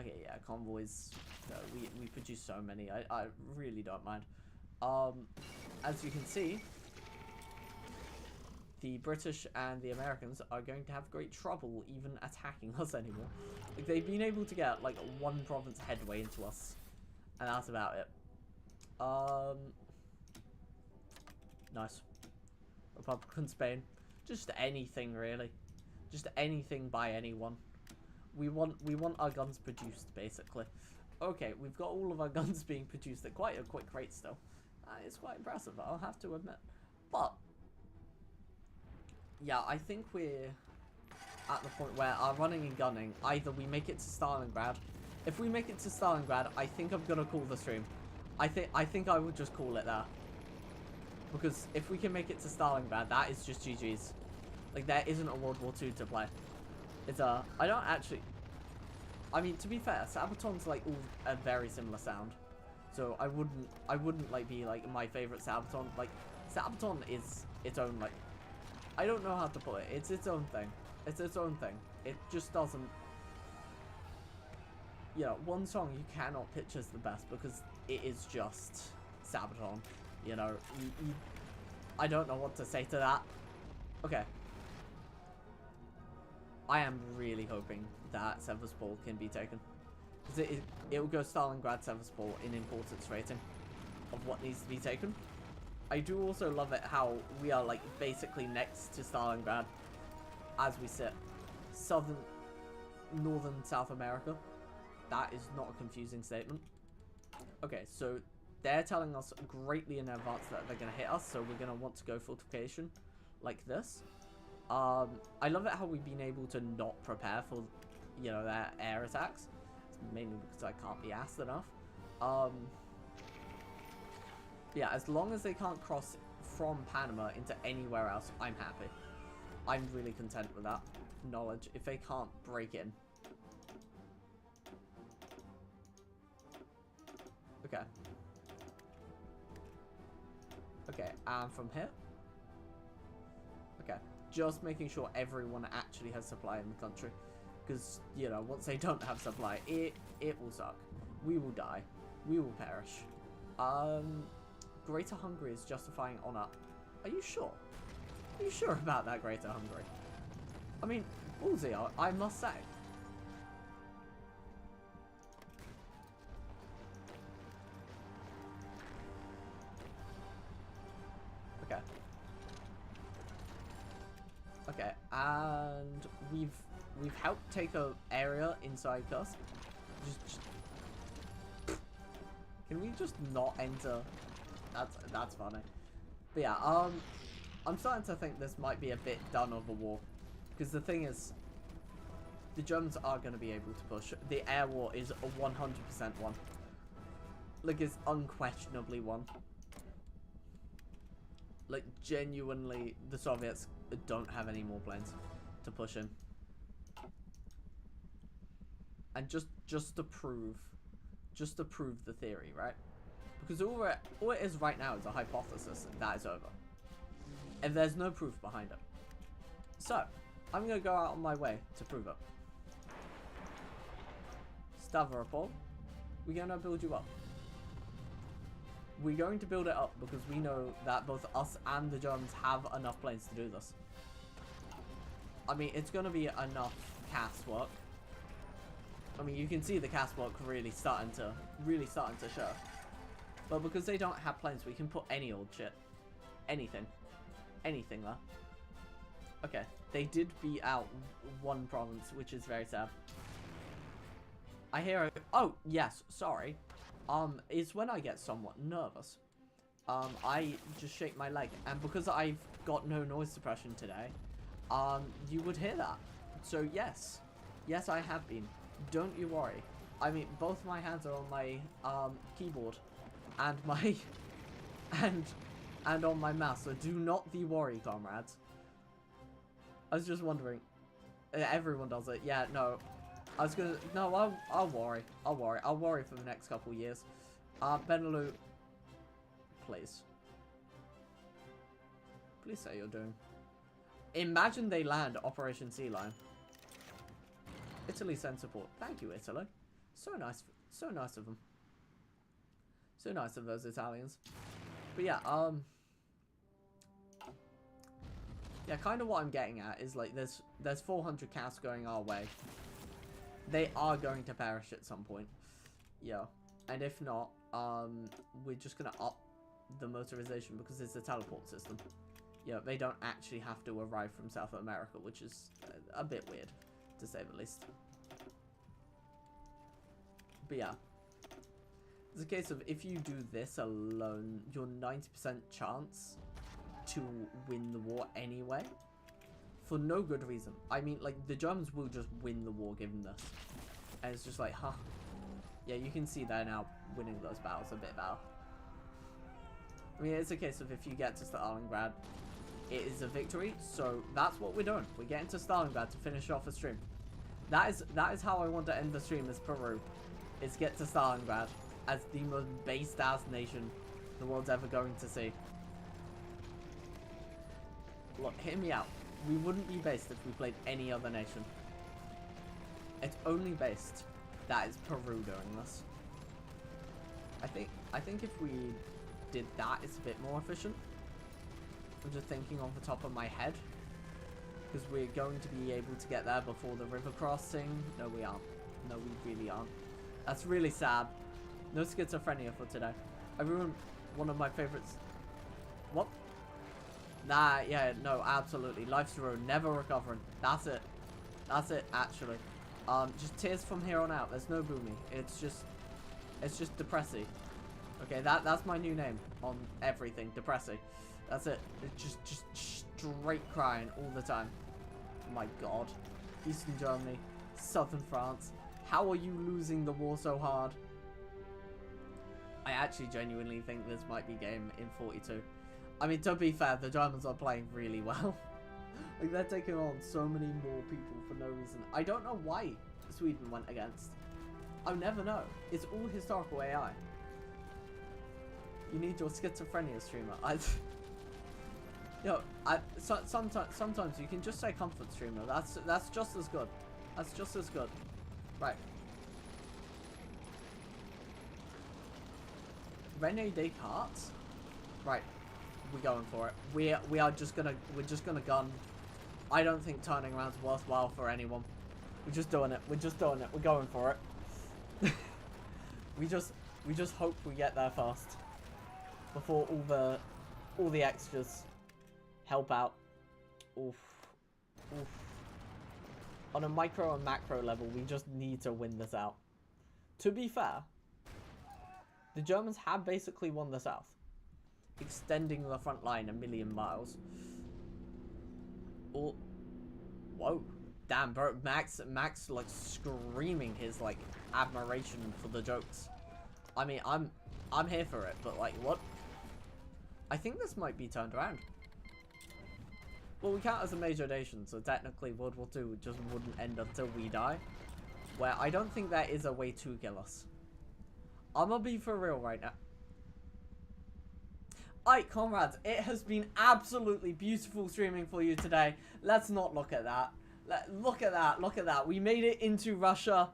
Okay, yeah, convoys. No, we produce so many. I really don't mind. As you can see, the British and the Americans are going to have great trouble even attacking us anymore. Like, they've been able to get like 1 province headway into us, and that's about it. Nice. Republican Spain. Just anything really. Just anything by anyone. We want our guns produced, basically. Okay, we've got all of our guns being produced at quite a quick rate still. It's quite impressive, I'll have to admit. But yeah, I think we're at the point where our running and gunning, either we make it to Stalingrad. If we make it to Stalingrad, I think I'm gonna call the stream. I think I would just call it there. Because if we can make it to Stalingrad, that is just GG's. Like, there isn't a World War II to play. It's I don't actually... I mean, to be fair, Sabaton's like all a very similar sound. So I wouldn't like be like my favorite Sabaton. Like, Sabaton is its own, like, I don't know how to put it. It's its own thing. It's its own thing. It just doesn't... Yeah, one song you cannot pitch as the best because it is just Sabaton. You know, I don't know what to say to that. Okay. I am really hoping that Sevastopol can be taken. Because it will go Stalingrad, Sevastopol in importance rating of what needs to be taken. I do also love it how we are, like, basically next to Stalingrad as we sit. Northern South America. That is not a confusing statement. Okay, so they're telling us greatly in advance that they're going to hit us, so we're going to want to go fortification like this. I love it how we've been able to not prepare for, you know, their air attacks. It's mainly because I can't be asked enough. Yeah, as long as they can't cross from Panama into anywhere else, I'm happy. I'm really content with that knowledge. If they can't break in. Okay. Okay, and from here? Okay, just making sure everyone actually has supply in the country. Because, you know, once they don't have supply, it will suck. We will die. We will perish. Greater Hungary is justifying honor. Are you sure? Are you sure about that, Greater Hungary? I mean, ballsy, I must say. Okay. Okay, and we've helped take a area inside us. Just can we just not enter? That's funny. But yeah, I'm starting to think this might be a bit done of a war, because the thing is, the Germans are going to be able to push. The air war is a 100% one. Like, it's unquestionably one. Like, genuinely, the Soviets don't have any more planes to push in. And just to prove the theory, right? Because all it is right now is a hypothesis, and that is over. And there's no proof behind it. So, I'm going to go out on my way to prove it. Stavropol, we're going to build you up. We're going to build it up because we know that both us and the Germans have enough planes to do this. I mean, it's going to be enough cast work. I mean, you can see the cast work really starting to show. But because they don't have planes, we can put any old shit. Anything. Anything there. Okay, they did beat out one province, which is very sad. I hear it. Oh, yes, sorry. It's when I get somewhat nervous. I just shake my leg, and because I've got no noise suppression today, you would hear that. So yes, yes, I have been. Don't you worry. I mean, both my hands are on my keyboard, and my and on my mouse. So do not thee worry, comrades. I was just wondering. Everyone does it. Yeah, no. I was gonna... No, I'll worry. I'll worry. I'll worry for the next couple years. Benelux. Please. Please say you're doing. Imagine they land Operation Sea Lion. Italy send support. Thank you, Italy. So nice. So nice of them. So nice of those Italians. But yeah, yeah, kind of what I'm getting at is, like, there's 400 casts going our way. They are going to perish at some point. Yeah. And if not, we're just going to up the motorization because it's a teleport system. Yeah, they don't actually have to arrive from South America, which is a bit weird, to say the least. But yeah. It's a case of if you do this alone, your 90% chance to win the war anyway for no good reason. I mean, like, the Germans will just win the war given this. And it's just like, huh. Yeah, you can see they're now winning those battles a bit better. I mean, it's a case of if you get to Stalingrad, it is a victory. So that's what we're doing. We're getting to Stalingrad to finish off a stream. That is how I want to end the stream as Peru. Is get to Stalingrad as the most based ass nation the world's ever going to see. Look, hear me out. We wouldn't be based if we played any other nation. It's only based that is Peru doing this. I think if we did that, it's a bit more efficient. I'm just thinking off the top of my head. Because we're going to be able to get there before the river crossing. No, we aren't. No, we really aren't. That's really sad. No schizophrenia for today. I ruined one of my favorites. What? Nah, yeah, no, absolutely. Life's a road, never recovering. That's it. That's it, actually. Just tears from here on out. There's no boomy. It's just depressy. Okay, that's my new name on everything. Depressy. That's it. It's just straight crying all the time. Oh my god. Eastern Germany. Southern France. How are you losing the war so hard? I actually genuinely think this might be game in 42. I mean, to be fair, the Germans are playing really well. Like, they're taking on so many more people for no reason. I don't know why Sweden went against. I'll never know. It's all historical AI. You need your schizophrenia streamer. Sometimes you can just say comfort streamer. That's just as good. That's just as good. Right. Rene Descartes. Right. We're going for it. We're just gonna gun. I don't think turning around's worthwhile for anyone. We're just doing it. We're just doing it. We're going for it. we just hope we get there first. Before all the extras help out. Oof. Oof. On a micro and macro level, we just need to win this out. To be fair, the Germans have basically won the south, extending the front line 1,000,000 miles. Oh, whoa, damn, bro, Max, like screaming his like admiration for the jokes. I mean, I'm here for it, but like, what? I think this might be turned around. Well, we count as a major nation, so technically World War II just wouldn't end until we die. Where I don't think there is a way to kill us. I'm gonna be for real right now. Alright, comrades, it has been absolutely beautiful streaming for you today. Let's not look at that. Look at that, look at that. We made it into Russia,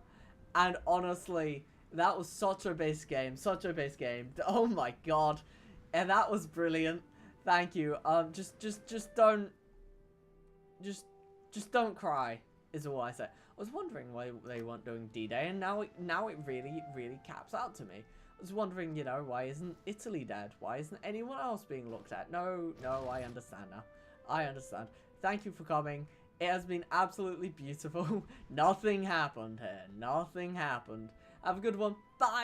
and honestly, that was such a base game, such a base game. Oh my god. And that was brilliant. Thank you. Just don't cry, is all I say. I was wondering why they weren't doing D-Day, and now it really caps out to me. I was wondering, you know, why isn't Italy dead? Why isn't anyone else being looked at? No, I understand now. I understand. Thank you for coming. It has been absolutely beautiful. Nothing happened here. Nothing happened. Have a good one. Bye.